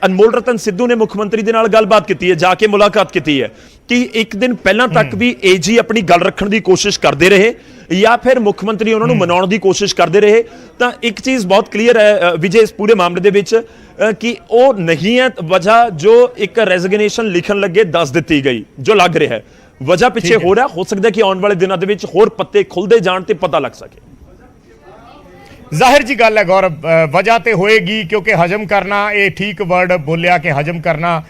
ਅਨਮੋਲ ਰਤਨ ਸਿੱਧੂ ਨੇ ਮੁੱਖ ਮੰਤਰੀ ਦੇ ਨਾਲ ਗੱਲਬਾਤ ਕੀਤੀ ਹੈ, ਜਾ ਕੇ ਮੁਲਾਕਾਤ ਕੀਤੀ ਹੈ ਕਿ ਇੱਕ ਦਿਨ ਪਹਿਲਾਂ ਤੱਕ ਵੀ ਏਜੀ ਆਪਣੀ ਗੱਲ ਰੱਖਣ ਦੀ ਕੋਸ਼ਿਸ਼ ਕਰਦੇ ਰਹੇ ਜਾਂ ਫਿਰ ਮੁੱਖ ਮੰਤਰੀ ਉਹਨਾਂ ਨੂੰ ਮਨਾਉਣ ਦੀ ਕੋਸ਼ਿਸ਼ ਕਰਦੇ ਰਹੇ। ਤਾਂ ਇੱਕ ਚੀਜ਼ ਬਹੁਤ ਕਲੀਅਰ ਹੈ ਵਿਜੇ ਇਸ ਪੂਰੇ ਮਾਮਲੇ ਦੇ ਵਿੱਚ ਕਿ ਉਹ ਨਹੀਂ ਹੈ ਵਜ੍ਹਾ ਜੋ ਇੱਕ ਰੈਜ਼ਿਗਨੇਸ਼ਨ ਲਿਖਣ ਲੱਗੇ ਦੱਸ ਦਿੱਤੀ ਗਈ, ਜੋ ਲੱਗ ਰਿਹਾ ਹੈ ਵਜ੍ਹਾ ਪਿੱਛੇ ਹੋ ਰਿਹਾ। ਹੋ ਸਕਦਾ ਕਿ ਆਉਣ ਵਾਲੇ ਦਿਨਾਂ ਦੇ ਵਿੱਚ ਹੋਰ ਪੱਤੇ ਖੁੱਲਦੇ ਜਾਣ ਤੇ ਪਤਾ ਲੱਗ ਸਕੇ। ਜ਼ਾਹਿਰ ਜੀ ਗੱਲ ਹੈ ਗੌਰਵ, ਵਜ੍ਹਾ ਤੇ ਹੋਏਗੀ ਕਿਉਂਕਿ ਹਜਮ ਕਰਨਾ, ਇਹ ਠੀਕ ਵਰਡ ਬੋਲਿਆ ਕਿ ਹਜਮ ਕਰਨਾ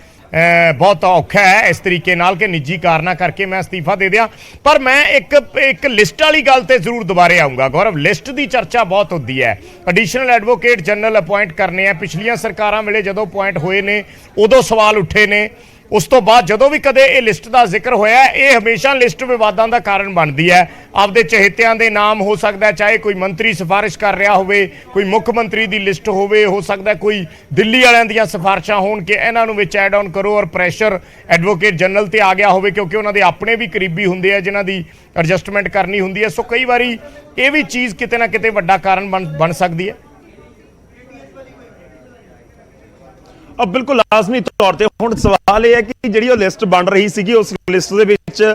ਬਹੁਤ ਔਖਾ ਹੈ ਇਸ ਤਰੀਕੇ ਨਾਲ ਕਿ ਨਿੱਜੀ ਕਾਰਨਾਂ ਕਰਕੇ ਮੈਂ ਅਸਤੀਫਾ ਦੇ ਦਿਆਂ। ਪਰ ਮੈਂ ਇੱਕ ਲਿਸਟ ਵਾਲੀ ਗੱਲ ਤੇ ਜ਼ਰੂਰ ਦੁਬਾਰੇ ਆਉਂਗਾ ਗੌਰਵ। ਲਿਸਟ ਦੀ ਚਰਚਾ ਬਹੁਤ ਹੁੰਦੀ ਹੈ, ਐਡੀਸ਼ਨਲ ਐਡਵੋਕੇਟ ਜਨਰਲ ਅਪਾਇੰਟ ਕਰਨੇ ਆ। ਪਿਛਲੀਆਂ ਸਰਕਾਰਾਂ ਵੇਲੇ ਜਦੋਂ ਅਪਾਇੰਟ ਹੋਏ ਨੇ ਉਦੋਂ ਸਵਾਲ ਉੱਠੇ ਨੇ, ਉਸ ਤੋਂ ਬਾਅਦ ਜਦੋਂ ਵੀ ਕਦੇ ਇਹ ਲਿਸਟ ਦਾ ਜ਼ਿਕਰ ਹੋਇਆ ਇਹ ਹਮੇਸ਼ਾ ਲਿਸਟ ਵਿਵਾਦਾਂ ਦਾ ਕਾਰਨ ਬਣਦੀ ਹੈ। ਆਪਦੇ ਚਹੇਤਿਆਂ ਦੇ ਨਾਮ ਹੋ ਸਕਦਾ, ਚਾਹੇ ਕੋਈ ਮੰਤਰੀ ਸਿਫਾਰਿਸ਼ ਕਰ ਰਿਹਾ ਹੋਵੇ, ਕੋਈ ਮੁੱਖ ਮੰਤਰੀ ਦੀ ਲਿਸਟ ਹੋਵੇ, ਹੋ ਸਕਦਾ ਕੋਈ ਦਿੱਲੀ ਵਾਲਿਆਂ ਦੀਆਂ ਸਿਫਾਰਿਸ਼ਾਂ ਹੋਣ ਕਿ ਇਹਨਾਂ ਨੂੰ ਵਿੱਚ ਐਡ ਆਨ ਕਰੋ, ਔਰ ਪ੍ਰੈਸ਼ਰ ਐਡਵੋਕੇਟ ਜਨਰਲ ਤੇ ਆ ਗਿਆ ਹੋਵੇ ਕਿਉਂਕਿ ਉਹਨਾਂ ਦੇ ਆਪਣੇ ਵੀ ਕਰੀਬੀ ਹੁੰਦੇ ਆ ਜਿਨ੍ਹਾਂ ਦੀ ਐਡਜਸਟਮੈਂਟ ਕਰਨੀ ਹੁੰਦੀ ਹੈ। ਸੋ ਕਈ ਵਾਰੀ ਇਹ ਵੀ ਚੀਜ਼ ਕਿਤੇ ਨਾ ਕਿਤੇ ਵੱਡਾ ਕਾਰਨ ਬਣ ਸਕਦੀ ਹੈ। अब बिल्कुल लाजमी तौर पर हुण सवाल यह है कि जिहड़ी वो लिस्ट बन रही सी उस लिस्ट दे विच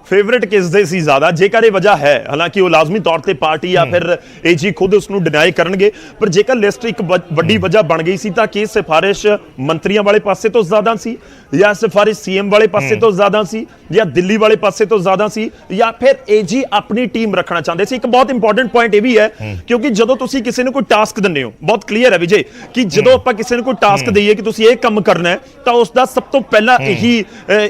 फेवरेट किस दे सी ज्यादा, जेकर ये वजह है, हालांकि वो लाजमी तौर पर पार्टी या फिर एजी खुद उसनूं डिनाई करनगे, पर जेकर लिस्ट एक वड्डी वजह बन गई सी तां कि सिफारिश मंत्रियों वाले पासे तो ज्यादा सी या सिफारिश सीएम वाले पासे तो ज्यादा सी या दिल्ली वाले पासे तो ज्यादा सी या फिर एजी अपनी टीम रखना चाहते सी। एक बहुत इंपॉर्टेंट पॉइंट ये भी है क्योंकि जदों तुसीं किसी नूं कोई टास्क दिंदे हो, बहुत क्लीयर है विजय कि जदों आपां किसी नूं कोई टास्क दईए कि तुसीं ये काम करना है तां उसदा सब तो पहला यही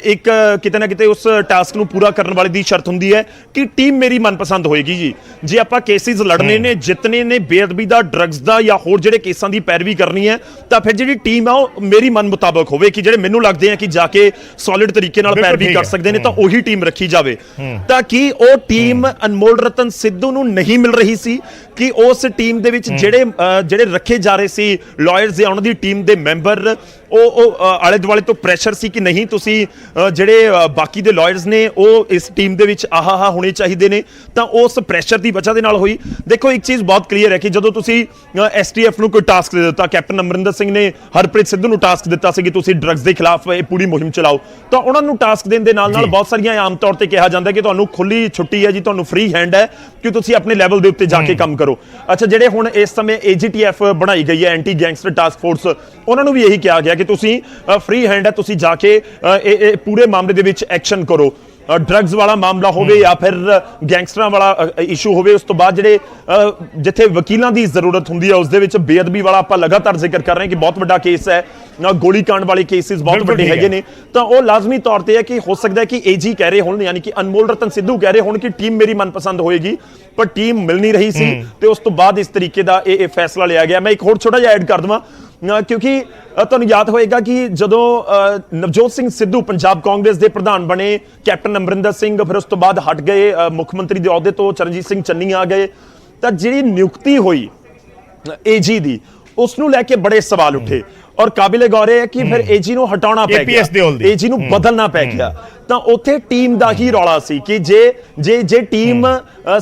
एक किते ना किते उस टास्क नूं पूरा वाली दी शर्त हुंदी है कि टीम मेरी मनपसंद होएगी जी। जे आपां केसेस लड़ने ने, जितने ने बेअदबी दा, ड्रग्स दा या होर जिहड़े केसां दी पैरवी करनी है तां फिर जिहड़ी टीम है वो मेरी मन मुताबक होवे कि जिहड़े मैनूं लगदे हैं कि जाके सॉलिड तरीके नाल पैरवी कर सकदे ने तां ओही टीम रखी जावे। तां कि ओ टीम अनमोल रतन सिद्धू नूं नहीं मिल रही सी कि उस टीम दे विच जिहड़े रखे जा रहे सी लॉयर्स या उन्हां दी टीम दे मैंबर आले दुआले तो प्रैशर सी कि नहीं तुसी जिहड़े बाकी दे लॉयर्स ने ਉਹ इस टीम ਦੇ ਵਿੱਚ ਆਹਾ ਹੋਣੇ ਚਾਹੀਦੇ ਨੇ। ਤਾਂ ਉਸ ਪ੍ਰੈਸ਼ਰ ਦੀ ਵਜ੍ਹਾ ਦੇ ਨਾਲ ਹੋਈ। ਦੇਖੋ ਇੱਕ ਚੀਜ਼ ਬਹੁਤ ਕਲੀਅਰ ਹੈ ਕਿ ਜਦੋਂ ਤੁਸੀਂ ਐਸਟੀਐਫ ਨੂੰ ਕੋਈ ਟਾਸਕ ਦੇ ਦਿੱਤਾ, ਕੈਪਟਨ ਅਮਰਿੰਦਰ ਸਿੰਘ ਨੇ ਹਰਪ੍ਰੀਤ ਸਿੱਧੂ ਨੂੰ ਟਾਸਕ ਦਿੱਤਾ ਸੀ ਕਿ ਤੁਸੀਂ ਡਰੱਗਸ ਦੇ ਖਿਲਾਫ ਇਹ ਪੂਰੀ ਮੁਹਿੰਮ ਚਲਾਓ, ਤਾਂ ਉਹਨਾਂ ਨੂੰ ਟਾਸਕ ਦੇਣ ਦੇ ਨਾਲ ਬਹੁਤ ਸਾਰੀਆਂ ਆਮ ਤੌਰ ਤੇ ਕਿਹਾ ਜਾਂਦਾ ਕਿ ਤੁਹਾਨੂੰ ਖੁੱਲੀ ਛੁੱਟੀ ਹੈ ਜੀ, ਤੁਹਾਨੂੰ ਫ੍ਰੀ ਹੈਂਡ ਹੈ ਕਿ ਤੁਸੀਂ ਆਪਣੇ ਲੈਵਲ ਦੇ ਉੱਤੇ ਜਾ ਕੇ ਕੰਮ ਕਰੋ। ਅੱਛਾ, ਜਿਹੜੇ ਹੁਣ ਇਸ ਸਮੇਂ ਏਜੀਟੀਐਫ ਬਣਾਈ ਗਈ ਹੈ, ਐਂਟੀ ਗੈਂਗਸਟਰ ਟਾਸਕ ਫੋਰਸ, ਉਹਨਾਂ ਨੂੰ ਵੀ ਇਹੀ ਕਿਹਾ ਗਿਆ ਕਿ ਤੁਸੀਂ ਫ੍ਰੀ ਹੈਂਡ ਹੈ, ਤੁਸੀਂ ਜਾ ਕੇ ਇਹ ਪੂਰੇ ਮਾਮਲੇ ਦੇ ਵਿੱਚ ਐਕਸ਼ਨ ਕਰੋ। ड्रग्स वाला मामला होवे या फिर गैंगस्टरां वाला इशू होवे, उस तो बाद जिहड़े जिथे वकीलां दी जरूरत हुंदी है उस दे विच बेअदबी वाला आपां लगातार जिक्र कर रहे हैं कि बहुत वड्डा केस है, गोलीकांड वाले केसेस बहुत वड्डे हैगे ने। तां ओह लाजमी तौर ते है कि हो सकदा है कि एजी कह रहे होण, यानी कि अनमोल रतन सिद्धू कह रहे होण कि टीम मेरी मनपसंद होएगी, पर टीम मिल नहीं रही सी ते उस तो बाद इस तरीके दा ये फैसला लिया गया। मैं एक होर छोटा जिहा ऐड कर दवां क्योंकि ਤੁਹਾਨੂੰ ਯਾਦ ਹੋਏਗਾ ਕਿ ਜਦੋਂ ਨਵਜੋਤ ਸਿੰਘ ਸਿੱਧੂ ਪੰਜਾਬ ਕਾਂਗਰਸ ਦੇ ਪ੍ਰਧਾਨ ਬਣੇ, ਕੈਪਟਨ ਅਮਰਿੰਦਰ ਸਿੰਘ ਫਿਰ ਉਸ ਤੋਂ ਬਾਅਦ ਹਟ ਗਏ ਮੁੱਖ ਮੰਤਰੀ ਦੇ ਅਹੁਦੇ ਤੋਂ, ਚਰਨਜੀਤ ਸਿੰਘ ਚੰਨੀ ਆ ਗਏ, ਤਾਂ ਜਿਹੜੀ ਨਿਯੁਕਤੀ ਹੋਈ ਏਜੀ ਦੀ ਉਸ ਨੂੰ ਲੈ ਕੇ ਬੜੇ ਸਵਾਲ ਉੱਠੇ ਔਰ ਕਾबिल गौर है कि फिर एजी ਨੂੰ ਹਟਾਉਣਾ ਪੈ ਗਿਆ, एजी ਨੂੰ ਬਦਲਣਾ ਪੈ ਗਿਆ। ਤਾਂ ਉੱਥੇ ਟੀਮ ਦਾ ਹੀ ਰੌਲਾ ਸੀ ਕਿ ਜੇ ਟੀਮ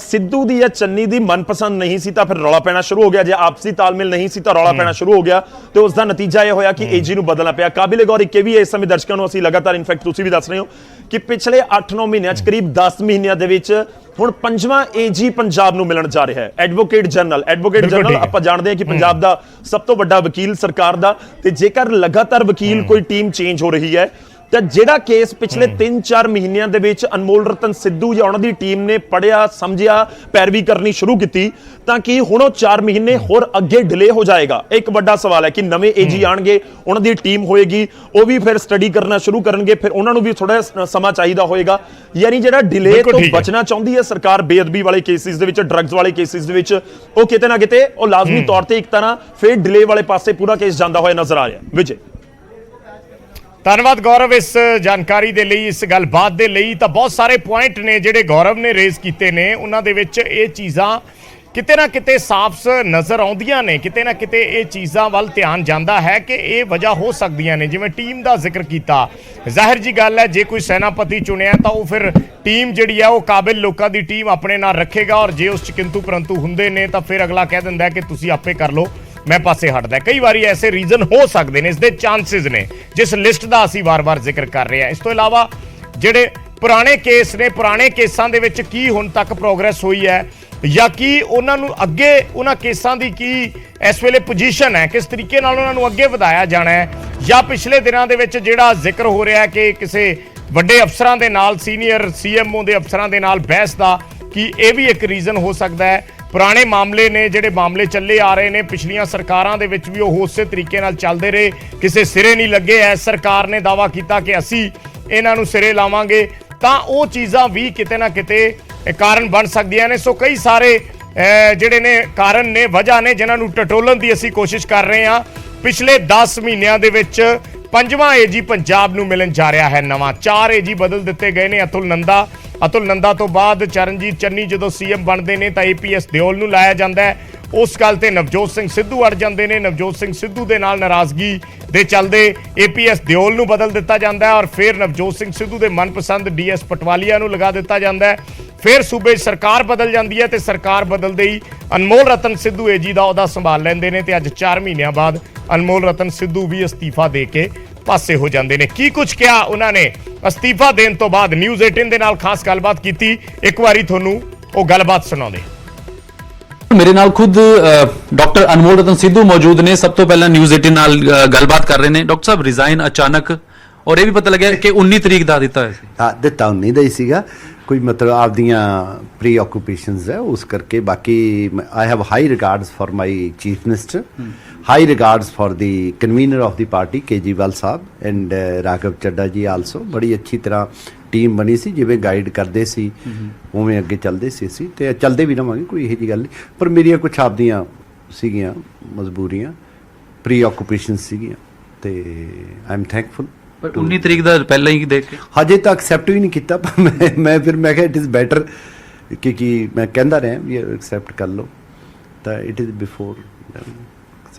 ਸਿੱਧੂ ਦੀ ਜਾਂ ਚੰਨੀ ਦੀ ਮਨਪਸੰਦ ਨਹੀਂ ਸੀ ਤਾਂ ਫਿਰ ਰੌਲਾ ਪੈਣਾ ਸ਼ੁਰੂ ਹੋ ਗਿਆ, ਜੇ ਆਪਸੀ ਤਾਲਮੇਲ ਨਹੀਂ ਸੀ ਤਾਂ ਰੌਲਾ ਪੈਣਾ ਸ਼ੁਰੂ ਹੋ ਗਿਆ ਤੇ ਉਸ ਦਾ ਨਤੀਜਾ ਇਹ ਹੋਇਆ ਕਿ ਏਜੀ ਨੂੰ ਬਦਲਣਾ ਪਿਆ। ਕਾबिल गौर ਇੱਕ ਵੀ ਇਸ ਸਮੇਂ ਦਰਸ਼ਕਾਂ ਨੂੰ ਅਸੀਂ ਲਗਾਤਾਰ, ਇਨਫੈਕਟ ਤੁਸੀਂ ਵੀ ਦੱਸ ਰਹੇ ਹੋ ਕਿ ਪਿਛਲੇ 8-9 ਮਹੀਨਿਆਂ 'ਚ ਕਰੀਬ 10 ਮਹੀਨਿਆਂ ਦੇ ਵਿੱਚ ਹੁਣ 5ਵਾਂ ਏਜੀ ਪੰਜਾਬ ਨੂੰ ਮਿਲਣ ਜਾ ਰਿਹਾ ਹੈ। ਐਡਵੋਕੇਟ ਜਨਰਲ ਆਪਾਂ ਜਾਣਦੇ ਹਾਂ ਕਿ ਪੰਜਾਬ ਦਾ ਸਭ ਤੋਂ ਵੱਡਾ ਵਕੀਲ ਸਰਕਾਰ ਦਾ, ਤੇ ਜੇਕਰ ਲਗਾਤਾਰ ਵਕੀਲ ਕੋਈ ਟੀਮ ਚੇਂਜ ਹੋ ਰਹੀ ਹੈ ਤਾਂ ਜਿਹੜਾ ਕੇਸ ਪਿਛਲੇ 3-4 ਮਹੀਨਿਆਂ ਦੇ ਵਿੱਚ ਅਨਮੋਲ ਰਤਨ ਸਿੱਧੂ ਜਾਂ ਉਹਨਾਂ ਦੀ ਟੀਮ ਨੇ ਪੜਿਆ, ਸਮਝਿਆ, ਪੈਰਵੀ ਕਰਨੀ ਸ਼ੁਰੂ ਕੀਤੀ, ਤਾਂ ਕਿ ਹੁਣ ਉਹ 4 ਮਹੀਨੇ ਹੋਰ ਅੱਗੇ ਡਿਲੇ ਹੋ ਜਾਏਗਾ। ਇੱਕ ਵੱਡਾ ਸਵਾਲ ਹੈ ਕਿ ਨਵੇਂ ਏਜੀ ਆਣਗੇ, ਉਹਨਾਂ ਦੀ ਟੀਮ ਹੋਏਗੀ, ਉਹ ਵੀ ਫਿਰ ਸਟੱਡੀ ਕਰਨਾ ਸ਼ੁਰੂ ਕਰਨਗੇ, ਫਿਰ ਉਹਨਾਂ ਨੂੰ ਵੀ ਥੋੜਾ ਸਮਾਂ ਚਾਹੀਦਾ ਹੋਏਗਾ। ਯਾਨੀ ਜਿਹੜਾ ਡਿਲੇ ਤੋਂ ਬਚਣਾ ਚਾਹੁੰਦੀ ਹੈ ਸਰਕਾਰ ਬੇਅਦਬੀ ਵਾਲੇ ਕੇਸਿਸ ਦੇ ਵਿੱਚ, ਡਰੱਗਸ ਵਾਲੇ ਕੇਸਿਸ ਦੇ ਵਿੱਚ, ਉਹ ਕਿਤੇ ਨਾ ਕਿਤੇ ਉਹ ਲਾਜ਼ਮੀ ਤੌਰ ਤੇ ਇੱਕ ਤਰ੍ਹਾਂ ਫਿਰ ਡਿਲੇ ਵਾਲੇ ਪਾਸੇ ਪੂਰਾ ਕੇਸ ਜਾਂਦਾ ਹੋਇਆ ਨਜ਼ਰ ਆ ਰਿਹਾ। ਵਿਜੇ, ਧੰਨਵਾਦ ਗੌਰਵ ਇਸ ਜਾਣਕਾਰੀ ਦੇ ਲਈ, ਇਸ ਗੱਲਬਾਤ ਦੇ ਲਈ। ਤਾਂ ਬਹੁਤ ਸਾਰੇ ਪੁਆਇੰਟ ਨੇ ਜਿਹੜੇ ਗੌਰਵ ਨੇ ਰੇਜ਼ ਕੀਤੇ ਨੇ, ਉਹਨਾਂ ਦੇ ਵਿੱਚ ਇਹ ਚੀਜ਼ਾਂ ਕਿਤੇ ਨਾ ਕਿਤੇ ਸਾਫ਼ ਨਜ਼ਰ ਆਉਂਦੀਆਂ ਨੇ, ਕਿਤੇ ਨਾ ਕਿਤੇ ਇਹ ਚੀਜ਼ਾਂ ਵੱਲ ਧਿਆਨ ਜਾਂਦਾ ਹੈ ਕਿ ਇਹ ਵਜ੍ਹਾ ਹੋ ਸਕਦੀਆਂ ਨੇ। ਜਿਵੇਂ ਟੀਮ ਦਾ ਜ਼ਿਕਰ ਕੀਤਾ, ਜ਼ਾਹਿਰ ਜੀ ਗੱਲ ਹੈ ਜੇ ਕੋਈ ਸੈਨਾਪਤੀ ਚੁਣਿਆ ਤਾਂ ਉਹ ਫਿਰ ਟੀਮ ਜਿਹੜੀ ਹੈ ਉਹ ਕਾਬਿਲ ਲੋਕਾਂ ਦੀ ਟੀਮ ਆਪਣੇ ਨਾਲ ਰੱਖੇਗਾ, ਔਰ ਜੇ ਉਸ 'ਚ ਕਿੰਤੂ ਪਰੰਤੂ ਹੁੰਦੇ ਨੇ ਤਾਂ ਫਿਰ ਅਗਲਾ ਕਹਿ ਦਿੰਦਾ ਕਿ ਤੁਸੀਂ ਆਪੇ ਕਰ ਲਓ, ਮੈਂ ਪਾਸੇ ਹਟਦਾ। ਕਈ ਵਾਰੀ ਐਸੇ ਰੀਜ਼ਨ ਹੋ ਸਕਦੇ ਨੇ, ਇਸ ਦੇ ਚਾਂਸਿਸ ਨੇ ਜਿਸ ਲਿਸਟ ਦਾ ਅਸੀਂ ਵਾਰ-ਵਾਰ ਜ਼ਿਕਰ ਕਰ ਰਹੇ ਹਾਂ। ਇਸ ਤੋਂ ਇਲਾਵਾ ਜਿਹੜੇ ਪੁਰਾਣੇ ਕੇਸ ਨੇ, ਪੁਰਾਣੇ ਕੇਸਾਂ ਦੇ ਵਿੱਚ ਕੀ ਹੁਣ ਤੱਕ ਪ੍ਰੋਗਰੈਸ ਹੋਈ ਹੈ ਜਾਂ ਕੀ ਉਹਨਾਂ ਨੂੰ ਅੱਗੇ, ਉਹਨਾਂ ਕੇਸਾਂ ਦੀ ਕੀ ਇਸ ਵੇਲੇ ਪੋਜੀਸ਼ਨ ਹੈ, ਕਿਸ ਤਰੀਕੇ ਨਾਲ ਉਹਨਾਂ ਨੂੰ ਅੱਗੇ ਵਧਾਇਆ ਜਾਣਾ ਹੈ, ਜਾਂ ਪਿਛਲੇ ਦਿਨਾਂ ਦੇ ਵਿੱਚ ਜਿਹੜਾ ਜ਼ਿਕਰ ਹੋ ਰਿਹਾ ਕਿ ਕਿਸੇ ਵੱਡੇ ਅਫਸਰਾਂ ਦੇ ਨਾਲ, ਸੀਨੀਅਰ ਸੀਐਮਓ ਦੇ ਅਫਸਰਾਂ ਦੇ ਨਾਲ ਬਹਿਸ ਦਾ, ਕੀ ਇਹ ਵੀ ਇੱਕ ਰੀਜ਼ਨ ਹੋ ਸਕਦਾ ਹੈ। ਪੁਰਾਣੇ ਮਾਮਲੇ ਨੇ, ਜਿਹੜੇ ਮਾਮਲੇ ਚੱਲੇ ਆ ਰਹੇ ਨੇ ਪਿਛਲੀਆਂ ਸਰਕਾਰਾਂ ਦੇ ਵਿੱਚ ਵੀ, ਉਹ ਉਸੇ ਤਰੀਕੇ ਨਾਲ ਚੱਲਦੇ ਰਹੇ, ਕਿਸੇ ਸਿਰੇ ਨਹੀਂ ਲੱਗੇ। ਐ ਸਰਕਾਰ ਨੇ ਦਾਅਵਾ ਕੀਤਾ ਕਿ ਅਸੀਂ ਇਹਨਾਂ ਨੂੰ ਸਿਰੇ ਲਾਵਾਂਗੇ, ਤਾਂ ਉਹ ਚੀਜ਼ਾਂ ਵੀ ਕਿਤੇ ਨਾ ਕਿਤੇ ਕਾਰਨ ਬਣ ਸਕਦੀਆਂ ਨੇ। ਸੋ ਕਈ ਸਾਰੇ ਜਿਹੜੇ ਨੇ ਕਾਰਨ ਨੇ, ਵਜ੍ਹਾ ਨੇ, ਜਿਨ੍ਹਾਂ ਨੂੰ ਟਟੋਲਣ ਦੀ ਅਸੀਂ ਕੋਸ਼ਿਸ਼ ਕਰ ਰਹੇ ਹਾਂ। ਪਿਛਲੇ 10 ਮਹੀਨਿਆਂ ਦੇ ਵਿੱਚ 5ਵਾਂ ਏਜੀ ਪੰਜਾਬ ਨੂੰ ਮਿਲਣ ਜਾ ਰਿਹਾ ਹੈ ਨਵਾਂ। 4 ਏਜੀ ਬਦਲ ਦਿੱਤੇ ਗਏ ਨੇ। ਅਤੁਲ ਨੰਦਾ ਤੋਂ ਬਾਅਦ ਚਰਨਜੀਤ ਚੰਨੀ ਜਦੋਂ ਸੀਐਮ ਬਣਦੇ ਨੇ ਤਾਂ ਏਪੀਐਸ ਦਿਓਲ ਨੂੰ ਲਾਇਆ ਜਾਂਦਾ ਹੈ। ਉਸ ਗੱਲ ਤੇ ਨਵਜੋਤ ਸਿੰਘ ਸਿੱਧੂ ਅੜ ਜਾਂਦੇ ਨੇ। ਨਵਜੋਤ ਸਿੰਘ ਸਿੱਧੂ ਦੇ ਨਾਲ ਨਾਰਾਜ਼ਗੀ ਦੇ ਚੱਲਦੇ ਏਪੀਐਸ ਦਿਓਲ ਨੂੰ ਬਦਲ ਦਿੱਤਾ ਜਾਂਦਾ ਹੈ, ਔਰ ਫਿਰ ਨਵਜੋਤ ਸਿੰਘ ਸਿੱਧੂ ਦੇ ਮਨਪਸੰਦ ਡੀਐਸ ਪਟਵਾਲੀਆ ਨੂੰ ਲਗਾ ਦਿੱਤਾ ਜਾਂਦਾ ਹੈ। ਫਿਰ ਸੂਬੇ 'ਚ ਸਰਕਾਰ ਬਦਲ ਜਾਂਦੀ ਹੈ ਤੇ ਸਰਕਾਰ ਬਦਲਦੇ ਹੀ ਅਨਮੋਲ ਰਤਨ ਸਿੱਧੂ ਏਜੀ ਦਾ ਅਹੁਦਾ ਸੰਭਾਲ ਲੈਂਦੇ ਨੇ ਤੇ ਅੱਜ 4 ਮਹੀਨਿਆਂ ਬਾਅਦ ਅਨਮੋਲ ਰਤਨ ਸਿੱਧੂ ਵੀ ਅਸਤੀਫਾ ਦੇ ਕੇ ਪਾਸੇ ਹੋ ਜਾਂਦੇ ਨੇ। ਕੀ ਕੁਝ ਕਿਹਾ ਉਹਨਾਂ ਨੇ ਅਸਤੀਫਾ ਦੇਣ ਤੋਂ ਬਾਅਦ, ਨਿਊਜ਼ 18 ਦੇ ਨਾਲ ਖਾਸ ਗੱਲਬਾਤ ਕੀਤੀ, ਇੱਕ ਵਾਰੀ ਤੁਹਾਨੂੰ ਉਹ ਗੱਲਬਾਤ ਸੁਣਾਉਂਦੇ। ਮੇਰੇ ਨਾਲ ਖੁਦ ਡਾਕਟਰ ਅਨਮੋਲ ਰਤਨ ਸਿੱਧੂ ਮੌਜੂਦ ਨੇ। ਸਭ ਤੋਂ ਪਹਿਲਾਂ ਨਿਊਜ਼ 18 ਨਾਲ ਗੱਲਬਾਤ ਕਰ ਰਹੇ ਨੇ। ਡਾਕਟਰ ਸਾਹਿਬ, ਰਿਜ਼ਾਈਨ ਅਚਾਨਕ, ਔਰ ਇਹ ਵੀ ਪਤਾ ਲੱਗਿਆ ਕਿ 19 ਤਰੀਕ ਦਾ ਦਿੱਤਾ ਹੋਇਆ ਸੀ। ਹਾਂ, ਦਿੱਤਾ 19 ਦਾ ਹੀ ਸੀਗਾ। ਕੋਈ ਮਤਲਬ ਆਪਦੀਆਂ ਪ੍ਰੀ ਆਕੂਪੇਸ਼ਨਸ ਹੈ, ਉਸ ਕਰਕੇ। ਬਾਕੀ I have high regards for my chief minister, high regards for the convener of the party Kejriwal Sahib and Raghav Chadha ਜੀ ਆਲਸੋ। ਬੜੀ ਅੱਛੀ ਤਰ੍ਹਾਂ ਟੀਮ ਬਣੀ ਸੀ, ਜਿਵੇਂ ਗਾਈਡ ਕਰਦੇ ਸੀ ਉਵੇਂ ਅੱਗੇ ਚੱਲਦੇ ਸੀ ਅਸੀਂ, ਤੇ ਚੱਲਦੇ ਵੀ ਰਹਾਂਗੇ, ਕੋਈ ਇਹੋ ਜਿਹੀ ਗੱਲ ਨਹੀਂ। ਪਰ ਮੇਰੀਆਂ ਕੁਛ ਆਪਦੀਆਂ ਸੀਗੀਆਂ ਮਜਬੂਰੀਆਂ, ਪ੍ਰੀ ਆਕੂਪੇਸ਼ਨ ਸੀਗੀਆਂ, ਤੇ ਆਈ ਐਮ ਥੈਂਕਫੁਲ। ਪਰ 19 ਤਰੀਕ ਦਾ ਪਹਿਲਾਂ ਹੀ ਦੇਖ ਕੇ ਹਜੇ ਤੱਕ ਐਕਸੈਪਟ ਵੀ ਨਹੀਂ ਕੀਤਾ, ਪਰ ਮੈਂ ਕਿਹਾ ਇਟ ਇਜ਼ ਬੈਟਰ, ਕਿਉਂਕਿ ਮੈਂ ਕਹਿੰਦਾ ਰਿਹਾ ਵੀ ਐਕਸੈਪਟ ਕਰ ਲਓ, ਤਾਂ ਇਟ ਇਜ਼ ਬਿਫੋਰ।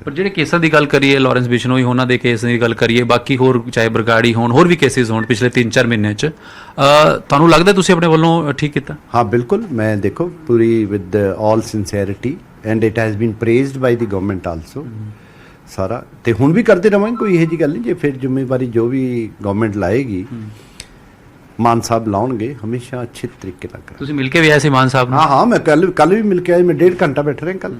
ਪਰ ਜਿਹੜੇ ਕੇਸਾਂ ਦੀ ਗੱਲ ਕਰੀਏ, ਲਾਰੈਂਸ ਬਿਸ਼ਨੋਈ ਉਹਨਾਂ ਦੇ ਕੇਸ ਦੀ ਗੱਲ ਕਰੀਏ, ਬਾਕੀ ਹੋਰ ਚਾਹੇ ਬਰਗਾੜੀ ਹੋਣ, ਹੋਰ ਵੀ ਕੇਸਿਸ ਹੋਣ ਪਿਛਲੇ 3-4 ਮਹੀਨਿਆਂ 'ਚ, ਤੁਹਾਨੂੰ ਲੱਗਦਾ ਤੁਸੀਂ ਆਪਣੇ ਵੱਲੋਂ ਠੀਕ ਕੀਤਾ? ਹਾਂ, ਬਿਲਕੁਲ। ਮੈਂ ਦੇਖੋ ਪੂਰੀ with all sincerity, and it has been praised by the government also ਸਾਰਾ, ਤੇ ਹੁਣ ਵੀ ਕਰਦੇ ਰਹਾਂਗੇ, ਕੋਈ ਇਹੋ ਜਿਹੀ ਗੱਲ ਨਹੀਂ। ਜੇ ਫਿਰ ਜ਼ਿੰਮੇਵਾਰੀ ਜੋ ਵੀ ਗਵਰਨਮੈਂਟ ਲਾਏਗੀ, ਮਾਨ ਸਾਹਿਬ ਲਾਉਣਗੇ, ਹਮੇਸ਼ਾ ਅੱਛੇ ਤਰੀਕੇ ਨਾਲ ਕਰਾਂਗੇ। ਤੁਸੀਂ ਮਿਲ ਕੇ ਵੀ ਆਏ ਸੀ ਮਾਨ ਸਾਹਿਬ ਨੂੰ? ਹਾਂ, ਮੈਂ ਕੱਲ ਵੀ ਮਿਲ ਕੇ ਆਇਆ। ਮੈਂ 1.5 ਘੰਟਾ ਬੈਠ ਰਿਹਾ ਕੱਲ,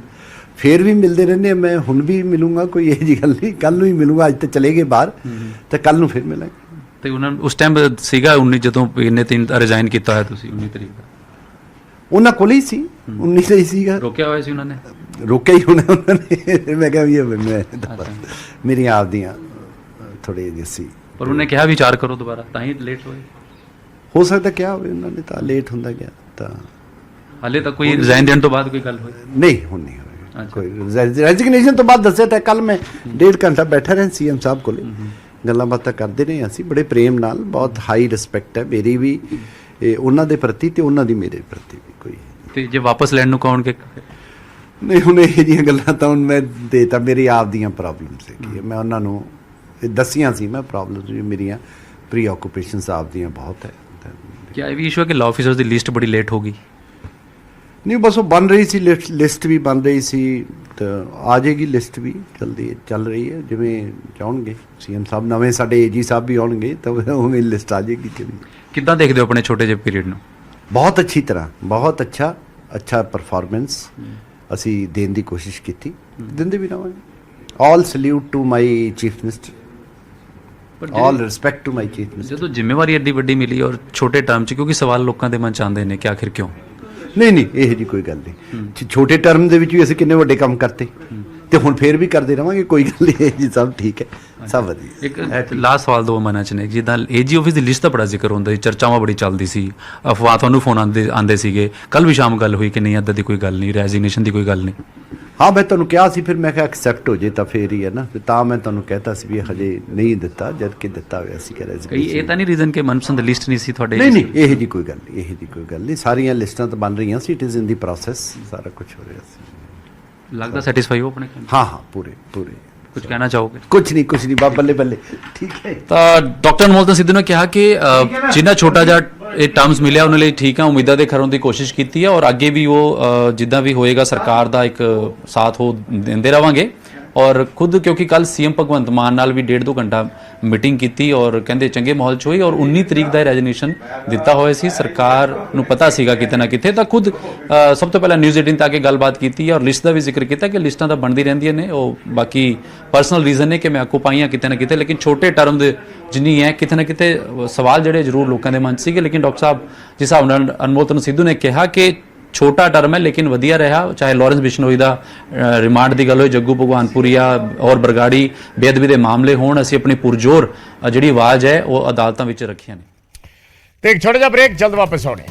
ਫੇਰ ਵੀ ਮਿਲਦੇ ਰਹਿੰਦੇ। ਮੈਂ ਹੁਣ ਵੀ ਮਿਲੂੰਗਾ, ਕੋਈ ਇਹੋ ਜਿਹੀ ਗੱਲ ਨਹੀਂ। ਕੱਲ ਨੂੰ ਹੀ ਮਿਲੂੰਗਾ, ਅੱਜ ਤਾਂ ਚਲੇ ਗਏ ਬਾਹਰ, ਤੇ ਕੱਲ ਨੂੰ ਫਿਰ ਮਿਲਾਂਗੇ। ਤੇ ਉਹਨਾਂ ਉਸ ਟਾਈਮ ਸੀਗਾ 19 ਜਦੋਂ ਇਹਨੇ 3 ਰਿਜ਼ਾਈਨ ਕੀਤਾ ਹੋਇਆ ਤੁਸੀਂ 19 ਤਰੀਕ ਦਾ? ਉਹਨਾਂ ਕੋਲ ਹੀ ਸੀ, 19 ਦਾ ਹੀ ਸੀਗਾ। ਰੋਕਿਆ ਹੋਇਆ ਸੀ ਉਹਨਾਂ ਨੇ? ਰੋਕਿਆ ਹੀ ਹੋਣਾ ਉਹਨਾਂ ਨੇ। ਮੈਂ ਕਿਹਾ ਵੀ ਮੇਰੀਆਂ ਆਪਦੀਆਂ ਥੋੜੇ ਜਿਹੇ ਸੀ। ਪਰ ਉਹਨੇ ਕਿਹਾ ਵਿਚਾਰ ਕਰੋ ਦੁਬਾਰਾ, ਤਾਂ ਹੀ ਲੇਟ ਹੋਏ। ਹੋ ਸਕਦਾ ਕਿਹਾ ਹੋਵੇ ਉਹਨਾਂ ਨੇ, ਤਾਂ ਲੇਟ ਹੁੰਦਾ ਗਿਆ। ਤਾਂ ਹਾਲੇ ਤੱਕ ਕੋਈ ਰਿਜ਼ਾਈਨ ਦੇਣ ਤੋਂ ਬਾਅਦ ਕੋਈ ਗੱਲ ਹੋਈ ਨਹੀਂ? ਹੁਣ ਨਹੀਂ ਹੋਏਗਾ ਕੋਈ ਰੈਜ਼ਿਗਨੇਸ਼ਨ ਤੋਂ ਬਾਅਦ। ਦੱਸਿਆ ਤਾਂ ਕੱਲ ਮੈਂ 1.5 ਘੰਟਾ ਬੈਠਾ ਰਿਹਾ ਸੀਐਮ ਸਾਹਿਬ ਕੋਲੇ, ਗੱਲਾਂ ਬਾਤਾਂ ਕਰਦੇ ਰਹੇ ਅਸੀਂ ਬੜੇ ਪ੍ਰੇਮ ਨਾਲ। ਬਹੁਤ ਹਾਈ ਰਿਸਪੈਕਟ ਹੈ ਮੇਰੀ ਵੀ ਉਹਨਾਂ ਦੇ ਪ੍ਰਤੀ, ਤੇ ਉਹਨਾਂ ਦੀ ਮੇਰੇ ਪ੍ਰਤੀ ਵੀ। ਕੋਈ ਤੇ ਜੇ ਵਾਪਸ ਲੈਣ ਨੂੰ ਕਹੋਗੇ? ਨਹੀਂ, ਹੁਣ ਇਹ ਜਿਹੀਆਂ ਗੱਲਾਂ ਤਾਂ ਹੁਣ ਮੈਂ ਦੇਤਾ। ਮੇਰੀ ਆਪ ਦੀਆਂ ਪ੍ਰੋਬਲਮ ਸੀਗੀ, ਮੈਂ ਉਹਨਾਂ ਨੂੰ ਦੱਸੀਆਂ ਸੀ। ਮੈਂ ਪ੍ਰੋਬਲਮਸ ਵੀ ਮੇਰੀਆਂ ਪ੍ਰੀ ਆਕੂਪੇਸ਼ਨਸ ਆਪ ਦੀਆਂ ਬਹੁਤ ਹੈ। क्या ये भी इशू है कि लॉ ऑफिसर्स की लिस्ट बड़ी लेट होगी? नहीं, बस वो बन रही सी, लिस्ट भी बन रही सी, तो आ जाएगी लिस्ट भी जल्दी चल रही है। जिमें चाहोगे सीएम साहब नवे साडे एजी साहब भी आउणगे तो उवें लिस्ट आ जाएगी। किद्दां देखदे हो अपने छोटे ਜਿਹੇ पीरियड ਨੂੰ? बहुत अच्छी तरह, बहुत अच्छा परफॉर्मेंस ਅਸੀਂ ਦੇਣ ਦੀ ਕੋਸ਼ਿਸ਼ ਕੀਤੀ, ਦਿੰਦੇ ਵੀ ਰਹਾਂਗੇ। All salute to my chief minister, all respect to my chief minister. ਜਦੋਂ ਜ਼ਿੰਮੇਵਾਰੀ ਐਡੀ ਵੱਡੀ ਮਿਲੀ ਔਰ ਛੋਟੇ ਟਰਮ 'ਚ, ਕਿਉਂਕਿ ਸਵਾਲ ਲੋਕਾਂ ਦੇ ਮਨ 'ਚ ਆਉਂਦੇ ਨੇ ਕਿ ਆਖਿਰ ਕਿਉਂ? ਨਹੀਂ, ਇਹੋ ਜਿਹੀ ਕੋਈ ਗੱਲ ਨਹੀਂ। ਛੋਟੇ ਟਰਮ ਦੇ ਵਿੱਚ ਵੀ ਅਸੀਂ ਕਿੰਨੇ ਵੱਡੇ ਕੰਮ ਕਰਤੇ, ਤੇ ਹੁਣ ਫੇਰ ਵੀ ਕਰਦੇ ਰਹਾਂਗੇ, ਕੋਈ ਗੱਲ ਨਹੀਂ ਜੀ, ਸਭ ਠੀਕ ਹੈ, ਸਭ ਵਧੀਆ। ਇੱਕ ਲਾਸਟ ਸਵਾਲ ਦੋ ਮਨਾਂ 'ਚ ਨੇ, ਜਿੱਦਾਂ ਏਜੀ ਆਫਿਸ ਦੀ ਲਿਸਟ ਦਾ ਬੜਾ ਜ਼ਿਕਰ ਹੁੰਦਾ ਸੀ, ਚਰਚਾਵਾਂ ਬੜੀ ਚੱਲਦੀ ਸੀ, ਅਫਵਾਹ ਤੁਹਾਨੂੰ ਫੋਨ ਆਉਂਦੇ ਸੀਗੇ। ਕੱਲ ਵੀ ਸ਼ਾਮ ਗੱਲ ਹੋਈ ਕਿ ਨਹੀਂ ਇੱਦਾਂ ਦੀ ਕੋਈ ਗੱਲ ਨਹੀਂ, ਰੈਜ਼ੀਗਨੇਸ਼ਨ ਦੀ ਕੋਈ ਗੱਲ ਨਹੀਂ। हाँ मैं ਤੁਹਾਨੂੰ ਕਿਹਾ ਸੀ, ਫਿਰ ਮੈਂ ਕਿਹਾ ਐਕਸੈਪਟ ਹੋ ਜੇ ਤਾਂ ਫੇਰ ਹੀ ਹੈ ਨਾ, ਤਾਂ ਮੈਂ ਤੁਹਾਨੂੰ ਕਹਿਤਾ ਸੀ ਵੀ ਹਜੇ ਨਹੀਂ ਦਿੱਤਾ, ਜਦ ਕਿ ਦਿੱਤਾ ਹੋਇਆ ਸੀ। ਕਈ ਇਹ ਤਾਂ ਨਹੀਂ ਰੀਜ਼ਨ ਕਿ ਮਨਪਸੰਦ ਲਿਸਟ ਨਹੀਂ ਸੀ ਤੁਹਾਡੇ? ਨਹੀਂ ਇਹ ਜੀ ਕੋਈ ਗੱਲ ਨਹੀਂ, ਇਹ ਜੀ ਕੋਈ ਗੱਲ ਨਹੀਂ, ਸਾਰੀਆਂ ਲਿਸਟਾਂ ਤਾਂ ਬਣ ਰਹੀਆਂ ਸੀ, it is in the process, ਸਾਰਾ ਕੁਝ ਹੋ ਰਿਹਾ ਸੀ। ਲੱਗਦਾ ਸੈਟੀਸਫਾਈ ਹੋ ਆਪਣੇ? हाँ पूरे कुछ कहना चाहोगे? कुछ नहीं बल्ले बल्ले ठीक है। ਤਾਂ ਡਾਕਟਰ ਅਨਮੋਲ ਰਤਨ ਸਿੱਧੂ ਨੇ ਕਿਹਾ ਕਿ ਜਿੰਨਾ ਛੋਟਾ ਜਿਹਾ ਇਹ ਟਰਮਸ ਮਿਲਿਆ ਉਹਨਾਂ ਲਈ ਠੀਕ ਆ, ਉਮੀਦਾਂ ਦੇ ਖਰਨ ਦੀ ਕੋਸ਼ਿਸ਼ ਕੀਤੀ ਹੈ ਔਰ ਅੱਗੇ ਵੀ ਉਹ ਜਿੱਦਾਂ ਵੀ ਹੋਏਗਾ ਸਰਕਾਰ ਦਾ ਇੱਕ ਸਾਥ ਉਹ ਦਿੰਦੇ ਰਵਾਂਗੇ। ਔਰ ਖੁਦ ਕਿਉਂਕਿ ਕੱਲ ਸੀਐਮ ਭਗਵੰਤ ਮਾਨ ਨਾਲ ਵੀ 1.5-2 ਘੰਟਾ ਮੀਟਿੰਗ ਕੀਤੀ ਔਰ ਕਹਿੰਦੇ ਚੰਗੇ ਮਾਹੌਲ 'ਚ ਹੋਈ ਔਰ 19 ਤਰੀਕ ਦਾ ਰੈਜ਼ੋਲੂਸ਼ਨ ਦਿੱਤਾ ਹੋਇਆ ਸੀ, ਸਰਕਾਰ ਨੂੰ ਪਤਾ ਸੀਗਾ ਕਿਤੇ ਨਾ ਕਿਤੇ। ਤਾਂ ਖੁਦ ਸਭ ਤੋਂ ਪਹਿਲਾਂ ਨਿਊਜ਼ 18 ਤੇ ਆ ਕੇ ਗੱਲਬਾਤ ਕੀਤੀ ਔਰ ਲਿਸਟ ਦਾ ਵੀ ਜ਼ਿਕਰ ਕੀਤਾ ਕਿ ਲਿਸਟਾਂ ਤਾਂ ਬਣਦੀ ਰਹਿੰਦੀਆਂ ਨੇ, ਉਹ ਬਾਕੀ ਪਰਸਨਲ ਰੀਜ਼ਨ ਨੇ ਕਿ ਮੈਂ ਆਕੂਪਾਈਆਂ ਕਿਤੇ ਨਾ ਕਿਤੇ, ਲੇਕਿਨ ਛੋਟੇ ਟਰਮ ਦੇ ਜਿੰਨੀ ਹੈ ਕਿਤੇ ਨਾ ਕਿਤੇ ਸਵਾਲ ਜਿਹੜੇ ਜ਼ਰੂਰ ਲੋਕਾਂ ਦੇ ਮਨ 'ਚ ਸੀਗੇ। ਲੇਕਿਨ ਡਾਕਟਰ ਸਾਹਿਬ ਜਿਸ ਹਿਸਾਬ ਨਾਲ ਅਨਮੋਲ ਰਤਨ ਸਿੱਧੂ ਨੇ ਕਿਹਾ ਕਿ ਛੋਟਾ ਟਰਮ ਹੈ ਲੇਕਿਨ ਵਧੀਆ ਰਿਹਾ, ਚਾਹੇ ਲਾਰੈਂਸ ਬਿਸ਼ਨੋਈ ਦਾ ਰਿਮਾਂਡ ਦੀ ਗੱਲ ਹੋਏ, ਜੱਗੂ ਭਗਵਾਨਪੁਰੀਆ ਔਰ ਬਰਗਾੜੀ ਬੇਅਦਬੀ ਦੇ ਮਾਮਲੇ ਹੋਣ, ਅਸੀਂ ਆਪਣੀ ਪੁਰਜੋਰ ਜਿਹੜੀ ਆਵਾਜ਼ ਹੈ ਉਹ ਅਦਾਲਤਾਂ ਵਿੱਚ ਰੱਖੀਆਂ ਨੇ। ਤੇ ਇੱਕ ਛੋਟਾ ਜਿਹਾ ਬ੍ਰੇਕ, ਜਲਦ ਵਾਪਸ ਆਉਣੇ।